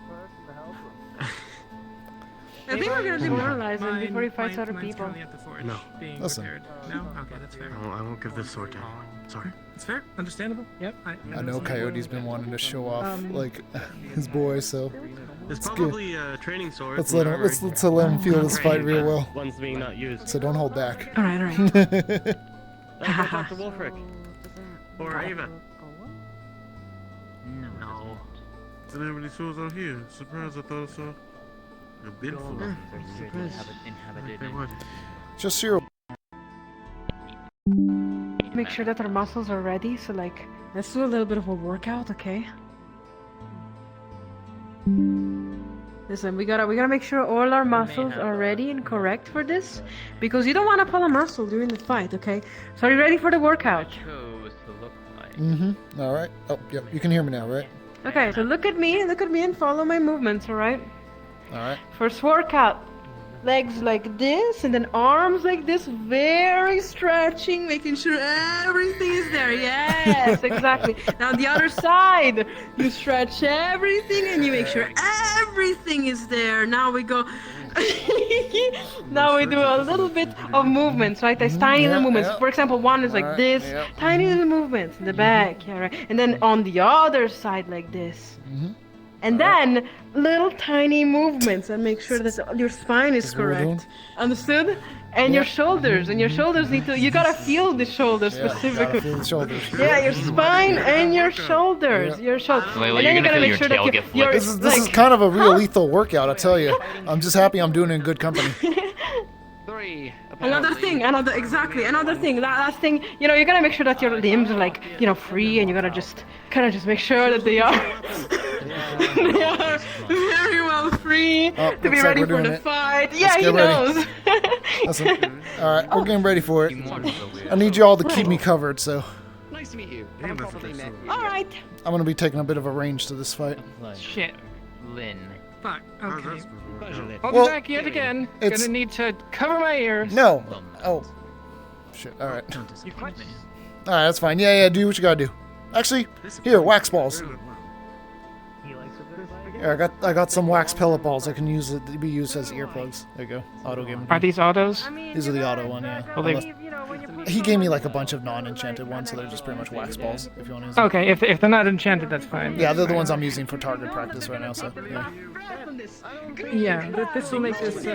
I think we're gonna demoralize him before he fights other people. No. Listen. No? Okay, that's fair. I won't give this sword to him. Sorry. It's fair. Understandable. Yep. I know Coyote's been wanting to show off like his boy, so It's good. probably a training sword. Let's let him feel this fight real well. One's being not used. So don't hold back. Alright. Talk to Wolfric. Or Ava. No. Didn't have any swords out here. Surprised, I thought I saw a bin full. Just zero. Make sure that our muscles are ready, so like, let's do a little bit of a workout, okay? Listen, we gotta make sure all our muscles are ready and correct for this, because you don't want to pull a muscle during the fight, okay? So are you ready for the workout? Mm-hmm. All right. Oh, yep. You can hear me now, right? Okay, so look at me and follow my movements, alright? All right. First workout. Legs like this, and then arms like this, very stretching, making sure everything is there. Yes, exactly. Now the other side, you stretch everything and you make sure everything is there. Now we go. Now we do a little bit of movements, right? There's tiny little movements. For example, one is like this, tiny little movements in the back, yeah, right? And then on the other side like this. And then little tiny movements and make sure that your spine is correct. Understood? And your shoulders. And your shoulders need to. You gotta feel the shoulders specifically. Gotta feel the shoulders. Yeah, your spine and your shoulders. Your shoulders. Layla, and then you gotta make sure that you're This is kind of a real lethal workout, I tell you. I'm just happy I'm doing it in good company. Another thing, another thing, that last thing, you know, you gotta make sure that your limbs are like, you know, free, and you gotta just kind of just make sure that they are, they are very well free to be ready for the fight. Yeah, he knows. Listen, all right, we're getting ready for it. I need you all to keep me covered, so. Nice to meet you. All right. I'm gonna be taking a bit of a range to this fight. Shit. Lynn. Fuck. Okay. I'll Well, be back yet again. it's- Gonna need to cover my ears. No. Oh. Shit. All right. All right, that's fine. Yeah, do what you gotta do. Actually, here, wax balls. Here, I got some wax pellet balls. I can use it to be used as earplugs. There you go. Auto gave them. Are these autos? These are the auto one, yeah. Well, they- He gave me like a bunch of non-enchanted ones, so they're just pretty much wax balls. If you want to use them. Okay, if they're not enchanted, that's fine. Yeah, they're the ones I'm using for target practice right now. So yeah. Yeah, this will make this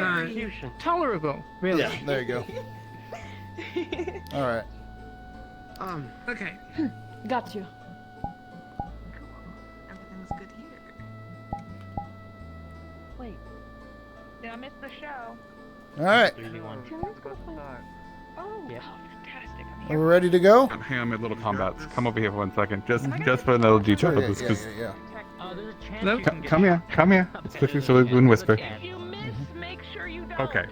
tolerable. Really. Yeah, there you go. All right. Okay. Got you. Everything's good here. Wait. Did I miss the show? All right. Oh, fantastic. Are we ready to go? Hang on, my little combats. Come over here for 1 second. Just for another detail Sure, of this, because yeah. come here. It's quickly so we can whisper. Okay.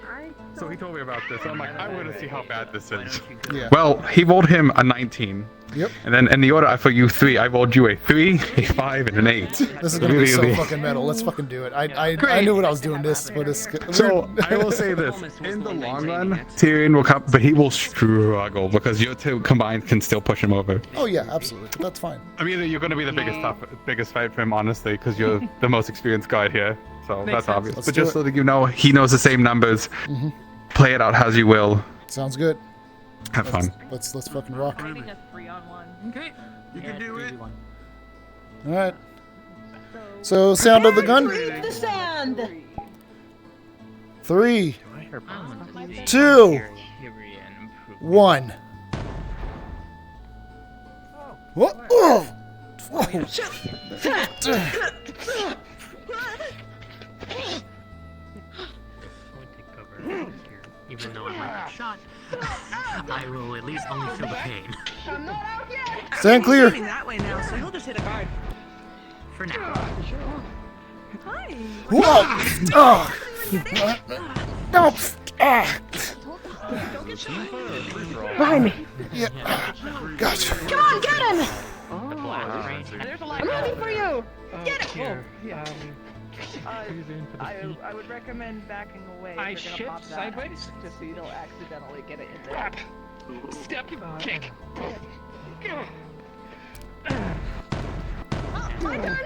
So he told me about this. I'm like, I want to see how bad this is. Yeah. Well, he rolled him a 19. Yep. And then in the order I thought you 3, I rolled you a 3, a 5, and an 8. This is gonna be so fucking metal. Let's fucking do it. I knew what I was doing this, but it's So I will say this: in the long run, Tyrion will come, but he will struggle because your two combined can still push him over. Oh yeah, absolutely. But that's fine. I mean, you're going to be the biggest fight for him, honestly, because you're the most experienced guy here. So Makes that's sense. obvious. Let's But do just it. so that you know, he knows the same numbers. Mhm. Play it out as you will. Sounds good. Have fun. Let's fucking rock. All Okay. You can do it. right. So sound of the gun. Leave the sand. 3, 2, 1. What? Oh, Whoa. Even though I might get shot, I will at least only feel the pain. I'm not out yet. Stand clear. He's that way now, so he'll just hit a guard. For now. Hi. Whoa! Oh! No! Ah! Behind me. Yeah. Gotcha. Come on, get him. There's a lot I'm looking for you. Get him. I would recommend backing away. I if you're gonna shift pop that, sideways? just so you don't accidentally get it in there. Step, kick. My turn.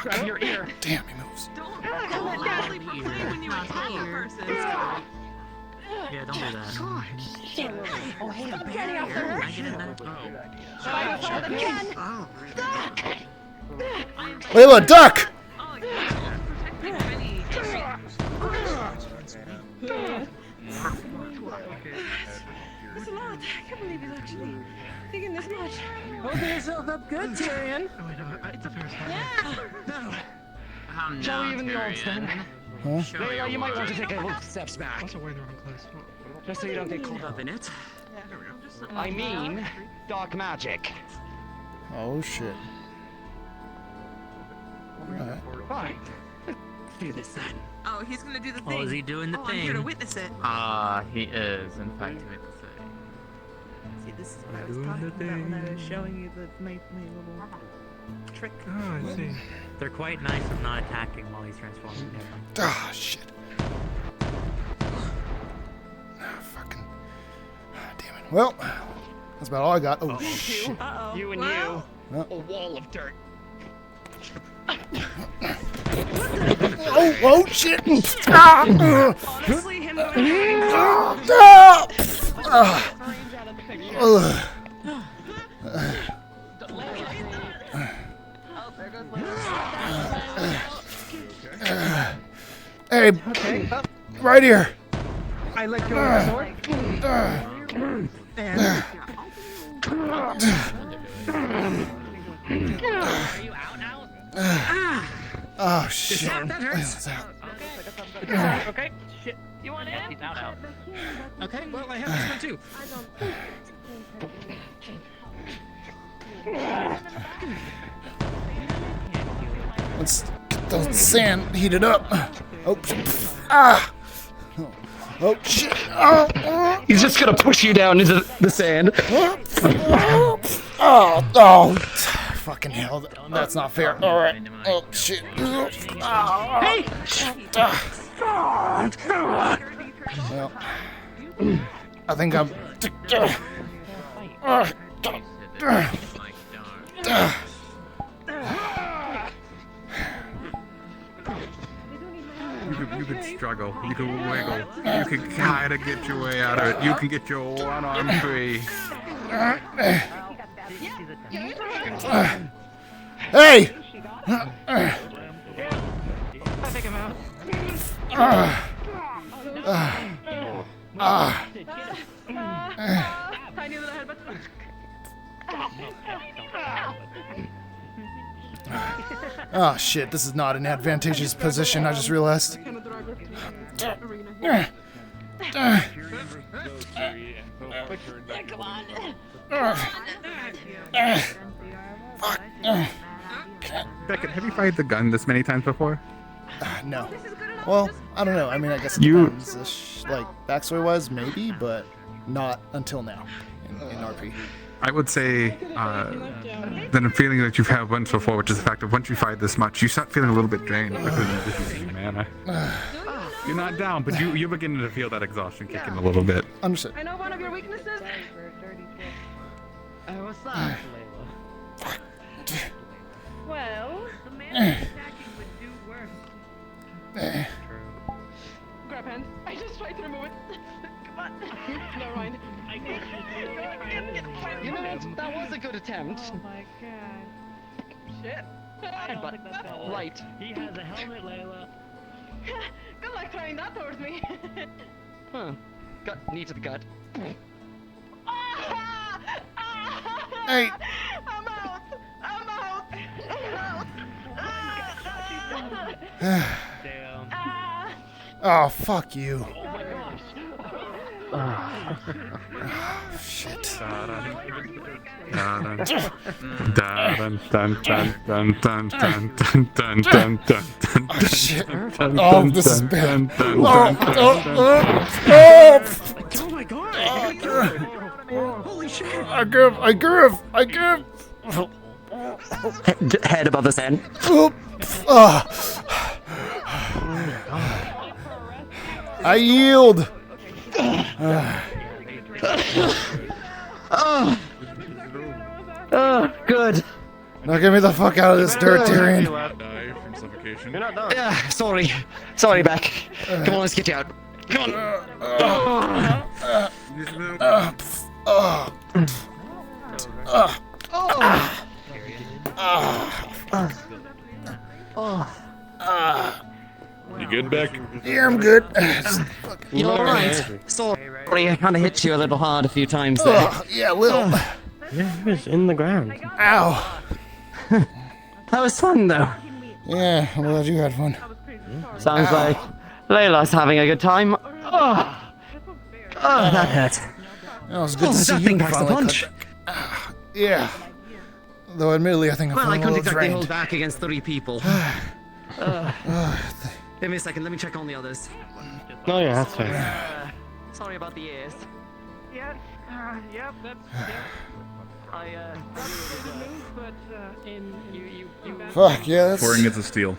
Grab your ear. Damn, he moves. Don't definitely play when you attack a person. Yeah, don't do that. Oh, hey, I'm getting out there. Can I get in there? Layla, duck! That's a lot. I can't believe he's actually thinking this much. Hold yourself up good, Tyrion. Shall we even the old stand? Huh? Layla, you might want to take a little steps back. Also wearing the wrong clothes. Just so you don't get caught up in it. I mean, dark magic. Oh, shit. Alright. Fine. Do this then. Oh, he's gonna do the thing. Oh, is he doing the I'm thing? here to witness it. He is, in fact, doing the thing. See, this is what I was talking about when I was showing you my little trick. Oh, I see. They're quite nice of not attacking while he's transforming. Ah, shit. Fucking. Damn it. Well, that's about all I got. Oh, shit. You and you. A wall of dirt. Oh, shit. Ah. Honestly, him going Hey, right here. I let go of the sword. Oh, shit. That hurts. It's out. Okay. Shit. You want in? He's out. Okay. Well, I have this one too. Let's get the sand heated up. Oh, ah. Oh, shit. Oh, He's just gonna push you down into the sand. oh, fucking hell. That's not fair. All right. Oh, shit. Hey! Well, I think I'm. You could struggle. You could wiggle. You could kind of get your way out of it. You can get your one arm free. Hey! Take him out. I knew that I had better. Oh, shit. This is not an advantageous position, I just realized. Come on. Fuck. Beckett, have you fired the gun this many times before? No. Well, I don't know. I mean, I guess it You- depends. Like, backstory-wise, maybe, but not until now in RP. I would say that a feeling that you've had once before, which is the fact that once you fight this much, you start feeling a little bit drained because of mana. You're not down, but you're beginning to feel that exhaustion kicking a little bit. Understood. I know one of your weaknesses. What's that? Well, the man attacking would do worse. Grab hand. I just tried to remove it. Come on. Never mind. You know what? That was a good attempt. Oh my god. Shit. But right. He has a helmet, Layla. Good luck trying that towards me. Huh. Knee to the gut. Hey. I'm out. I'm out. Oh, fuck you. Shit. Shit. Oh, this is bad. Oh my god! Holy shit! I give. Head above his head. I yield. Good. Now get me the fuck out of this dirt, Tyrion. Yeah, sorry. Sorry, Beck. Come on, let's get you out. Come on. You good, Beck? Yeah, I'm good. You alright? Sorry, I kind of hit you a little hard a few times there. Yeah, a little. Yeah, he was in the ground. Ow. That was fun, though. Yeah, I'm glad you had fun. Sounds like Layla's having a good time. Oh, that hurt. It was good to see that you thing packs the finally punch. Yeah. Though admittedly, I think I'm Well, I feeling a couldn't little exactly drained. hold back against 3 people. Give me a second, let me check on the others. Oh yeah, that's fair. Sorry about the ears. Yes. Yep. That's. Fuck, yeah, that's... 4 ingots of steel.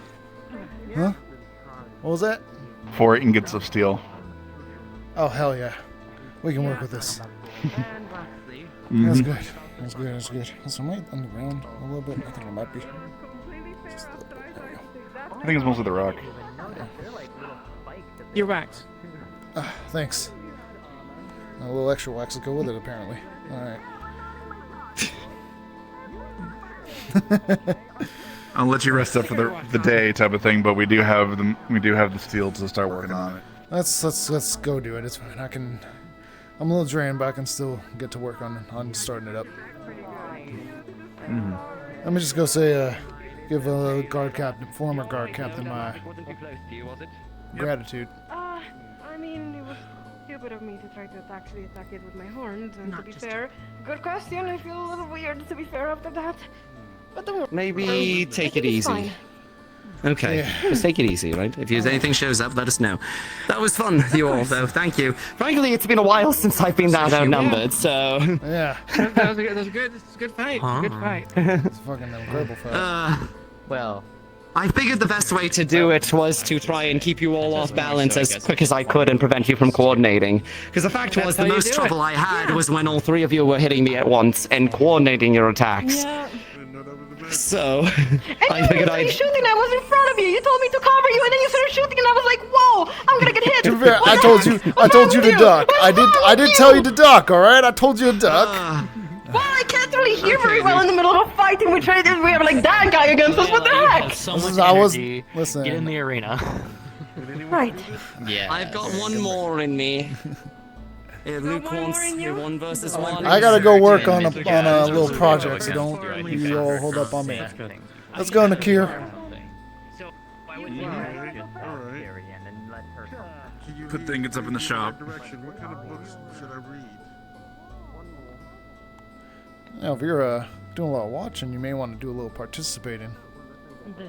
Huh? What was that? 4 ingots of steel. Oh, hell yeah. We can work with this. Mhm. That's good. That's good, that's good. Also, am I on the ground a little bit? I think I might be. Just a little bit. There we go. I think it's mostly the rock. Your wax. Thanks. A little extra wax to go with it, apparently. Alright. I'll let you rest up for the day type of thing, but we do have the steel to start working on it. Let's go do it. It's fine. I'm a little drained, but I can still get to work on starting it up. Mm-hmm. Let me just go say, give a former guard captain my gratitude. I mean, it was stupid of me to try to attack it with my horns, and to be fair, good question. I feel a little weird, to be fair, after that. But don't worry. Maybe take it easy. Fine. Okay, Yeah. just take it easy, right? If anything shows up, let us know. That was fun, you all, though. Thank you. Frankly, it's been a while since I've been that outnumbered, so... Yeah. That was a good fight. Good fight. It's a fucking incredible fight. Well, I figured the best way to do it was to try and keep you all off balance as quick as I could and prevent you from coordinating. Because the fact was, the most trouble I had was when all 3 of you were hitting me at once and coordinating your attacks. Yeah. So, And I figured I'd... shooting, I was in front of you. You told me to cover you, and then you started shooting, and I was like, "Whoa, I'm gonna get hit." To be fair, I told you to duck. I did tell you to duck. All right, I told you to duck. Well, I can't really hear very well in the middle of fighting. We have like that guy against us. What the heck? So much I was energy. listen. Get in the arena. Right. Yeah. I've got one more in me. Luke wants a 1 versus 1. I gotta go work on a little project, so don't you all hold up on me. Let's go, Nakir. Put the ingots up in the shop. What kind of books should I read? Now, if you're doing a lot of watching, you may want to do a little participating.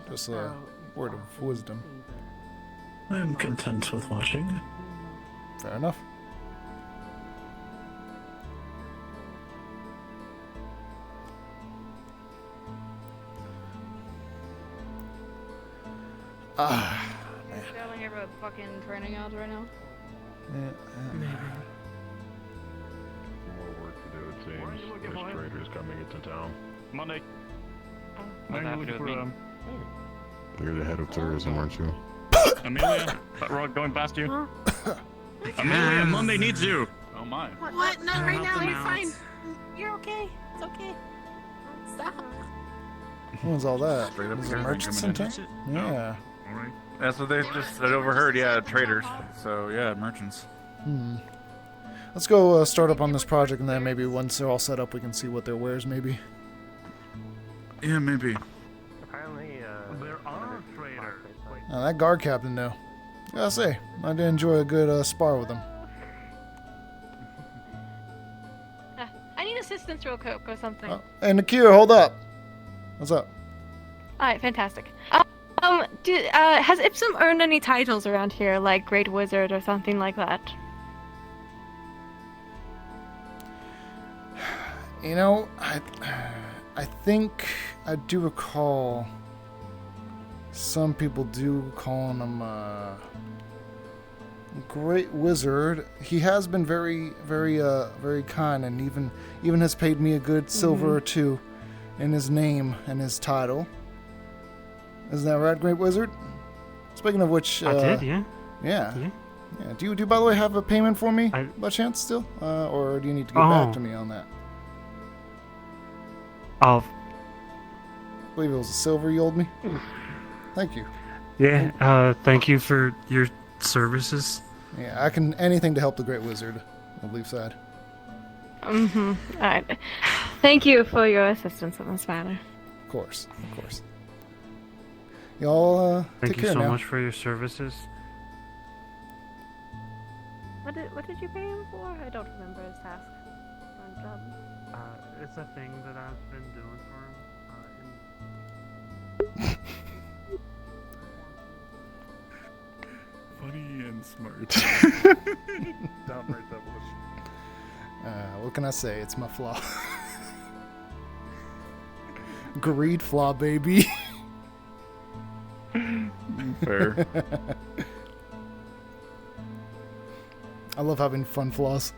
Just a word of wisdom. I'm content with watching. Fair enough. Man. Telling about fucking training out right now. Yeah. More work to do, it seems. There's traders coming into town. Monday. What's happening with me? You're the head of tourism, aren't you? Amelia, that road going past you. Amelia, Monday needs you. Oh my. What? Not right now. You're fine. You're okay. It's okay. Stop. What was all that? Straight up Was it here, merchants coming in in. town? Yeah. Alright. That's what they just had overheard. Yeah, traders. So yeah, merchants. Let's go start up on this project, and then maybe once they're all set up, we can see what their wares maybe. Yeah, maybe. Apparently, there are traders. That guard captain, though. Gotta say, I did enjoy a good spar with him. I need assistance real quick or something. Hey, Nakira, hold up. What's up? Alright, fantastic. Has Ipsum earned any titles around here, like Great Wizard or something like that? You know, I think I do recall some people do call him Great Wizard. He has been very kind, and even has paid me a good silver or two in his name and his title. Isn't that right, Great Wizard? Speaking of which, I did, yeah. Yeah. Do you by the way have a payment for me by chance still, or do you need to get back to me on that? I believe it was a silver you owed me. Thank you. Yeah, thank you for your services. Yeah, I can anything to help the Great Wizard. I believe sad. Alright. Thank you for your assistance in this matter. Of course. Y'all Thank take you care so now. much for your services. What did you pay him for? I don't remember his task. It's a thing that I've been doing for him. Funny and smart. Downright devilish. What can I say? It's my flaw. Greed flaw, baby. Fair. I love having fun flaws.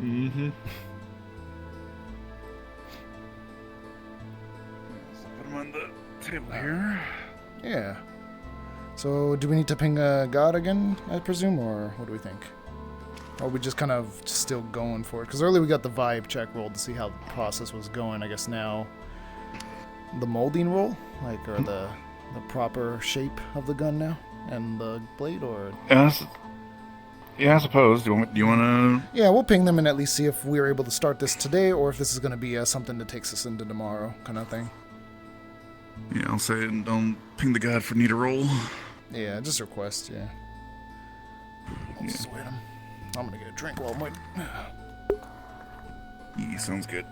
Mm-hmm. Put them on the table here. Yeah. So, do we need to ping God again, I presume, or what do we think? Or are we just kind of still going for it? Because earlier we got the vibe check rolled to see how the process was going. I guess now the molding roll, like, or the proper shape of the gun now and the blade, or Yeah, I suppose. Do you want to? Yeah, we'll ping them and at least see if we're able to start this today, or if this is going to be something that takes us into tomorrow, kind of thing. Yeah, I'll say it and don't ping the god for need a roll. Yeah, just request. Yeah. I'll just wait him. I'm gonna get a drink while I'm waiting. Yeah, sounds good.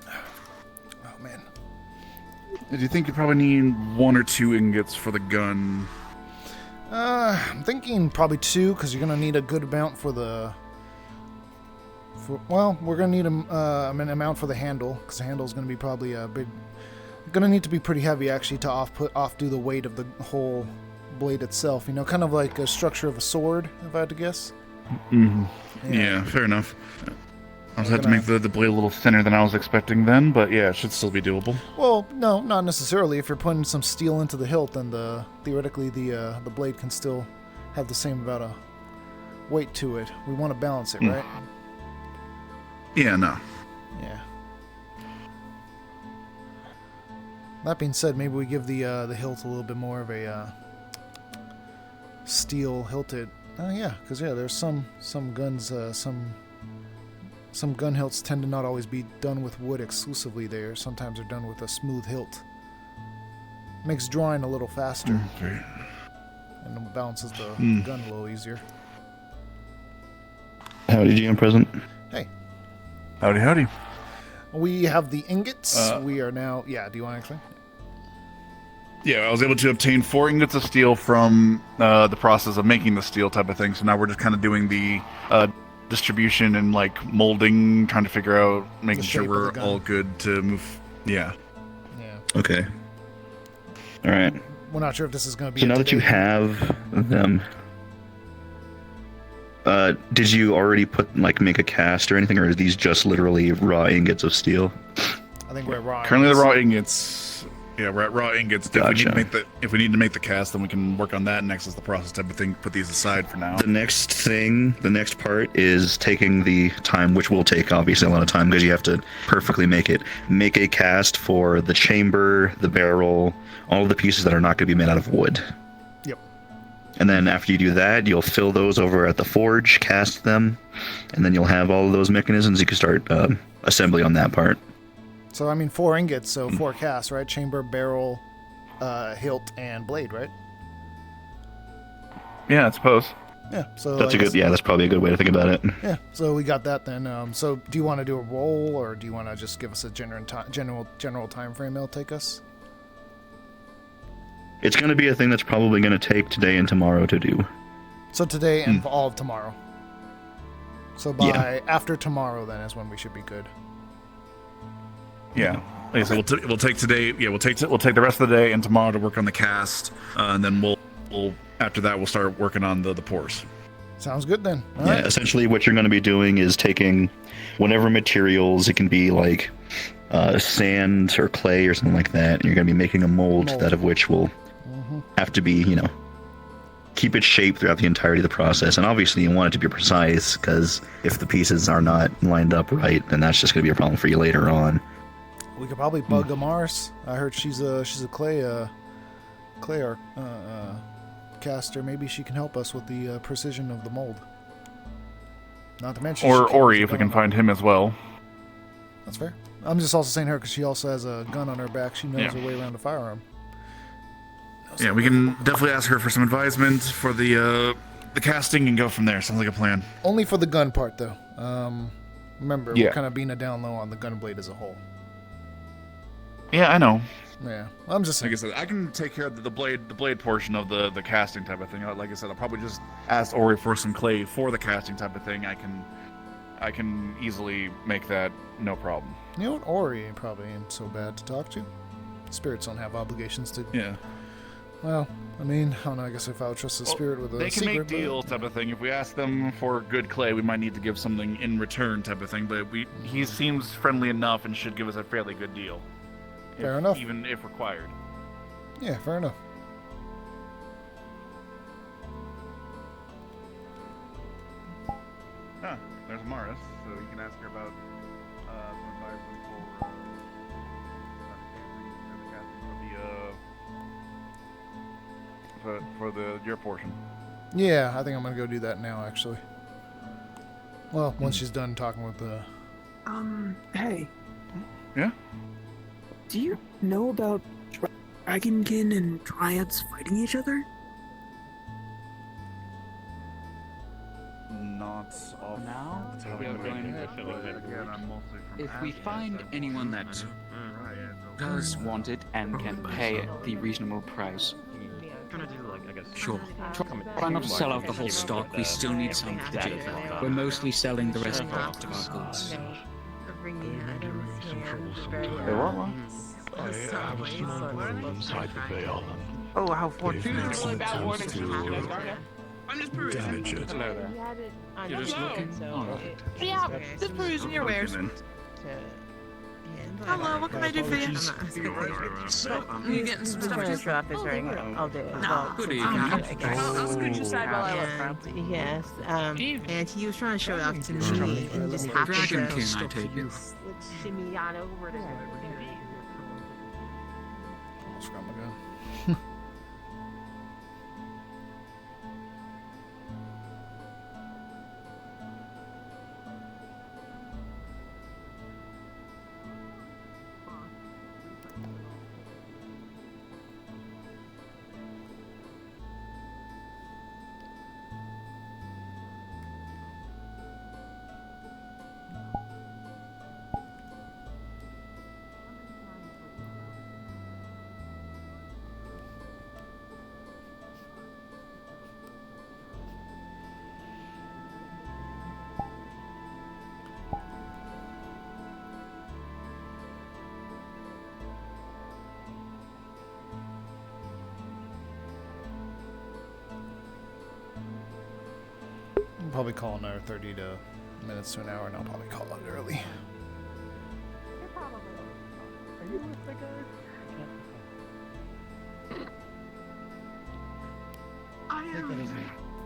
Oh man. Do you think you probably need 1 or 2 ingots for the gun? I'm thinking probably 2, because you're gonna need a good amount for the. We're gonna need an amount for the handle, because the handle is gonna be probably a big. Gonna need to be pretty heavy actually to do the weight of the whole blade itself. You know, kind of like a structure of a sword, if I had to guess. Mm-hmm. Yeah, fair enough. I'll have to make the blade a little thinner than I was expecting then, but yeah, it should still be doable. Well, no, not necessarily. If you're putting some steel into the hilt, then theoretically the blade can still have the same amount of weight to it. We want to balance it, right? Yeah, no. Yeah. That being said, maybe we give the hilt a little bit more of a steel hilted. Yeah, because there's some guns, some gun hilts tend to not always be done with wood exclusively. There sometimes they're done with a smooth hilt. Makes drawing a little faster, and balances the gun a little easier. Howdy, GM present. Hey. Howdy. We have the ingots. We are now. Yeah. Do you want to explain? Yeah, I was able to obtain 4 ingots of steel from the process of making the steel type of thing. So now we're just kind of doing the distribution and like molding, trying to figure out, making sure we're all good to move. Yeah. Okay. All right. We're not sure if this is going to be. So now that you have them, did you already make a cast or anything, or are these just literally raw ingots of steel? I think we're raw. Currently, the raw ingots. Yeah, we're at raw ingots. Gotcha. If we need to make the cast, then we can work on that next as the process type of thing. Put these aside for now. The next part is taking the time, which will take obviously a lot of time because you have to perfectly make it. Make a cast for the chamber, the barrel, all of the pieces that are not going to be made out of wood. Yep. And then after you do that, you'll fill those over at the forge, cast them, and then you'll have all of those mechanisms. You can start assembly on that part. So, I mean, 4 ingots, so 4 casts, right? Chamber, barrel, hilt, and blade, right? Yeah, I suppose. Yeah, so That's that's probably a good way to think about it. Yeah, so we got that then. So do you want to do a roll, or do you want to just give us a general time frame it'll take us? It's going to be a thing that's probably going to take today and tomorrow to do. So today and all of tomorrow. So by after tomorrow, then is when we should be good. Yeah. Like I said, we'll take today. Yeah, we'll take the rest of the day and tomorrow to work on the cast, and then we'll after that we'll start working on the pours. Sounds good then. All Yeah, right. essentially what you're going to be doing is taking whatever materials, it can be like sand or clay or something like that, and you're going to be making a mold. That of which will have to be, keep its shape throughout the entirety of the process. And obviously you want it to be precise, because if the pieces are not lined up right, then that's just going to be a problem for you later on. We could probably bug Amaris. I heard she's a clay caster. Maybe she can help us with the precision of the mold. Not to mention, Or Ori, if we can find him as well. That's fair. I'm just also saying her because she also has a gun on her back. She knows her way around a firearm. Yeah, we can definitely ask her for some advisement for the casting and go from there. Sounds like a plan. Only for the gun part, though. Remember, Yeah. we're kind of being a down low on the gun blade as a whole. Yeah, I know. Yeah, I'm just saying. Like I said, I can take care of the blade portion of the casting type of thing. Like I said, I'll probably just ask Ori for some clay for the casting type of thing. I can easily make that no problem. You know what? Ori probably ain't so bad to talk to. Spirits don't have obligations to. Yeah. Well, I mean, I don't know. I guess if I would trust the spirit with a They can secret, make deals type of thing. If we ask them for good clay, we might need to give something in return type of thing. But he seems friendly enough and should give us a fairly good deal. Fair enough. Even if required. Yeah, fair enough. There's Maris, so you can ask her about some advisement for your portion. Yeah, I think I'm gonna go do that now, actually. Well, once she's done talking with the. Hey. Yeah? Do you know about Dragonkin and Dryads fighting each other? Not off now. We are going. If we find anyone that does want it and can pay the reasonable price, sure. Try not to sell out the whole stock. We still need some for the jail. We're mostly selling the rest of our goods. I was not inside the veil. Oh, how fortunate. I'm just Damage it. Hello there. You're just looking? Yeah, just perusing your wares. Hello, what can I do for you? You getting some stuff too? Show up is very good. I'll do it. No, good evening. I'll scoot you side while I look around. Yes, and he was trying to show it off to me and just happened to Dragonkin, I take it. shimmy on over to Scrap my gun. We'll probably call another 30 minutes to an hour, and I'll probably call it early. Are you with the guy?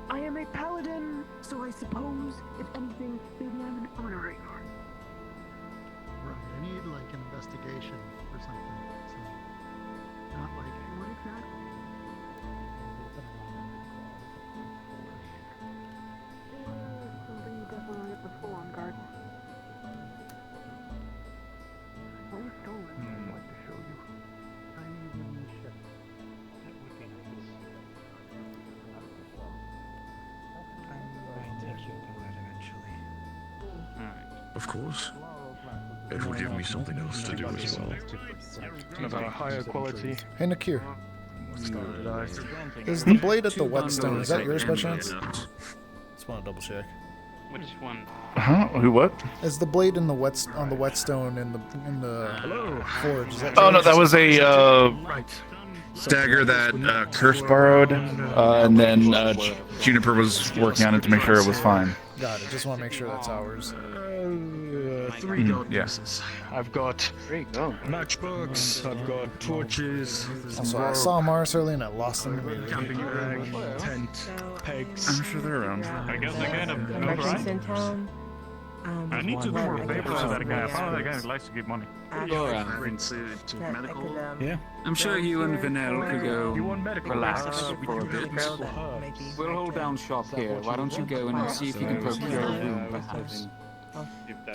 I am a paladin, so I suppose, if anything, maybe I'm an honorary guard. Right, I need like an investigation or something. So, not like What exactly? Of course. It will give me something else to do as well. About a higher quality. Hey, Nakir. Is the blade at the whetstone, is that yours by chance? Just want to double check. Which one? Huh? Who? What? Is the blade in the whetstone in the forge? Is that Oh no, yours? that was a dagger that Curse borrowed, and then Juniper was working on it to make sure it was fine. Got it. Just want to make sure that's ours. 3 gold yeah. pieces. I've got matchbooks, I've got torches. Also, I saw Mars early and I lost them. Camping bag, tent, pegs. I'm sure they're around. I guess they kind of Merchants in town. I need to do more favors to that guy. Apparently, that guy likes to give money. Yeah. I'm sure you and Vanel could go relax for a bit. We'll hold down shop here. Why don't you go in and see if you can procure a room, perhaps?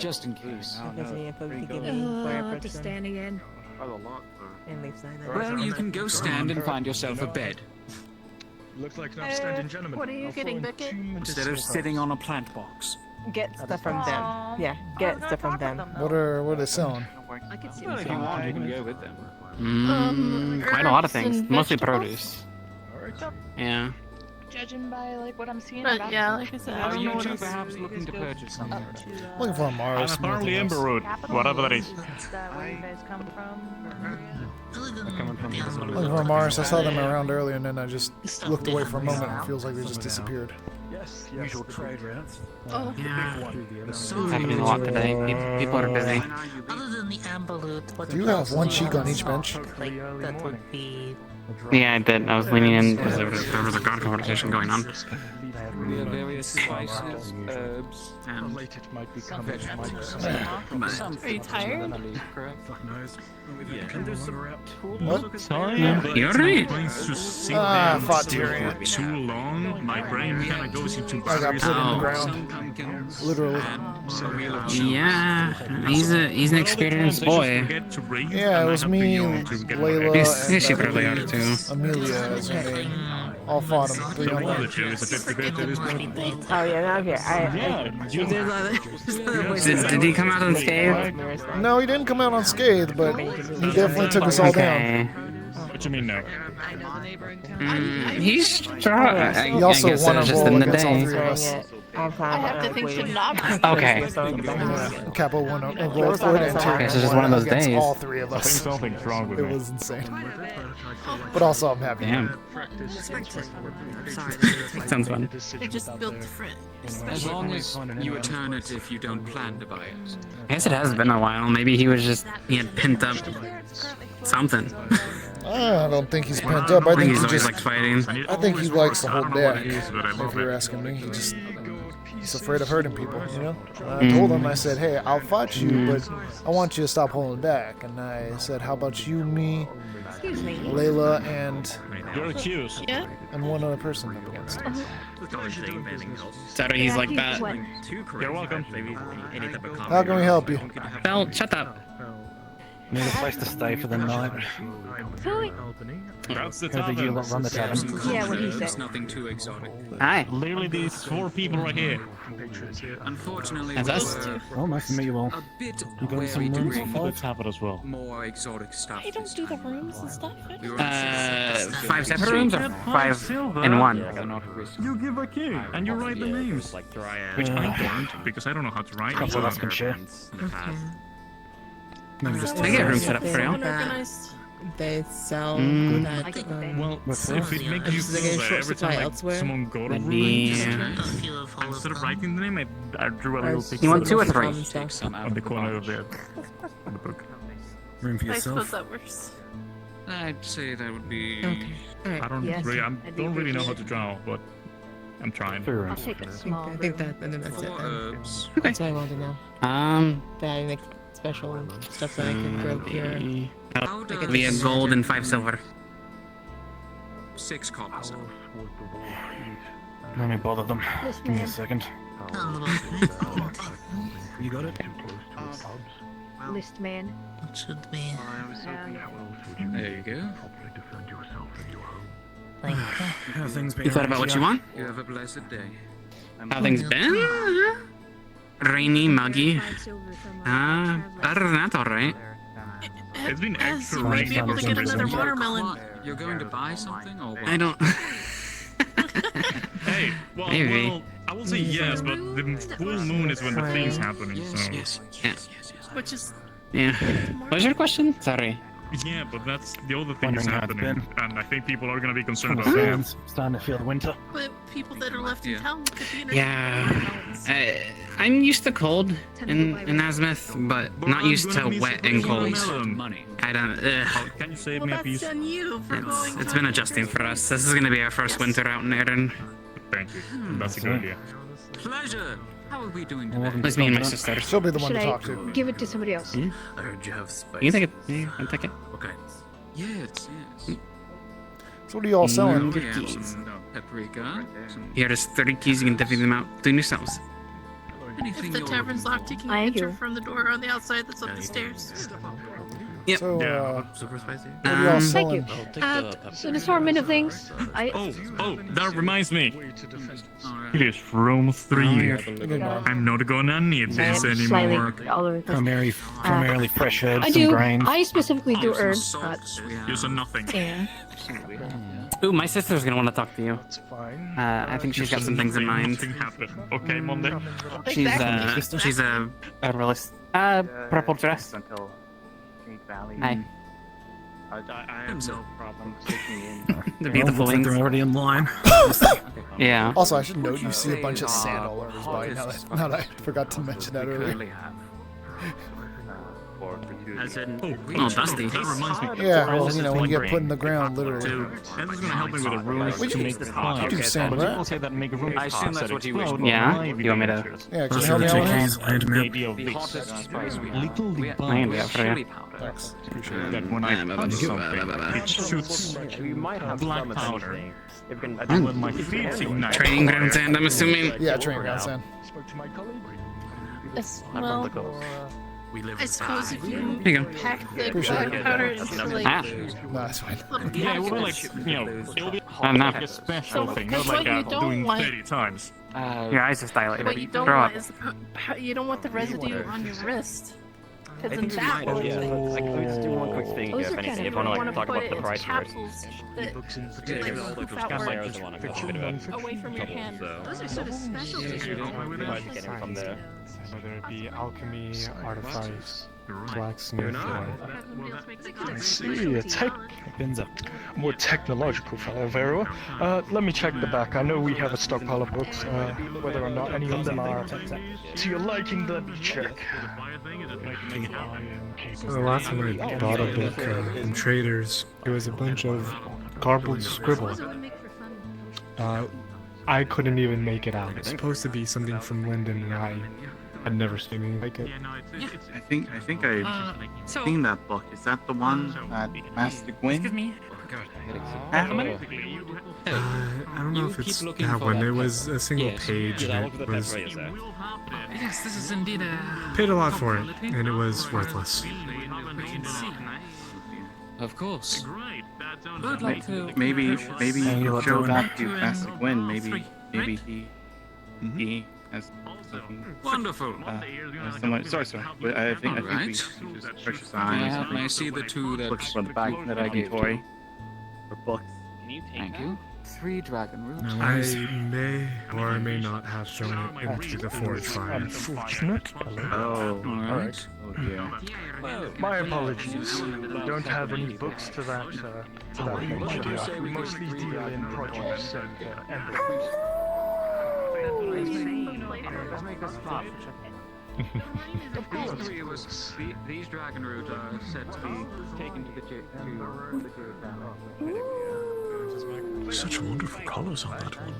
Just in case. To stand again. Well, you can go stand and find yourself a bed. Looks like an upstanding gentleman. What are you getting, Beckett? Instead of sitting on a plant box. Get stuff from them. Yeah, get stuff from them. What are they selling? I could see Well, if you want, you can go with them. Quite a lot of things. and Mostly vegetables? produce. Yeah. Judging by like what I'm seeing. But yeah, like I said, I Are don't know you what two else. perhaps looking to purchase something? Looking for a Mars. And apparently Ember Root, whatever that is. Is that where you guys come from? Looking for a Mars. I saw them around earlier and then I just looked away for a moment and it feels like they just disappeared. Yes, usual trade routes. Oh. Yeah. Happening a lot today. People are busy. Other than the amber loot, what Do you have one cheek on each bench? that would be Yeah, I did. I was leaning in because there was a god conversation going on. We have various spices, herbs, and vegetables. Are you tired? What? Sorry, You're right. Ah, fought Tyrion. Too long, my brain kind of goes into I got put in the Oh. ground. Literally. Yeah, he's an experienced boy. Yeah, it was me, Layla, She probably ought to too. Amelia is her name. All fought him. 3 on 1. Oh yeah, now here. Did he come out unscathed? No, he didn't come out unscathed, but he definitely took us all down. What you mean no? He's strong. He also guess won it was a just roll in the against all day. 3 of us. I have to think should not be. Okay. Yeah, Capo won a roll for it, and Okay, Tyrion so just won one of those against days. all 3 of I think us. something's wrong with It me. was insane. But also, I'm happy. Damn. Sounds fun. they just built different. As long as you return it if you don't plan to buy it. I guess it has been a while. Maybe he had pent up something. I don't think he's pent up. I think He's he always just. liked fighting. I think he likes to hold back. it is, but I love If you're it. asking me, he's afraid of hurting people. You know. And I told him, I said, "Hey, I'll fight you, but I want you to stop holding back." And I said, "How about you, me, Excuse me. Layla, and You're accused. Yeah. one other person up against?" So he's like that. You're welcome. How can we help you? Well, shut up. Need a place to stay for the night. That's the How do you lot run the tavern? Yeah, what he said. It's nothing too exotic. Hi. Literally these 4 people right here. Unfortunately, That's us. we're Oh, nice to meet you all. a bit You got wary some to rooms bring for Let's have it as well. more exotic stuff. I don't do the rooms and stuff. We were 5 separate rooms or 5 in one? You give a key and you write the names. Which I don't, because I don't know how to write. Couple of us can share. Maybe just I get room set up for you. Unorganized. They sell Mm. that. Well, if it makes you Is there feel a that short every supply time elsewhere? someone go to room, Yeah. instead of writing the name, I drew a little picture You want 2 or 3? on the corner of the book. Room for I suppose yourself. that works. I'd say that would be. Okay. Alright. I don't Yes. really, don't really know how to draw, but I'm trying. Fair I'll enough. take a small. I think that, and then that's it. 4 Then. herbs. That's what I want to know. That I make special stuff that I can grow here. How does Via gold and 5 silver. 6 coppers? Let me bother them. Give me a second. You got it? List man. It should be. There you go. How things been You thought around about what here? you want? You have a blessed day. How things been? rainy, muggy. Other than that, all right. It's been Yes, extra you might rainy be able for to some get another reason. watermelon. You're going to buy something, or what? I don't. Hey, Maybe. well, I will say yes, but the full moon is when the thing's happening, so... Yeah. Which is Yeah. What's your question? Sorry. Yeah, but that's the other thing is Wondering how it's happening, and I think people are gonna be concerned about that. Sam's starting to feel the winter. but people that are left in town could be Yeah. I'm used to cold in Azimuth, but not used to wet and cold. I don't. Can you save me a piece? on you for going It's been adjusting for us. This is gonna be our first winter out in Erin. Thank you. That's a good idea. Pleasure. How are we doing It's me and my sister. She'll be the one Should to I talk to. give it to somebody else? I heard you have spice. You can take it. Yeah, I'll take it. Okay. Yes. So what are you all selling? We have some paprika. Here, there's 30 keys. You can divvy them out. Do yourselves. If the tavern's locked, you can enter from the door on the outside that's up the stairs. Yep. So, super spicy. what are y'all Thank you. selling? So the assortment of things. Oh, that reminds me. It is room 3. I'm not gonna need this anymore. Primarily fresh herbs I and do. grains. I specifically do herbs. Use a nothing. Yeah. Ooh, my sister's gonna want to talk to you. I think she's got some things in mind. Okay, Monday. She's a realist. Purple dress. Hi. I have no problem sticking in. The beautiful looks like wings. they're already in line. Yeah. Also, I should note you see a bunch of sand all over his body. Now that I forgot to mention that earlier. As in, Oh, dusty. That reminds me. Yeah, well, you know, when you get put in the ground, literally. This is gonna help me with a room Would to you make the do sand, But you right? will say that make a room I assume that's what he was. Yeah. You want me to? Yeah, can you help me out with Keys, that? land The map. idea of The this. hottest spice we have. Little We have I can do that for you. Thanks. That when I punch something, it shoots We might have black some of powder. things. If we can- And when my feet ignite. Training ground sand, I'm assuming. Yeah, training ground sand. Yes, well, We live I suppose if you Here you go. pack the Appreciate black it. powder into like Ah. No, that's fine. little Yeah, it will be like, capsules. you know, it'll be I'm not. like a special So, thing, because not like what you don't doing want- 30 times. Your eyes just dilated. What you don't Throw want up. is you don't want the residue on your wrist. I Because think then we that might. will Yeah, let's just do one quick thing Those here. If are anything, kind if of- you want to wanna talk put about it the into price for it. capsules that like poof out water away from your hand. Those are sort of specialty. Getting from there. Whether it be alchemy, artifice, You're blacksmith, or... I See, a more technological fellow, very well. Let me check the back. I know we have a stockpile of books. Whether or not any of them are to your liking, let me check. The last time I bought a book from traders, it was a bunch of garbled scribble. I couldn't even make it out. It's supposed to be something from Linden, and I had never seen anything like it. I think I've seen that book. Is that the one that Master Gwyn? Excuse me. I don't know if it's that one. It was a single page, and it was Yes, this is indeed a... paid a lot for it, and it was worthless. Of course. I'd like to... Maybe you let show go that of to that. Master Gwyn. Maybe he has Wonderful. Sorry. But I think we Alright. use precious May I, eyes. may I see the two that... Books from the back that I gave toy. For books. Thank you. 3 dragon roots. I may or I may not have shown it into the forge fire. Unfortunate. Oh, Alright. oh dear. My apologies. We don't have any books to that nature. We mostly deal in produce and Let's make a stop. These dragon roots are said to be taken to the Such wonderful colors on that one.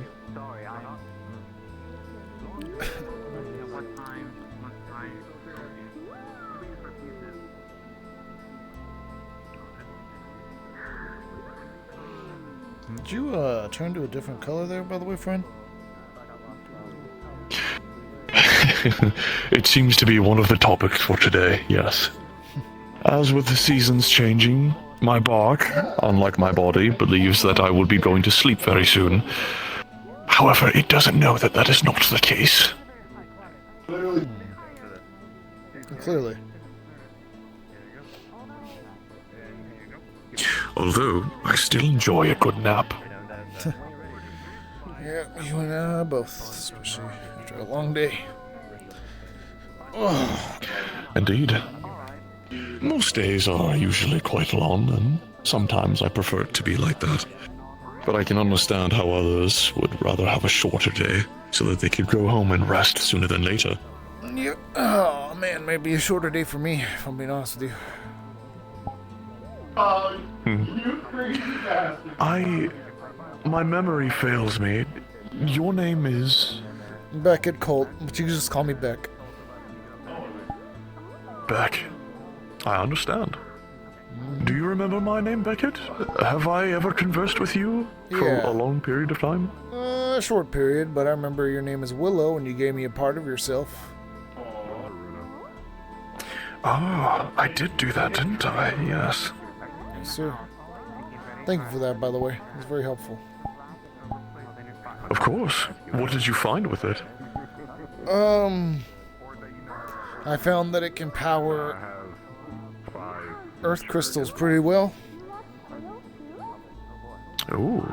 Did you turn to a different color there, by the way, friend? It seems to be one of the topics for today, yes. As with the seasons changing, my bark, unlike my body, believes that I will be going to sleep very soon. However, it doesn't know that that is not the case. Clearly. Although, I still enjoy a good nap. Yeah, you and I both, especially after a long day. Oh. Indeed. Most days are usually quite long, and sometimes I prefer it to be like that. But I can understand how others would rather have a shorter day, so that they could go home and rest sooner than later. Yeah. Oh man, maybe a shorter day for me, if I'm being honest with you. My memory fails me. Your name is... Beckett Colt, but you can just call me Beck. Beck. I understand. Do you remember my name, Beckett? Have I ever conversed with you for a long period of time? A short period, but I remember your name is Willow and you gave me a part of yourself. Ah, I did do that, didn't I? Yes. Yes, sir. Thank you for that, by the way. It was very helpful. Of course. What did you find with it? I found that it can power earth crystals pretty well. Ooh.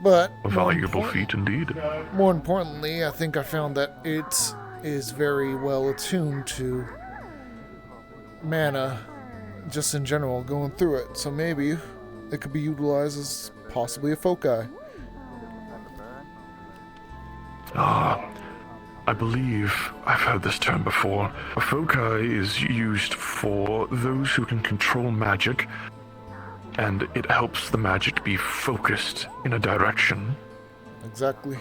But a valuable feat indeed. More importantly, I think I found that it is very well attuned to mana, just in general, going through it. So maybe it could be utilized as possibly a foci. I believe I've heard this term before. A foci is used for those who can control magic, and it helps the magic be focused in a direction. Exactly.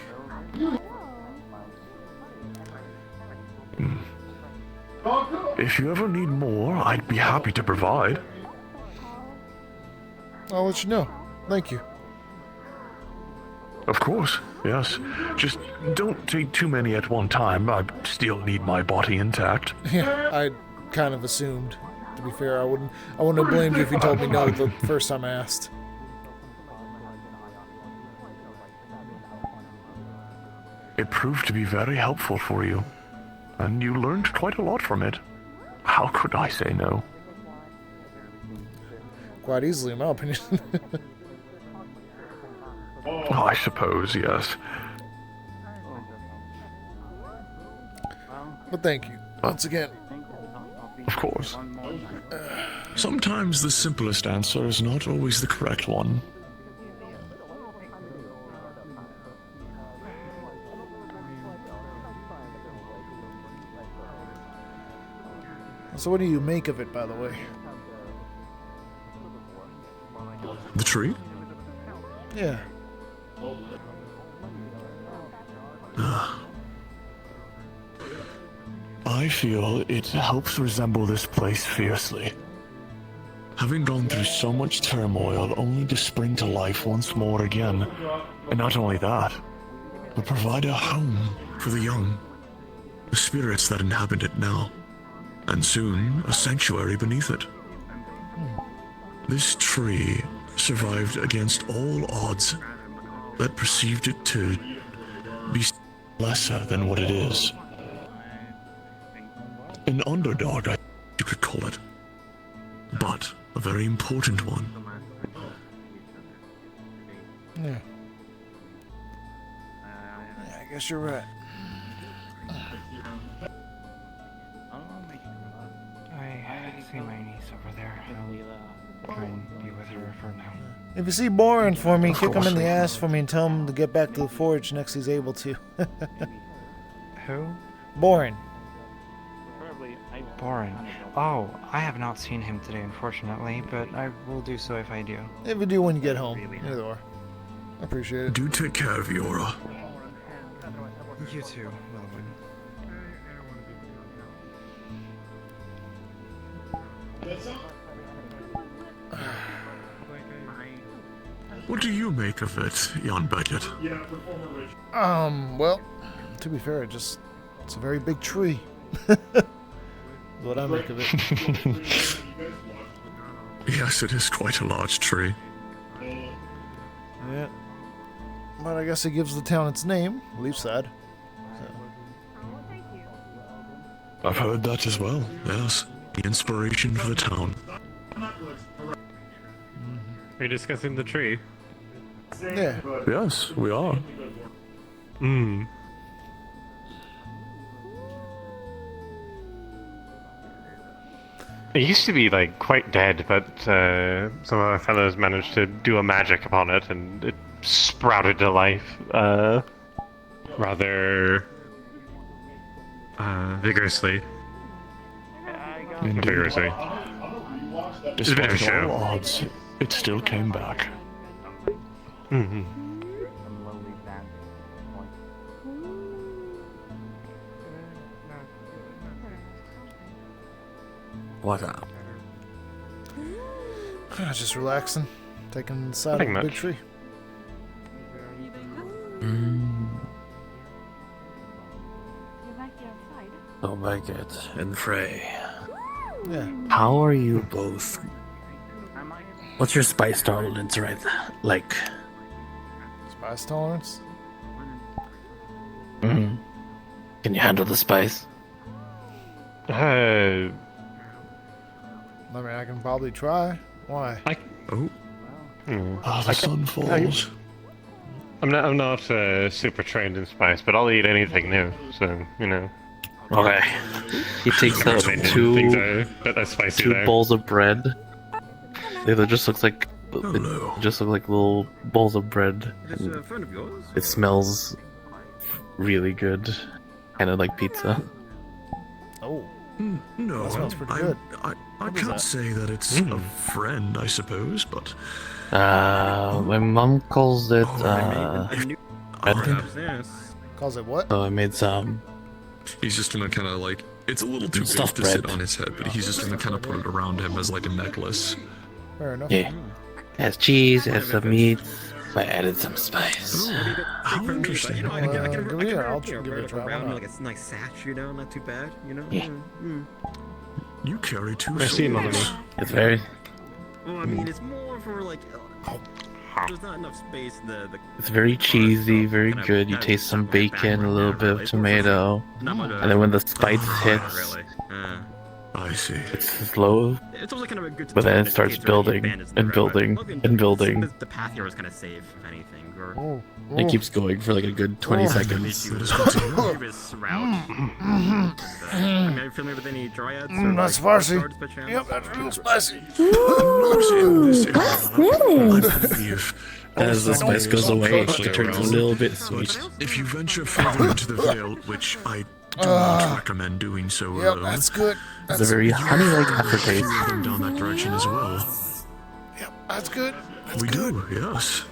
If you ever need more, I'd be happy to provide. I'll let you know. Thank you. Of course, yes. Just don't take too many at one time. I still need my body intact. Yeah, I kind of assumed. To be fair, I wouldn't have blamed you if you told me no the first time I asked. It proved to be very helpful for you, and you learned quite a lot from it. How could I say no? Quite easily, in my opinion. Oh, I suppose, yes. But thank you, once again. Of course. Sometimes the simplest answer is not always the correct one. So what do you make of it, by the way? The tree? Yeah. I feel it helps resemble this place fiercely. Having gone through so much turmoil only to spring to life once more again. And not only that, but provide a home for the young. The spirits that inhabit it now. And soon, a sanctuary beneath it. This tree survived against all odds that perceived it to be lesser than what it is. An underdog, you could call it. But a very important one. Yeah. I guess you're right. I see my niece over there. I'll try and be with her for now. If you see Boren for me, kick him in the ass for me and tell him to get back to the forge next he's able to. Who? Boren. Boren. Oh, I have not seen him today, unfortunately, but I will do so if I do. If you do when you get home. Either or. I appreciate it. Do take care of Yora. You too, Melvin. What do you make of it, Jan Beckett? Well, to be fair, it's a very big tree. That's what I make of it. Yes, it is quite a large tree. Yeah. But I guess it gives the town its name. Leafside. So. I've heard that as well, yes. The inspiration for the town. Are you discussing the tree? Yeah. Yes, we are. Hmm. It used to be like quite dead, but some of our fellows managed to do a magic upon it, and it sprouted to life rather vigorously. Indeed. Vigorously. It's a bit of a Despite show. all odds, it still came back. Mm-hmm. What up? Just relaxing, taking the side of Nothing the big much. tree. Oh, Beckett and Frey. Yeah. How are you both? What's your spice tolerance, right? Like, Spice tolerance? can you handle the spice? I mean, I can probably try. Why? Oh. Hmm. The sun falls. I'm not super trained in spice, but I'll eat anything new. So you know. Okay. He takes out Things two that are spicy two there. bowls of bread. They just looks like it just look like little bowls of bread. Is this a friend of yours? It smells really good, kind of like pizza. Oh. No, That smells pretty good. I can't say that it's a friend, I suppose, but My mom calls it bread. Calls it what? So I made some. He's just gonna kind of like, it's a little too big Stuffed to bread. sit on his head, but he's just gonna kind of put it around him as like a necklace. Fair enough. Yeah. It has cheese, it has some meat. I added some spice. how interesting. You know, I can give it here, I'll wrap give it a try, why around not? like a nice sash, you know, not too bad, you know? Yeah. You carry two I see him on swords. me. It's very. Well, I mean, it's more for like, there's not enough space in the It's very cheesy, very good. You taste some bacon, a little bit of tomato, and then when the spice hits, really. I see. it's slow, It's also kind of a good but then it to starts gauge whether building bandits in and the building road. Well, and building. The path here was kind of safe, if anything. Or Oh. It keeps going for like a good 20 seconds. previous route. I mean, are you familiar with any dryads? Or, That's like, spicy. guards by chance? Yep, that's real spicy. As the spice goes away, it turns a little bit sweet. If you venture further into the Vale, which I do not recommend doing so Yep, alone, that's good. It's a very honey-like aftertaste. heading down that direction as well. Yep, that's good. We do, yes.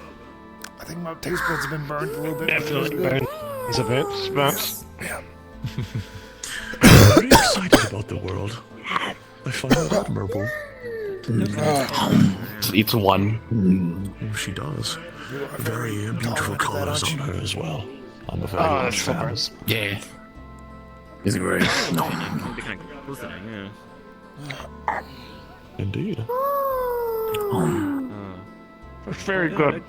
I think my taste buds have been burned a little bit. Definitely but it's burns a bit, but Yeah. I'm pretty excited about the world. I find it admirable. Just eats one. Oh, she does. Very beautiful colors on her as well. I'm a very Oh, large that's so fan. nice. Yeah. It's great. It'd be kind of glistening, yeah. Indeed. Very good.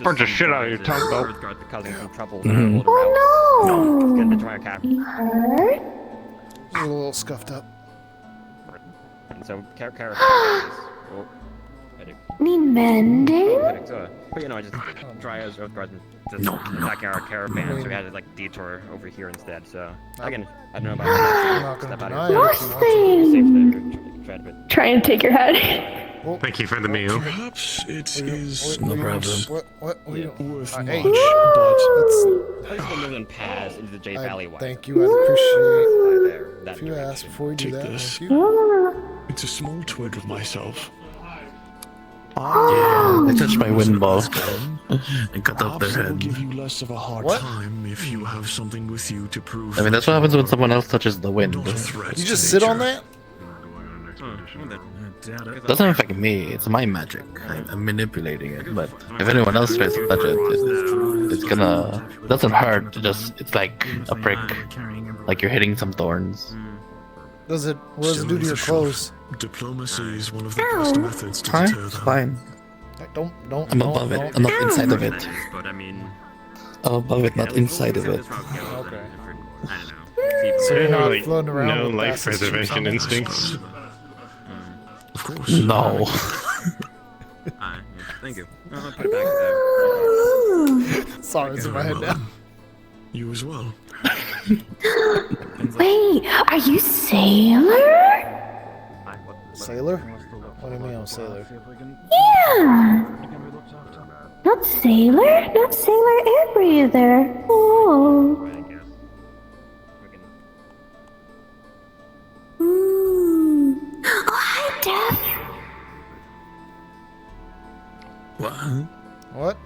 Bunch of shit out of your tongue, though. Guard causing some trouble. Mhm. Oh no! Get the dryer cap. a little scuffed up. And so, carrot. Need mending? But you know, just dry as earth guards and just attacking our caravan, so we had to like detour over here instead. So again, I don't know about I'm not step gonna out deny of it. here. Nothing. Trying to take your head. Thank you for the meal. Perhaps it is No not problem. What? worth much, H. but I just go northern pass into the J Valley way. Thank you. I appreciate There, that if you direction. ask before you do take that. this. Thank you. It's a small twig of myself. Yeah, I touched my wind ball and cut off their Perhaps it will head. give you less of a hard What? time if you have something with you to prove. I mean, that's what happens when someone else touches the wind. Not a threat You to just sit on nature. that? Doesn't affect me. It's my magic. I'm manipulating it. But if anyone else tries to touch it, it's gonna. It doesn't hurt. It's like a prick. Like you're hitting some thorns. What does it do to your clothes? Diplomacy is one of the best methods to Fine, deter it's them. fine. Don't. I'm above it. I'm not inside of it. But I mean, I'm above it, not inside of it. okay. I don't know. So you're not Like, floating around no with life bastards sheep preservation somewhere? instincts. Of course. No. Alright, thank you. I'll put it back there. Sorry, it's in my head now. You as well. Wait, are you sailor? Sailor? What do you mean I'm a sailor? Yeah. Not sailor, not sailor air breather. Oh. Oh, hi, Death. What? What?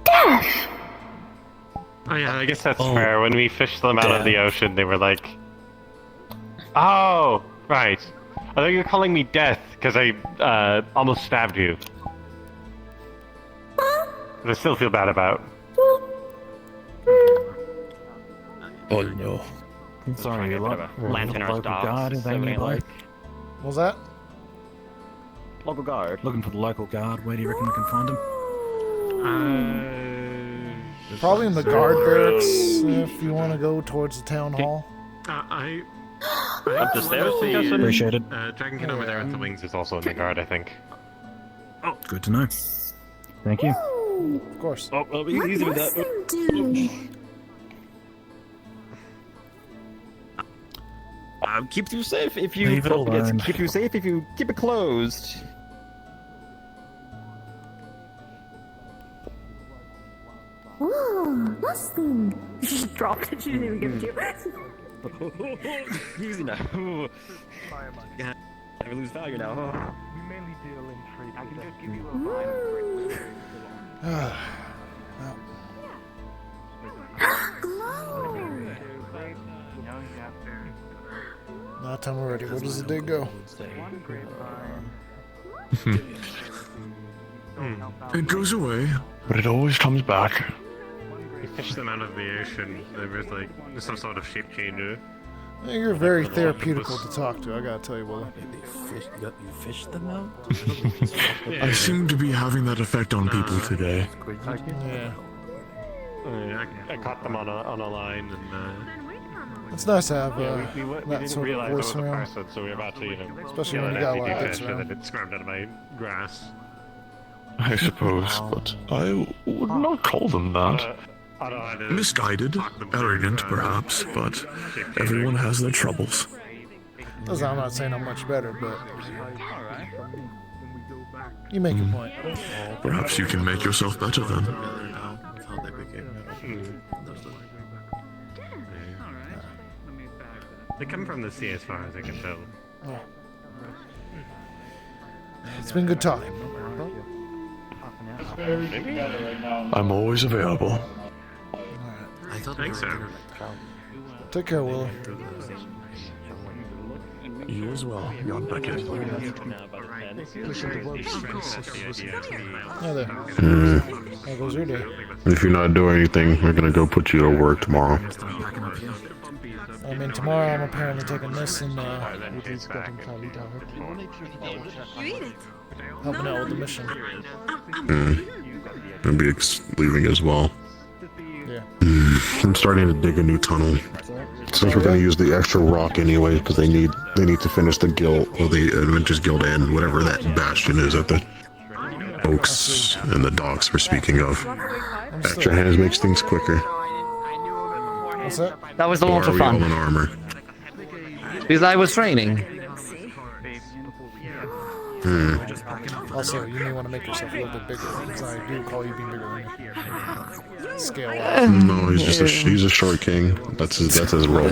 Death. Oh yeah, I guess that's fair. When we fished them out of the ocean, they were like, "Oh, right. I thought you were calling me Death because I almost stabbed you." But I still feel bad about. Oh no. Sorry, a lot. Lantern or guard, is that any like? What was that? Local guard. Looking for the local guard. Where do you reckon we can find him? Probably in the guard barracks if you want to go towards the town hall. I Up the stairs, please. Appreciate it. Dragon Kid over there with the wings is also in the guard, I think. Oh, good to know. Thank you. Of course. Oh, well, easy with that. Keep you safe if you Leave it alone. keep you safe if you keep it closed. Oh, nothing. You just dropped it. She didn't even give it to you. Easy now. Yeah, never lose value now. Huh? We mainly deal in trade. I can just give you a Now time we're ready. Where does the dig go? It goes away, but it always comes back. We fished them out of the ocean. There was like some sort of shape changer. Yeah, you're very therapeutical to talk to, I gotta tell you, Willie. You fished them out? I seem to be having that effect on people today. Yeah. I caught them on a line and. It's nice to have we that didn't sort of realize voice it was a around. person, so we were about to, Especially kill when an you got a empty lot of fish, dicks and around. then it squirmed out of my grass. I suppose, but I would not call them that. Misguided, arrogant perhaps, but everyone has their troubles. Listen, I'm not saying I'm much better, but you make a point. Perhaps you can make yourself better then. They come from the sea as far as I can tell. Oh. It's been good talking. I'm always available. Thanks, sir. Take care, Willie. You as well, young Beckett. Hi there. How goes your day? If you're not doing anything, we're gonna go put you to work tomorrow. I mean, tomorrow I'm apparently taking this and helping out with the mission. I'll be leaving as well. Yeah. I'm starting to dig a new tunnel. Since we're gonna use the extra rock anyway, because they need to finish the guild or the Adventures Guild and whatever that bastion is at the Oaks and the docks we're speaking of. Extra hands makes things quicker. What's that? That was the one for fun. All in armor. Because I was training. Also, you may want to make yourself a little bit bigger, because I do call you being bigger than me. Scale. No, he's a short king. That's his role.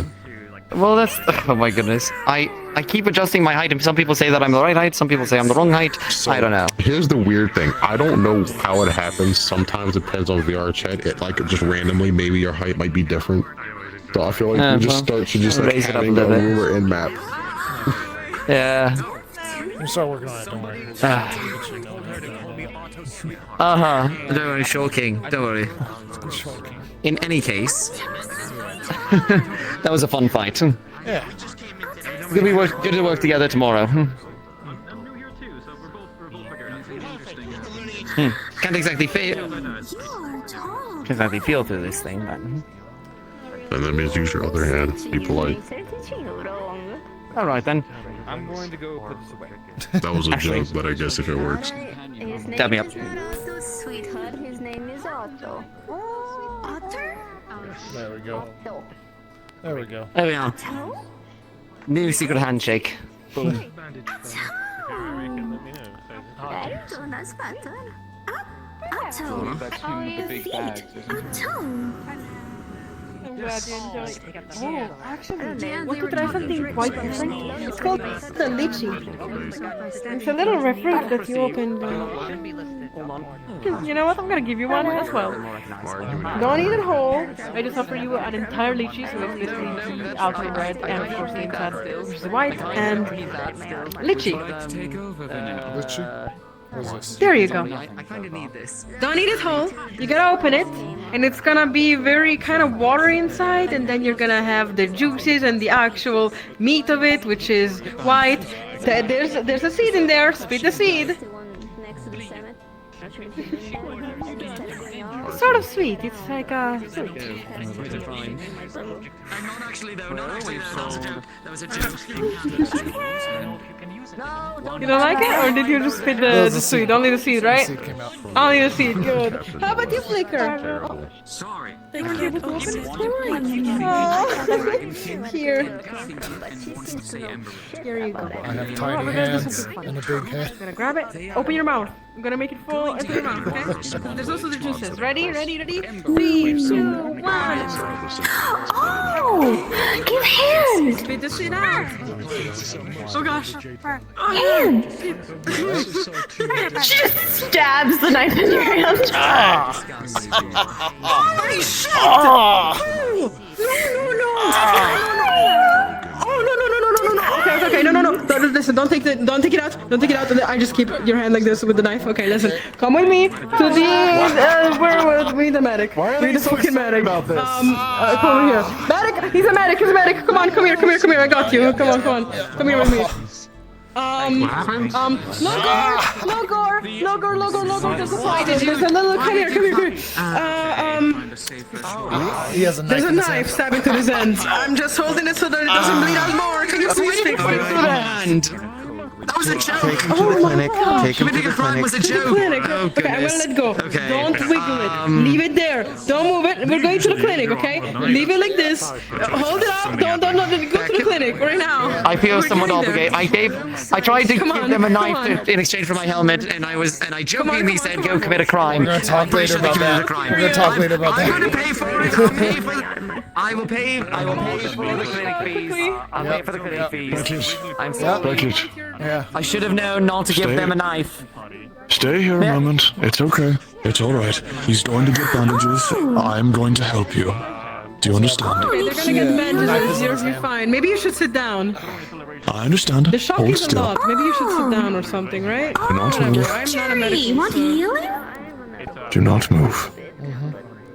Well, that's... Oh my goodness. I keep adjusting my height, and some people say that I'm the right height, some people say I'm the wrong height. So, I don't know. Here's the weird thing. I don't know how it happens. Sometimes it depends on VR chat. It just randomly, maybe your height might be different. So I feel like we should just like having a ruler in map. Yeah. We'll start working on it, don't worry. Don't worry, Short King. Don't worry. In any case, that was a fun fight. Yeah. Good to work together tomorrow. Can't exactly feel through this thing, but And that means use your other hand. Be polite. Alright then. I'm going to go put this away. That was a joke, but I guess if it works. Dab me up. Sweetheart, his name is Otto. Otto? There we go. There we go. There we are. New secret handshake. Boom. That's better. That's him with the big bags, isn't it? I'm glad you enjoyed it. Oh, actually, want to try something quite different? It's called the lychee. It's a little refresh that you open. You know what? I'm gonna give you one as well. Don't eat it whole. I just offer you an entire lychee, so it's basically the outside red and of course the inside, which is white, and lychee. Lychee? What is this? There you go. I kind of need this. Don't eat it whole. You gotta open it, and it's gonna be very kind of watery inside, and then you're gonna have the juices and the actual meat of it, which is white. There's a seed in there. Spit the seed. It's sort of sweet. It's like sweet. Not actually though. Not actually though. That was a joke. That was a joke. You don't like it, or did you just spit the seed? Only the seed, right? Only the seed. Good. How about you, Flicker? Sorry. Thank you. Here. Here you go. I have tiny hands and a big head. I'm gonna grab it. Open your mouth. I'm gonna make it full into your mouth, okay? There's also the juices. Ready? 3, 2, 1. Oh! Give hands! Spit the shit out! Oh gosh. Hand! She just stabs the knife in your hand. Holy shit! No! Oh no! Okay. No. Listen, don't take it out. Don't take it out. I just keep your hand like this with the knife. Okay, listen. Come with me to the where was we the medic? Why are we they the so fucking medic? about this? Come over here. Medic. He's a medic. Come on. Come here. I got you. Come on. Come here with me. No gore. There's a fight. There's a little. Come here. He has a knife. There's a knife stabbing to his end. I'm just holding it so that it doesn't bleed out more. Can you please fix it through the hand? That was a joke. Take him to the clinic. Take him to the clinic. Was a joke. Okay, I'm gonna let go. Okay. Don't wiggle it. Leave it there. Don't move it. We're going to the clinic, okay? Leave it like this. Hold it up. Don't go to the clinic right now. I feel somewhat obligated. I tried to give them a knife in exchange for my helmet, and I jokingly said, "Go commit a crime." We're gonna talk later about that. We're gonna talk later about that. I'm gonna pay for it. I will pay for the clinic fees. I'll pay for the clinic fees. I'm sorry. Beckett. Yeah. I should have known not to give them a knife. Stay here a moment. It's okay. It's alright. He's going to get bandages. I'm going to help you. Do you understand? Okay, they're gonna get bandages. You're fine. Maybe you should sit down. I understand. The shock Hold is a still. lot. Maybe you should sit down or something, right? Do not Whatever. move. I'm not a medic. You want healing? Do not move.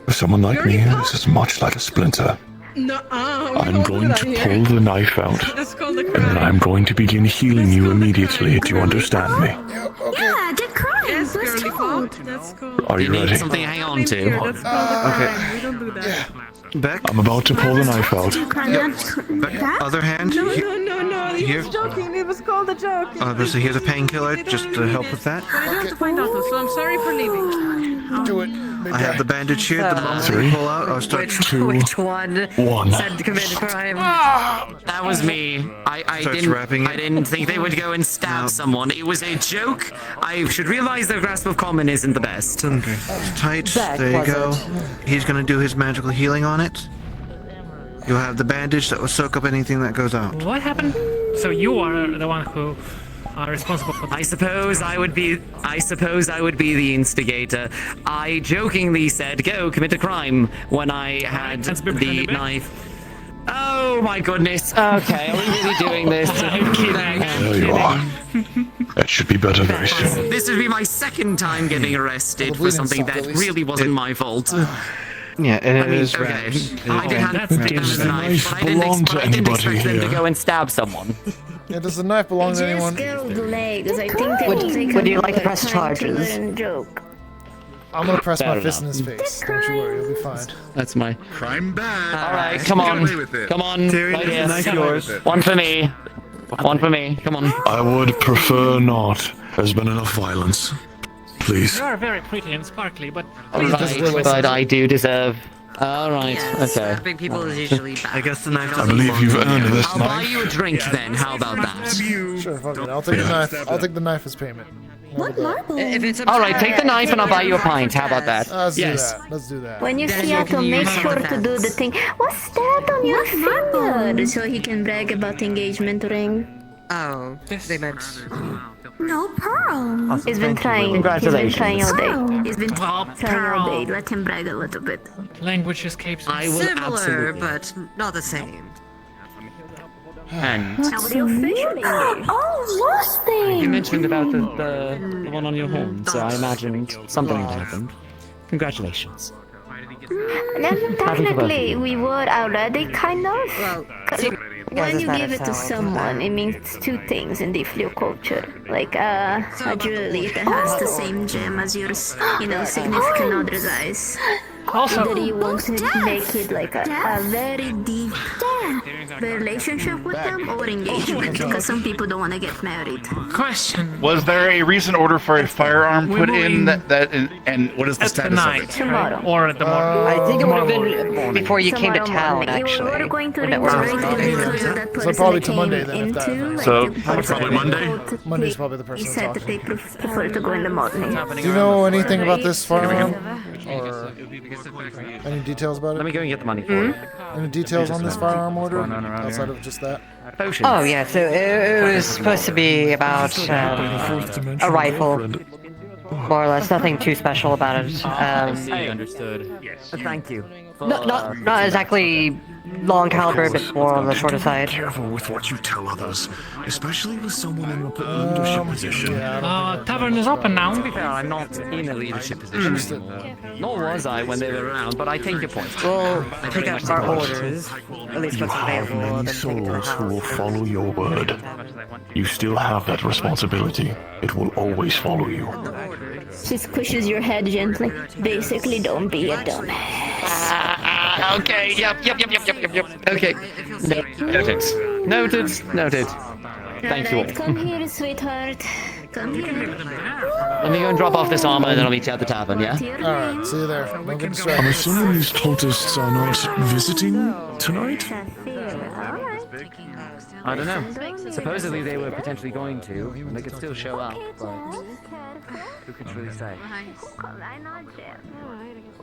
For someone like me, this is much like a splinter. No, I'm going to pull the knife out, That's called the and then I'm going to begin healing you immediately. Do you understand me? Yeah, the crime. Yes, girly pop. That's cool. Are you ready? Something to hang on to. That's called the crime. We don't do that. Beck, I'm about to pull the knife out. other hand. No. He Here. was joking. It was called a joke. So here's a painkiller just to help with that. But I do have to find out though, so I'm sorry for leaving. Do it. I have the bandage here. The moment we pull out, I'll start. Which one 1. said to commit a crime? That was me. I didn't think they would go and stab someone. It was a joke. I should realize their grasp of common isn't the best. Okay. Tight. There you go. He's gonna do his magical healing on it. You'll have the bandage that will soak up anything that goes out. What happened? So you are the one who are responsible for this. I suppose I would be the instigator. I jokingly said, "Go commit a crime," when I had the knife. Oh my goodness. Okay, are we really doing this? I'm kidding. There you are. That should be better very soon. This would be my second time getting arrested for something that really wasn't my fault. Yeah, and it is okay. wrapped. I did have Does the knife belong to anybody them to here? go and stab someone. Yeah, does the knife belong to anyone? Legs. I think they will take Would you like to press charges? Joke. I'm gonna press my Fair fist in enough. his face. Don't you worry, he'll be fine. That's my crime bad. All right, come on, come on, Terry, right this is here. nice yours. One for me, one for me. Come on. I would prefer not. There's been enough violence. Please. You are very pretty and sparkly, but All right, but I do deserve. All right, okay. Big people is usually bad. I guess the knife. I believe you've earned this I'll buy knife. you a drink then. How about that? Sure, fuck it. I'll take the knife. I'll take the knife as payment. What marble? If it's All right, take the knife and I'll buy you a pint. How about that? Let's do that. Let's do that. When you see Otto, make sure to do the thing. What's that on your finger? So he can brag about the engagement ring. Oh, they meant. No, Pearl. Awesome, He's been thank you. trying. He's been Congratulations. trying all day. He's been Oh, trying all day. Pearl. Let him brag a little bit. Language escapes me. I will Similar, absolutely. but not the same. And Are we officially engaged? Oh, lost thing. you mentioned about the one on your horn, so I imagined something had happened. Congratulations. Technically, we were already kind of. Well, 'Cause when you give it to someone, it means two things in the Fleo culture. Like, a jewelry that has the same gem as your, significant other's eyes. Also, Either you want to make it like a very deep relationship with them or engagement, because some people don't want to get married. question. Was there a recent order for a firearm put in and what is the At the status of night. it? Tomorrow. Or at the morning. I think it would have Tomorrow been before you came to Tomorrow town, morning. actually. You were going to when that was reserve going it on. because of that So person probably that to came Monday then, if that into, happens. like, So, the person probably that Monday? called to Monday's play. probably the person He to said talk that to. they prefer to go in the morning. Do you know anything about this firearm? Or any details about it? Let me go and get the money for you. Any details on this firearm order outside of just that? Potions. Oh, yeah, so it was supposed to be about a rifle. More or less, nothing too special about it. I understood. Thank you. Not exactly long caliber, but more on the shorter side. Careful with what you tell others, especially with someone in a leadership position. Tavern is open now. To be fair, I'm not in a leadership position anymore. Nor was I when they were around, but I take your point. We'll I pick pretty up much our support it. orders, at least You what's have available, many then take it to the souls who will house. follow your word. You still have that responsibility. It will always follow you. She squishes your head gently. Basically, don't be a dumbass. Okay, yep. Okay. Noted. Thank you all. Alright, come here, sweetheart. Come here. Let me go and drop off this armor and then I'll meet you at the tavern, yeah? Alright, see you there. Don't get I'm distracted. assuming these cultists are not visiting tonight? I don't know. Supposedly they were potentially going to, and they could still show up, but who could really say?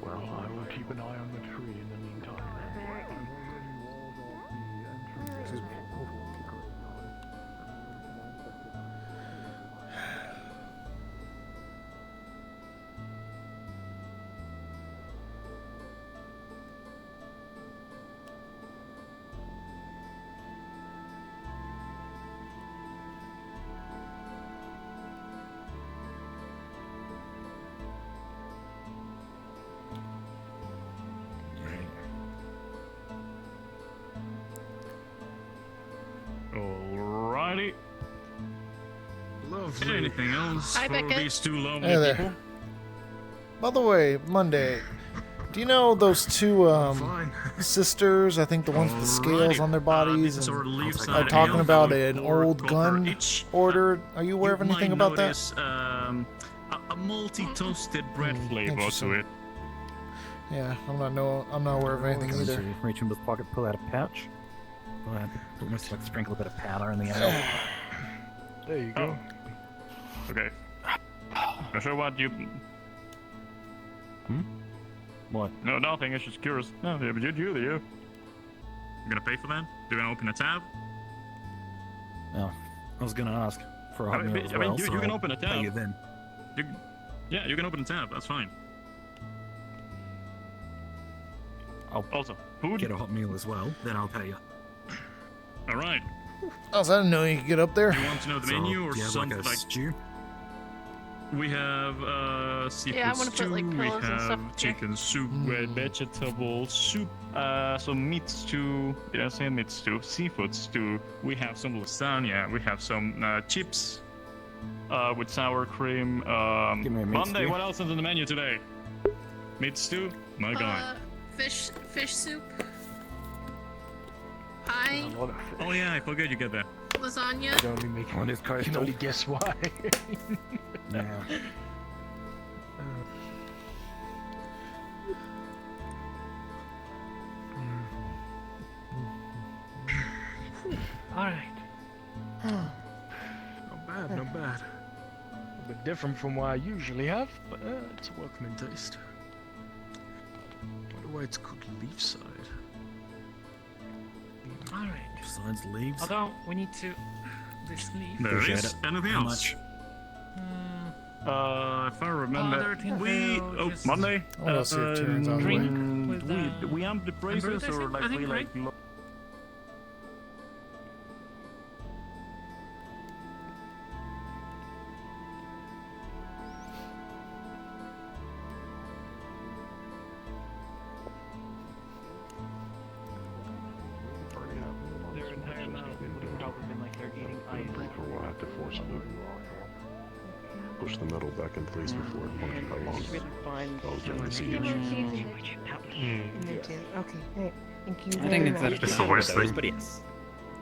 Well, I will keep an eye on the tree in the meantime. Excuse me. Alrighty. Lovely. Anything else Hi, for Beckett. these two lovely Hey there. people? By the way, Monday, do you know those two sisters? I think the ones with the scales on their bodies and are talking about an old gun order. Are you aware of anything about that? A multi-toasted bread flavor to interesting. it. Yeah, I'm not aware of anything either. Reach into his pocket, pull out a pouch. Go ahead. Almost like sprinkle a bit of powder in the air. There you go. Okay. Not sure what you... What? No, nothing. It's just curious. No, yeah, but you there. You gonna pay for that? Do you wanna open a tab? No. I was gonna ask for a hot meal as well, you so can I'll open a pay tab. you then. Yeah, you can open a tab. That's fine. I'll also food. Get a hot meal as well, then I'll pay you. All right. Oh, so I didn't know you could get up there. You want to know the menu or do you have something like a stew? We have seafood Yeah, I wanna put, stew. like, We pillows and have stuff here. chicken soup, red vegetable soup, some meat stew. Did I say meat stew? Seafood stew. We have some lasagna. We have some chips with sour cream. Give me a meat Monday. stew. What else is on the menu today? Meat stew? My God. Fish soup. Pie. Oh yeah, I forget you get that. Lasagna. I can only make one. I can only guess why. Yeah. Alright. Not bad, not bad. A bit different from what I usually have, but it's a welcoming taste. Wonder why it's called leaf side. Alright. Besides leaves. Although we need to. This leaf. There is anything How else? much? If I remember, just Monday. What else here turns out? We amp the prices fruit, I or think, like I think, we like. right? Their entire mouth would have probably been like they're eating ice. We'll have to force it. Push the metal back in place before it functions how long. Oh, during the siege. Okay, hey, thank you. I think it's very a- much. it's the worst thing. But yes.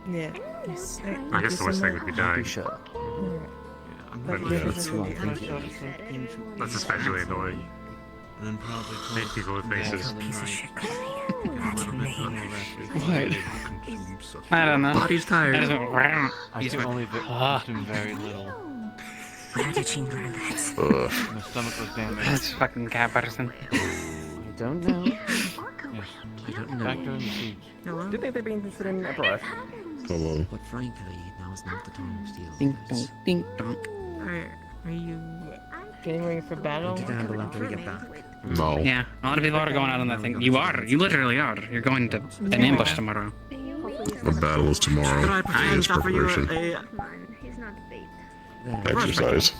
Yeah. Yes. I guess the worst thing would be dying. But But yeah, that's, thank you. that's especially annoying. And then probably Make people with faces. What? I don't know. Body's tired. I just went, "Rawr." I He's can went, only "Ah." consume very little. Ugh. My stomach was damaged. That's fucking cat person. I don't know. Yes. Back during the siege. Do you think they'd be interested in a brush? Hello. But frankly, now is not the time to steal. Ding dong, ding dong. Are you getting ready for battle? To handle after we get back. No. Yeah, a lot of people are going out on that thing. You are. You literally are. You're going to an ambush tomorrow. The battle is tomorrow. It's preparation. He's not bait. Exercise.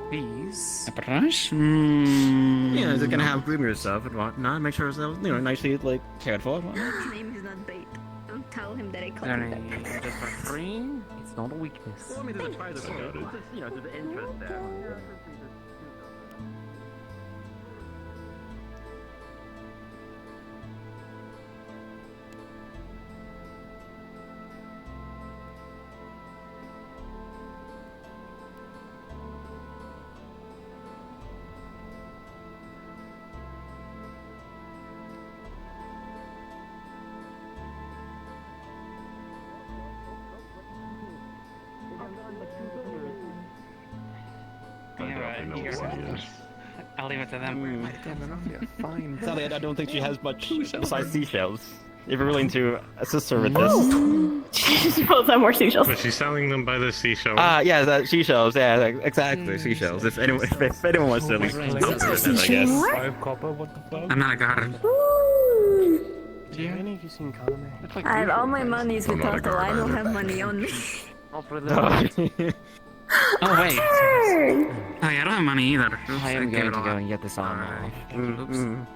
Please. A brush? Yeah, they're gonna have groom yourself and whatnot. Make sure it's nicely like cared for. And whatnot. His name is not bait. Don't tell him that I called Sorry, him that. just for free. It's not a weakness. Well, I mean, there's a try to there's an interest there. I'll leave it to them. Fine. Sadly, I don't think she has much besides seashells. If you're willing to assist her with this. She pulls out more seashells. But she's selling them by the seashell. Yeah, seashells. Yeah, exactly, seashells. If anyone wants to, at least I guess. 5 copper, what the fuck? I'm not a guard. Do any of you seen Kaname? I have all my monies with Otto. I don't have money on me. Oh, wait. Oh, yeah, I don't have money either. I am going to go and get this armor off.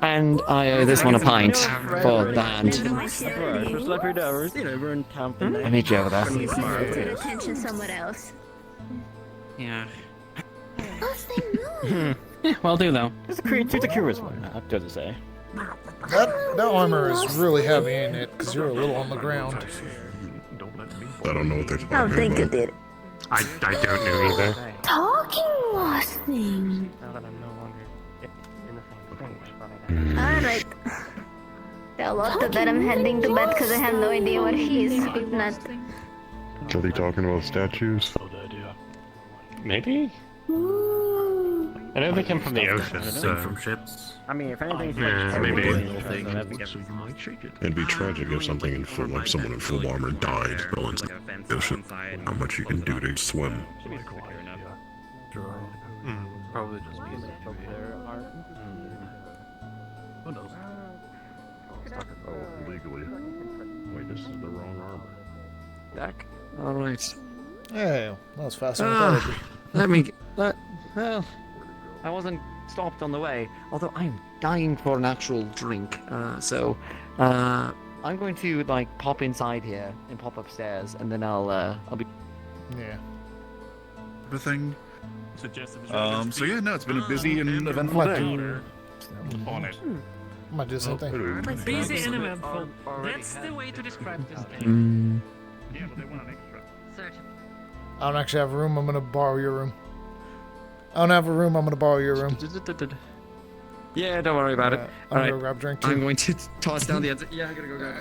And I owe this one a pint for the hand. For celebrity hours, we're in town for I meet you over there. Put attention somewhere else. Yeah. Oh, Yeah, well, do though. It's a curious one, I have to say. That armor is really heavy, ain't it? Because you're a little on the ground. I don't know what they're I don't talking think about. it did. I don't know either. Talking lost thing. Now that I'm no longer in the same stage, Alright. Tell Otto that I'm heading to bed because I have no idea where he is. Good night. Are they talking about statues? Maybe? I know they come from the ocean, so... from ships. I mean, if anything's maybe. It'd be tragic if something in full, like someone in full armor died. Well, it's the ocean. How much you can do to swim? Probably just music. Who knows? Oh, legally. Wait, this is the wrong armor. Back. Alright. Hey, that was faster than I thought it'd be. Well, I wasn't stopped on the way, although I'm dying for an actual drink. I'm going to like pop inside here and pop upstairs, and then I'll be. Yeah. Everything. So yeah, no, it's been a busy and eventful day. On it. I might do the same thing. Busy and eventful. That's the way to describe this thing. Yeah, but they want an extra. Certainly. I don't actually have a room. I'm gonna borrow your room. I don't have a room. I'm gonna borrow your room. Yeah, don't worry about it. I'm All right, gonna grab a drink too. I'm going to toss down the ends. Yeah, I gotta go grab.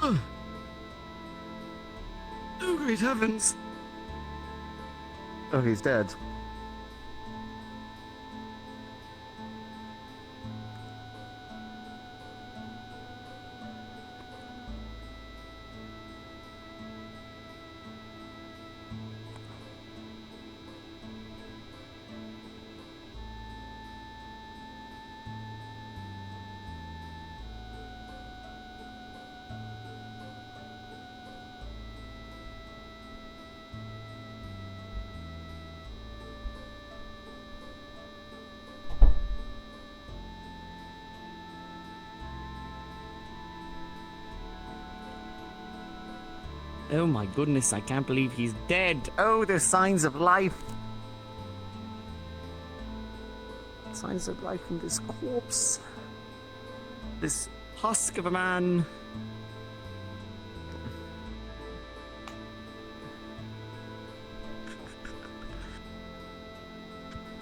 Oh, great heavens. Oh, he's dead. Oh my goodness, I can't believe he's dead. Oh, there's signs of life. signs of life in this corpse. This husk of a man.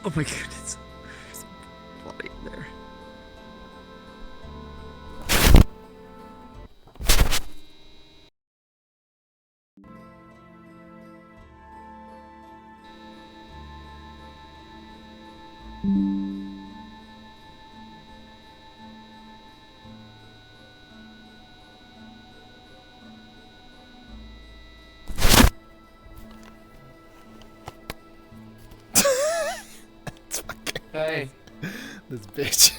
Oh my goodness. There's blood in there. Hey. This bitch.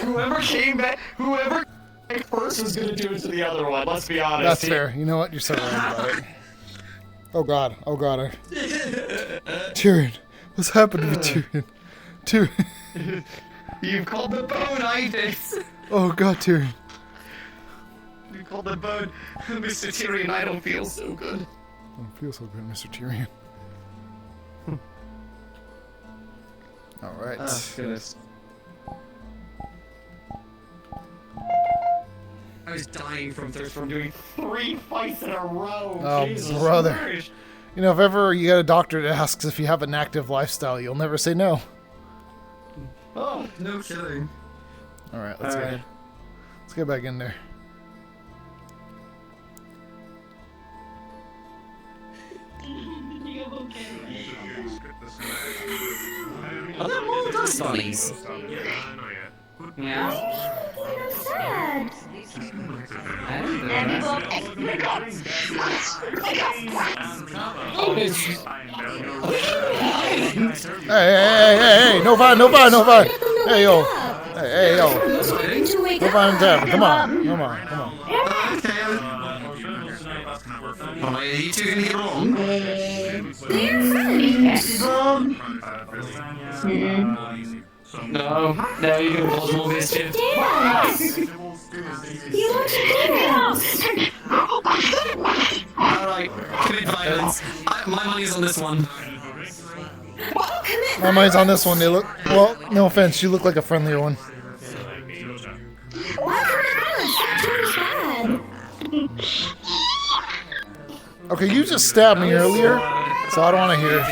Whoever came back first was gonna do it to the other one, let's be honest. That's fair. You know what? You're so right about it. Oh god. Oh god. Tyrion. What's happened to me, Tyrion? Tyrion. You've called the bone, Itis. Oh god, Tyrion. You called the bone. Mr. Tyrion, I don't feel so good. I don't feel so good, Mr. Tyrion. Alright. Oh, goodness. I was dying from thirst from doing 3 fights in a row. Oh, Jesus brother. Christ. You know, if ever you get a doctor that asks if you have an active lifestyle, you'll never say no. Oh, no kidding. Alright, let's get back in there. Are there more dust bunnies? Yeah. Sad. Hey, no fine. Hey, yo. Hey, yo. No fine tavern. Come on. Are you two gonna get along? No, you're gonna cause more mischief. Alright, commit violence. My money's on this one. My money's on this one. They look, well, no offense, you look like a friendlier one. Okay, you just stabbed me earlier, so I don't want to hear it.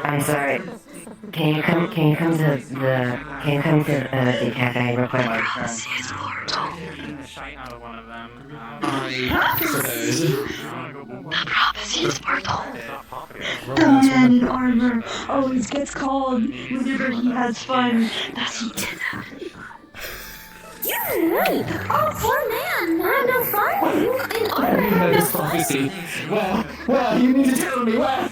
I'm sorry. Can you come to the cafe real quick? The man in armor always gets called whenever he has fun. That's he did that. You're right. Oh, poor man. Not enough fun. You in armor. That's prophecy. Well, you need to tell me what.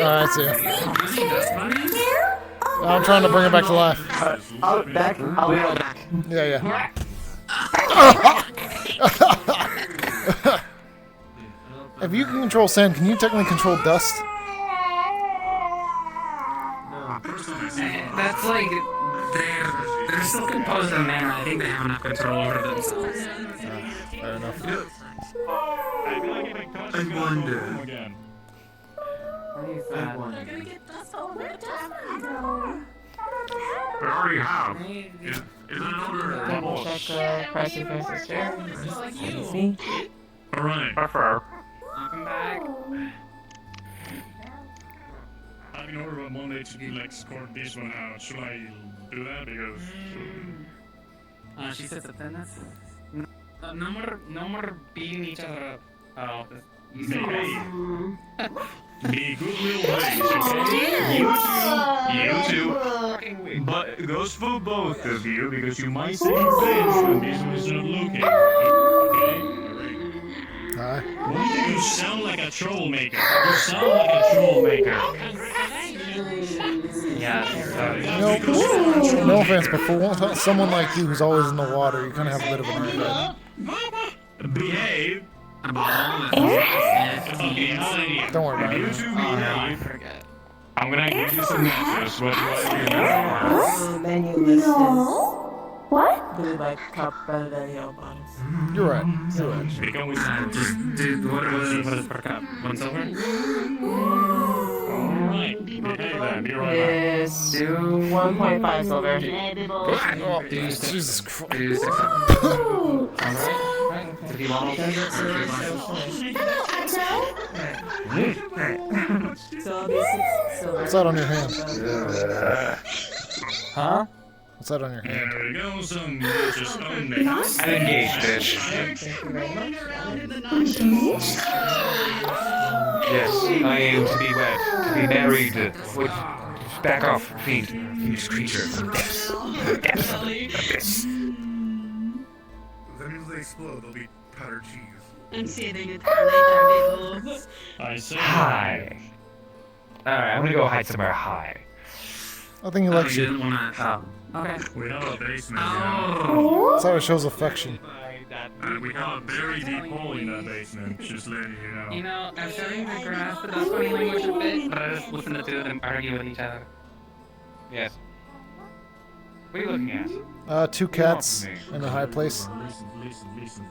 Alright, see ya. I'm trying to bring it back to life. I'll be right back. Yeah. If you can control sand, can you technically control dust? That's like they're still composed in a manner. I think they have enough control over themselves. Fair enough. I wonder. We already have. Is it another Double check the pricing versus share. Alright. Fair. Welcome back. I have an order on Monday to like score this one out. Should I do that? Because She says attendance. No more beating each other up. Oh, you say Be goodwill based, okay? You two. But it goes for both of you because you might see things when this is not looking. Okay? Why do you sound like a troublemaker? You sound like a troublemaker. No, no offense, but for someone like you who's always in the water, you kind of have a bit of an airhead. Behave. Don't worry about You it. two behave. I'm gonna give you some matches. What do I do? Menu listed. What? Blue like cup better than yellow bottoms. You're right. You're right. Become with Just do what was it per cup? 1 silver? Alright, behave then. Be right back. Yes, do 1.5 silver. Oh, Jesus Christ. Do 6 silver. Alright. If you want to So it'll be 6 silver. What's that on your hand? Huh? What's that on your hand? There we go, some just stone mix. I'm engaged, bitch. Yes, I am to be wed, to be married. Back off, fiend. Huge creature from depths. Depths of the abyss. That means they explode, they'll be powdered cheese. I'm saving it for later, people. I say. Hi. Alright, I'm gonna go hide somewhere high. I think he likes you you. didn't want to. Okay. We have a basement. That's how it shows affection. We have a very deep hole in that basement. Just letting you know. You know, I'm starting to grasp the body language a bit, but I just listen to two of them argue with each other. Yes. What are you looking at? 2 cats in a high place. Listen.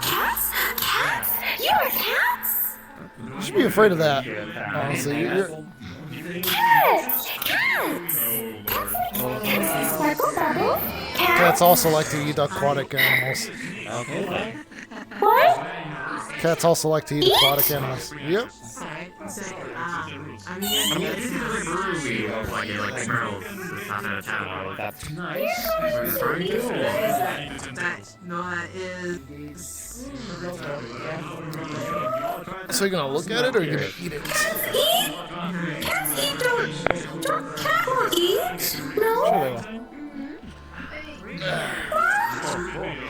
Cats? Cats? You are cats? You should be afraid of that. Honestly, you're... Cats! Cats! Sparkle bubble? Cats also like to eat aquatic animals. Okay. What? Cats also like to eat aquatic animals. Yep. This is really brewery of like smells. It's not a town. That's nice. That is. So you're gonna look at it or you're gonna eat it? Eat? Cats eat, don't cat will eat? No? Sure they will.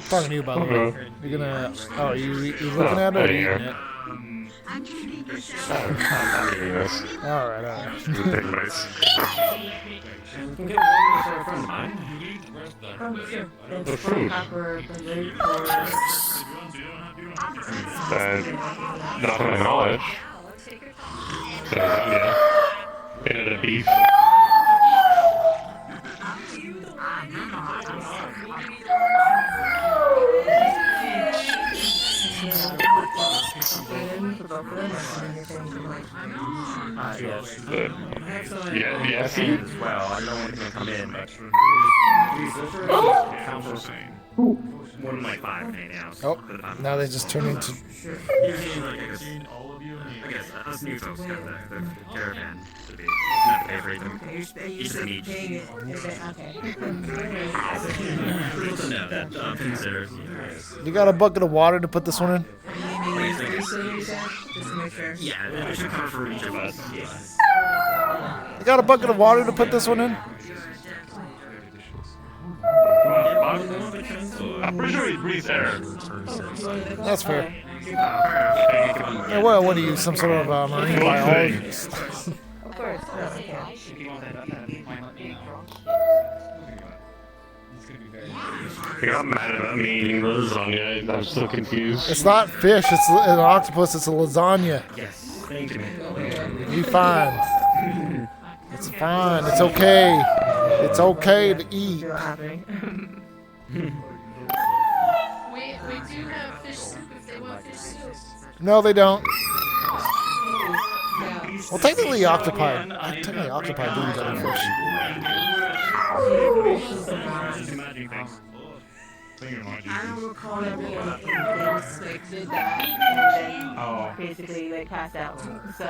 Talking to you, by the way. You're gonna... Oh, are you looking at it or are you eating it? Alright. The fruit. Not to my knowledge. So, yeah. Bit of the beef. Yes. Well, I don't want to come in, but more than like 5 right now. Oh, now they just turn into... I guess us new folks have the caravan to be not pay for them. Each of each. No, that considers. You got a bucket of water to put this one in? Yeah, it should cover for each of us. Yes. You got a bucket of water to put this one in? I'm pretty sure he breathes air. That's fair. Yeah, well, what are you, some sort of marine biologist? Of course. You got mad about me eating lasagna. I'm so confused. It's not fish, it's an octopus, it's a lasagna. Yes, thank you. You'll be fine. It's fine, it's okay. It's okay to eat. We do have fish soup if they want fish soup. No, they don't. Well, technically octopi do eat other fish. I don't recall everyone like did that and then basically like passed out. So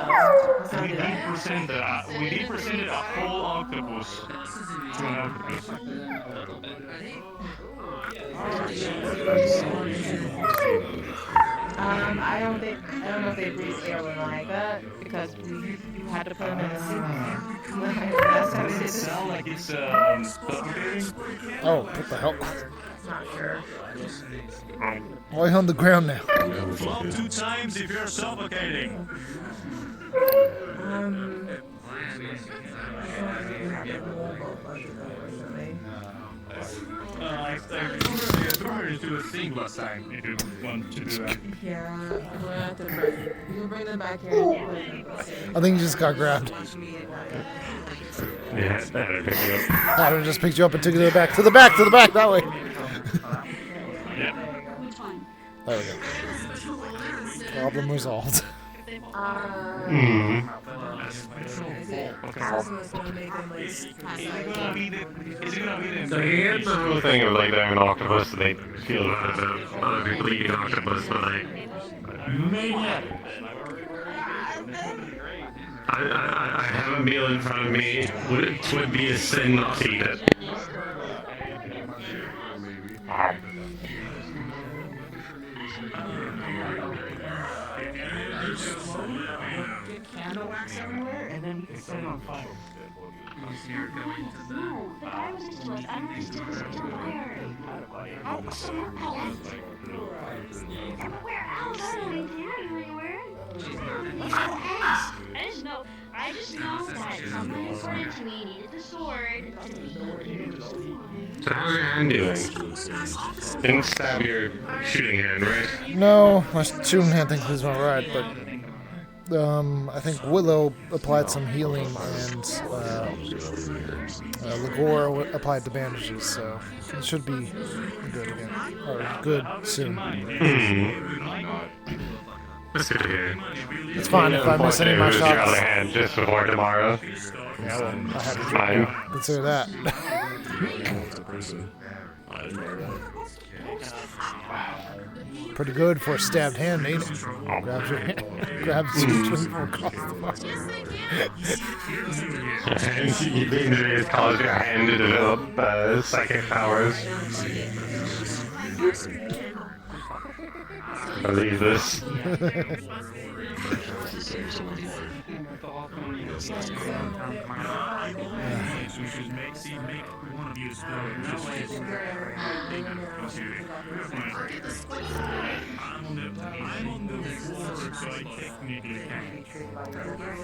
We depresented a whole octopus to an octopus. I don't know if they breathe air like that because we had to put them in a suit. Last time we did this. Sound like it's suffocating. Oh, what the hell? Not sure. Why on the ground now? Drop 2 times if you're suffocating. I threw into a thing last time if you want to do that. Yeah, we'll have to you'll bring them back here and put them. I think you just got grabbed. Yeah, Adam picked me up. Adam just picked you up and took you to the back. To the back, to the back, that way. There we go. Problem resolved. So here's the whole thing of like they're an octopus, so they feel other people eating octopus, but like I have a meal in front of me. It would be a sin not to eat it. Get candle wax everywhere and then set it on fire. I just know that somebody reported to me needed the sword. So how's your hand doing? Didn't stab your shooting hand, right? No, my shooting hand thinks he's alright, but I think Willow applied some healing and Ligor applied the bandages, so it should be good again. Or good soon. That's good to hear. It's fine if I miss any of my Lose your other shots. hand just before tomorrow. Yeah, well, I have to Fine. consider that. Pretty good for a stabbed hand, ain't it? Grabs your hand, grabs you across the body. And the injury has caused your hand to develop psychic powers. Believe this. I'm on the floor, so I technically can't.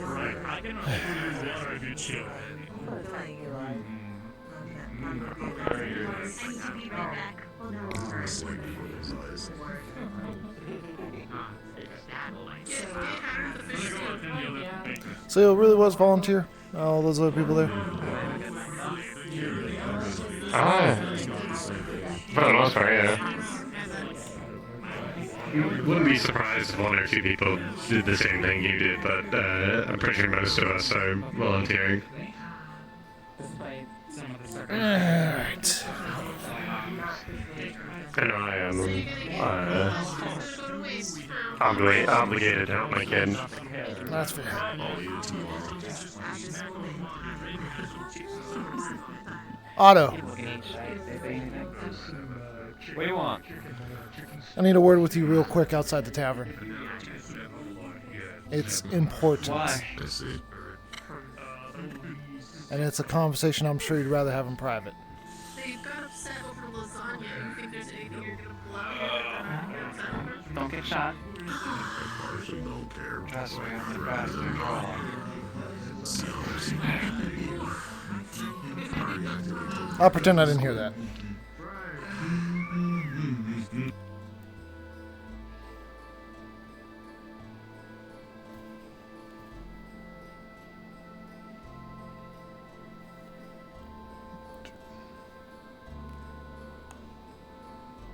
Right, I can use water if you chill. So it really was volunteer? All those other people there? For the most part, yeah. Wouldn't be surprised if 1 or 2 people did the same thing you did, but I'm pretty sure most of us are volunteering. Alright. I know I am obligated to help my kid. That's fair. Otto. What do you want? I need a word with you real quick outside the tavern. It's important. Why? And it's a conversation I'm sure you'd rather have in private. So you got upset over lasagna. You think there's anything you're gonna blow? Don't get shot. Trust me, I'm the bastard. I'll pretend I didn't hear that.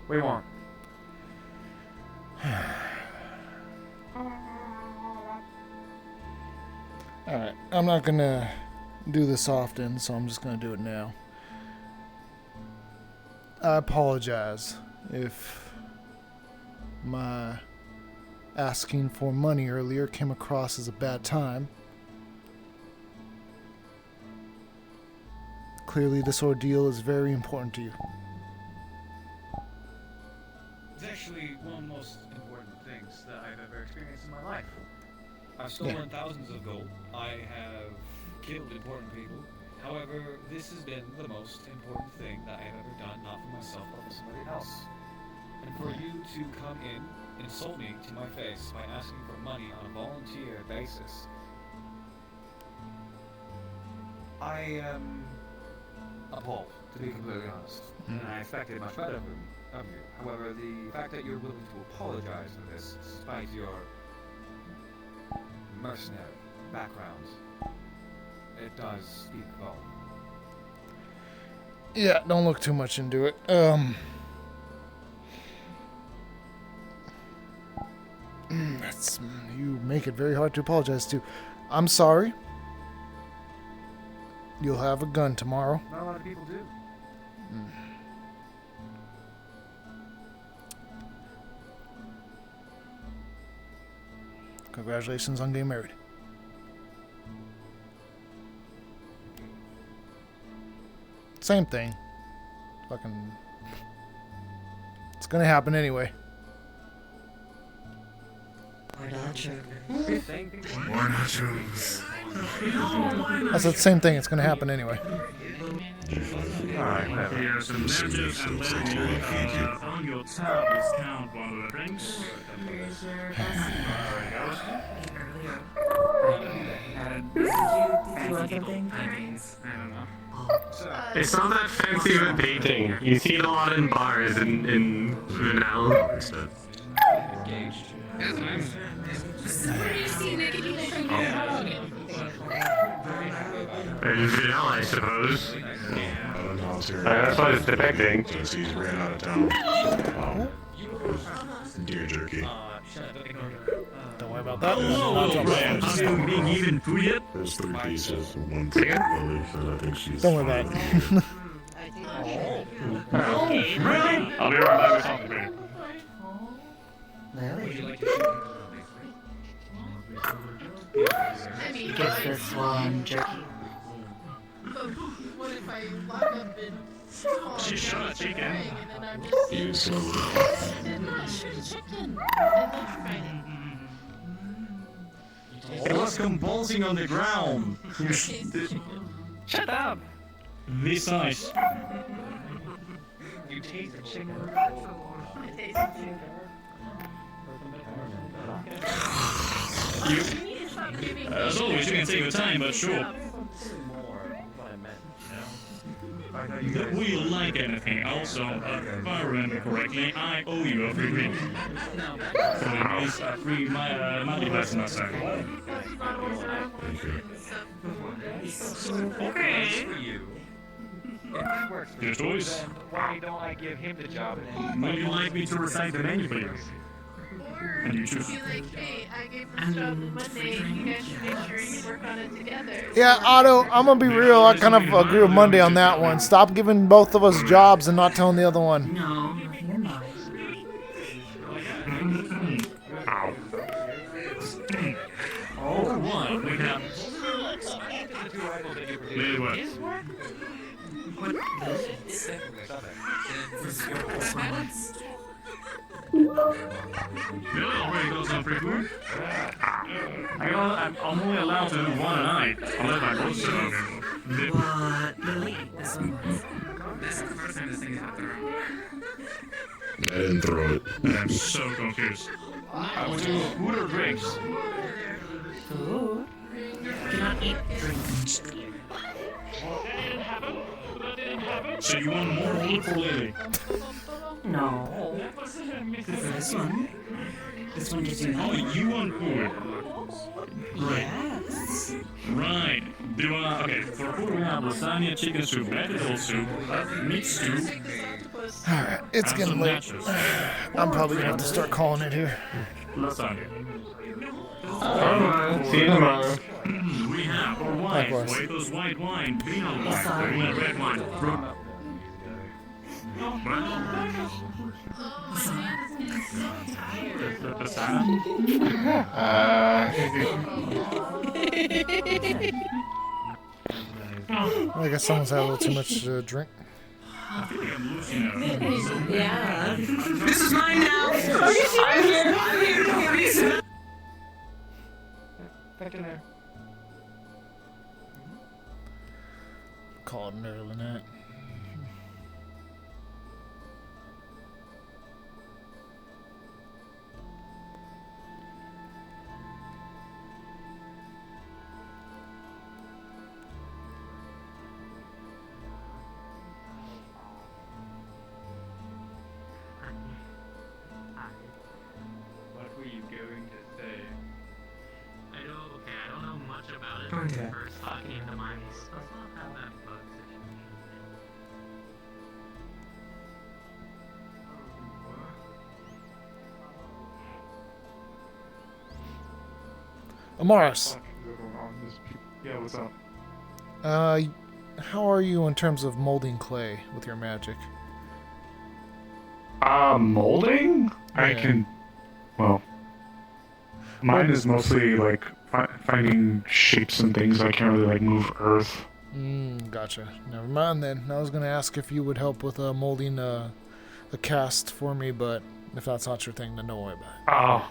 What do you want? Alright, I'm not gonna do this often, so I'm just gonna do it now. I apologize if my asking for money earlier came across as a bad time. Clearly this ordeal is very important to you. It's actually one most important thing. things that I've ever experienced in my life. I've stolen thousands of gold. I have killed important people. However, this has been the most important thing that I have ever done, not for myself, but for somebody else. And for you to come in, insult me to my face by asking for money on a volunteer basis, I am appalled, to be completely honest. And I expected much better of you. However, the fact that you're willing to apologize for this, despite your mercenary background, it does speak volumes. Yeah, don't look too much into it. You make it very hard to apologize to. I'm sorry. You'll have a gun tomorrow. Not a lot of people do. Congratulations on getting married. Same thing. Fucking. It's gonna happen anyway. More nachos. More nachos. I said the same thing. It's gonna happen anyway. Alright, whatever. Here's some nachos and little on your tab discount bottle of drinks. It's not that fancy of a dating. You see it a lot in bars in Vinal. In Vinal, I suppose. That's what it's depicting. Since he's ran out of town. Deer jerky. Don't worry about that. I'm being even food yet? There's 3 pieces and 1 for Lily, and I think she's. Don't worry about it. Really? I'll be right back with something. Get this one jerky. What if I lock up in She shot a chicken. and then I'm just I did not shoot a chicken. I love fighting. It was composing on the ground. Shut up! This size. You taste the chicken. I taste the chicken. As always, you can take your time, but sure. That we like anything. Also, if I remember correctly, I owe you a free drink. So it is a free money lesson outside. Okay. Your choice. Why don't I give him the job? Would you like me to recite the menu for you? And you choose. Be like, hey, I gave her this job on Monday. You guys should make sure you work on it together. Yeah, Otto, I'm gonna be real. I kind of agree with Monday on that one. Stop giving both of us jobs and not telling the other one. No, you're not. Oh, what? We have. Maybe what? You already got some free food? I'm only allowed to do one a night, unless my boss said okay. What? Lily? This one. This is the first time this thing is out there. I didn't throw it. I'm so confused. I will do food or drinks. Food? Cannot eat drinks. So you want more food for Lily? No. This one. This one gives you Oh, you want food? Right. Yes. Right. Do okay, for food we have lasagna, chicken soup, vegetable soup, meat stew. Alright, it's and getting some late. nachos. I'm probably gonna have to start calling it here. Lasagna. Alright, see you tomorrow. We have for wine, Likewise. Hueco's white wine, Pinot wine, Arena red wine. I guess someone's had a little too much to drink. I feel like I'm losing out. Yeah. This is mine now. I'm here to release it. Back in there. Call it an early night. What were you going to say? I don't know much about it. Don't do that. First talking into my does not have that bug situation. Amaris, Yeah, what's up? how are you in terms of molding clay with your magic? Molding? I Yeah. can. Well, mine is mostly like finding shapes and things. I can't really like move earth. Gotcha. Never mind then. I was gonna ask if you would help with molding a cast for me, but if that's not your thing, then don't worry about it. Oh,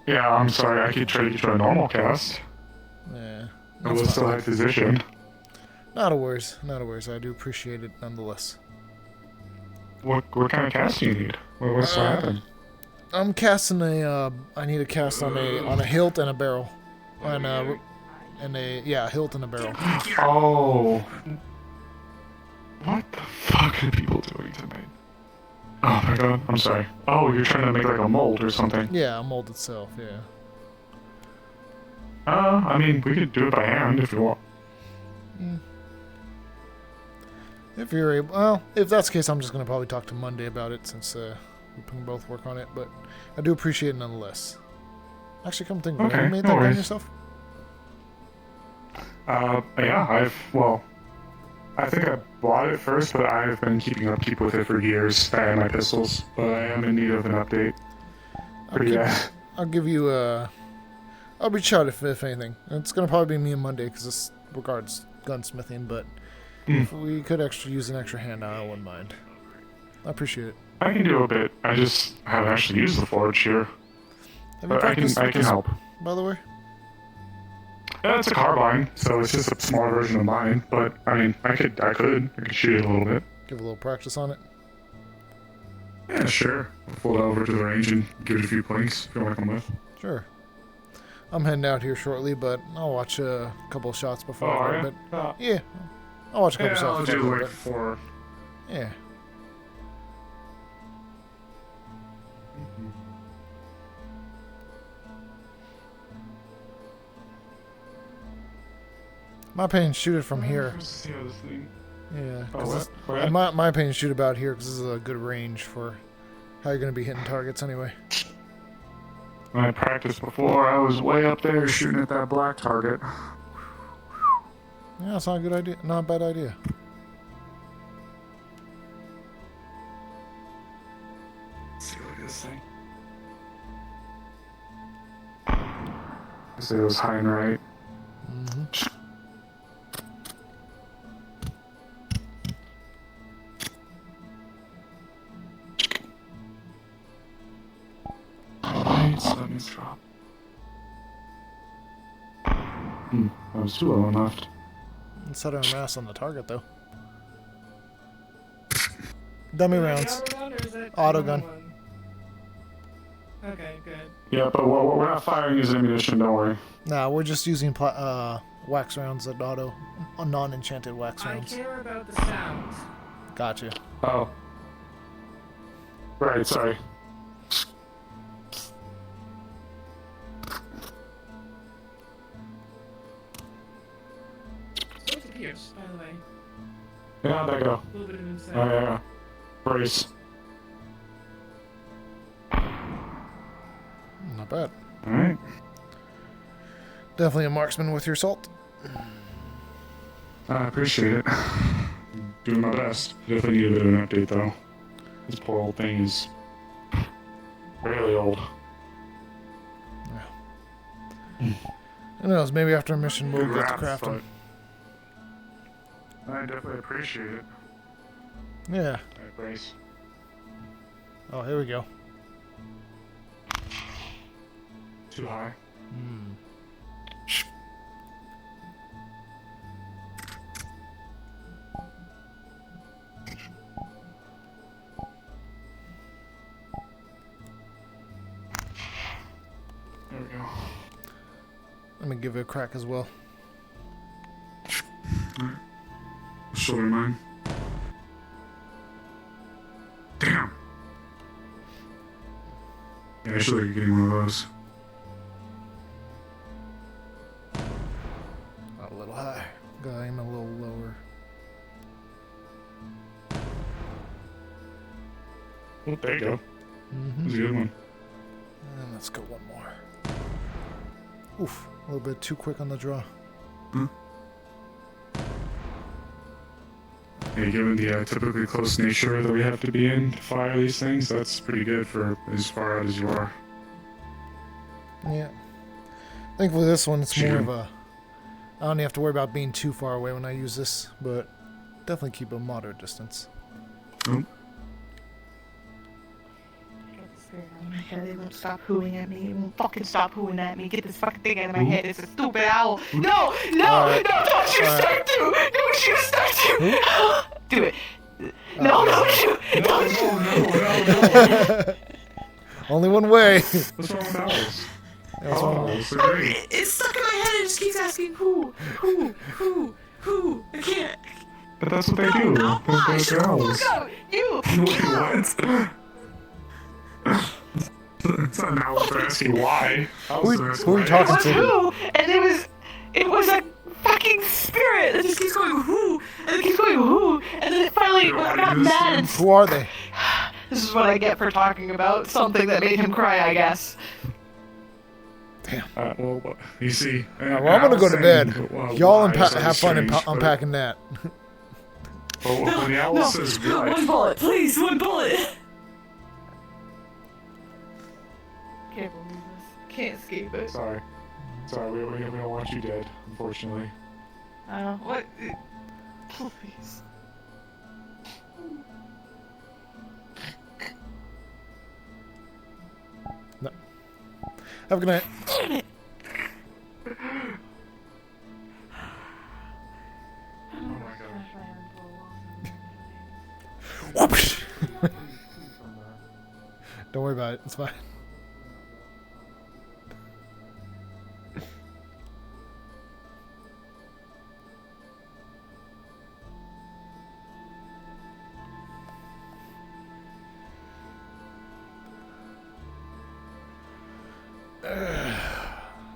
yeah. I'm sorry. I could try to get you a normal cast. Yeah. I that's will still fine. have physician. Not a worries. Not a worries. I do appreciate it nonetheless. What kind of cast do you need? What's to happen? I'm casting a. I need a cast on a hilt and a barrel, on a hilt and a barrel. Oh. What the fuck are people doing tonight? Oh my god. I'm sorry. Oh, you're trying to make like a mold or something. Yeah, a mold itself. Yeah. I mean, we could do it by hand if you want. If you're able, well, if that's the case, I'm just gonna probably talk to Monday about it since we can both work on it. But I do appreciate it nonetheless. Actually, come think of it, Okay, you made no that gun worries. yourself? Yeah, I think I bought it first, but I've been keeping upkeep with it for years. I have my pistols, but I am in need of an update. Pretty bad. I'll give you I'll reach out if anything. It's gonna probably be me on Monday because this regards gunsmithing, but if we could use an extra hand, I wouldn't mind. I appreciate it. I can do a bit. I just haven't actually used the forge here. Have you But I practiced can with this, help. by the way? Yeah, it's a carbine, so it's just a smaller version of mine. But I mean, I could shoot it a little bit. Give a little practice on it. Yeah, sure. I'll fold it over to the range and give it a few points if you want to come with. Sure. I'm heading out here shortly, but I'll watch a couple of shots before. Oh, I are go ya? to bed. Yeah, I'll watch a couple Yeah, shots. I'll before I do go to like bed. 4. Yeah. My opinion, shoot it from here. See how this thing. Yeah. Oh, 'cause what? it's- my opinion, shoot about here because this is a good range for how you're going to be hitting targets anyway. When I practiced before, I was way up there shooting at that black target. Yeah, it's not a good idea. Not a bad idea. Let's see, look at this thing. I say it was high and right. Alright, so that means drop. That was 2 of them left. Let's set our mass on the target, though. Dummy rounds. Auto gun. Okay, good. Yeah, but what we're not firing is ammunition, don't worry. Nah, we're just using wax rounds at auto. Non-enchanted wax I rounds. care about the sound. Gotcha. Oh. Right, sorry. Where's the Pierce, by the way? Yeah, how'd that go? A little bit of insight. Oh, yeah. Brace. Not bad. Alright. Definitely a marksman with your salt. I appreciate it. Doing my best. Definitely need a bit of an update, though. This poor old thing is really old. Who knows? Maybe after a mission we'll get to Congrats, craft them. but I definitely appreciate it. Yeah. Alright, brace. Oh, here we go. Too high. Hmm. There we go. Let me give it a crack as well. Alright. Shoulder mine. Damn! Yeah, I should have getting one of those. A little high. Gotta aim a little lower. Oh, there you go. Mm-hmm. That's a good one. And let's go one more. Oof, a little bit too quick on the draw. Huh? Hey, given the typically close nature that we have to be in to fire these things, that's pretty good for as far out as you are. Yeah. Thankfully this one, it's Shoot more him. of a... I don't have to worry about being too far away when I use this, but definitely keep a moderate distance. Oh. My head, it won't stop hooing at me. It won't fucking stop hooing at me. Get this fucking thing out of my head. It's a stupid owl. No! No! Alright. No! Don't you start to! Don't you start to! Do it. No! Don't you! Don't you! Only one way. What's wrong with owls? What's wrong with Owls, they're great. It's stuck in my head and it just keeps asking who? I can't. But that's what they do. They're owls. Go! You! Wait, what? It's not an owl for asking why. Who are you talking to? Who? And it was a fucking spirit that just keeps going who, and it keeps going who, and then it finally when I got mad and Who are they? this is what I get for talking about something that made him cry, I guess. Damn. Well, you see. Well, I'm gonna go to bed. Y'all have fun strange, unpacking that. But when the owl says what? One bullet, please, one bullet. Can't believe this. Can't escape it. Sorry, we don't want you dead, unfortunately. What? Please. No. Have a good night. Damn it. Oh my Whoosh. Don't worry about it. It's fine.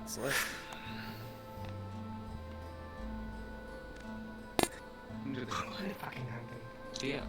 It's like... Yeah.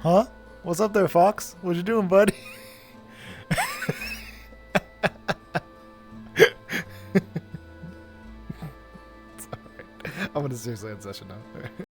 Huh? What's up there, Fox? What you doing, buddy? It's alright. I'm gonna seriously end session now.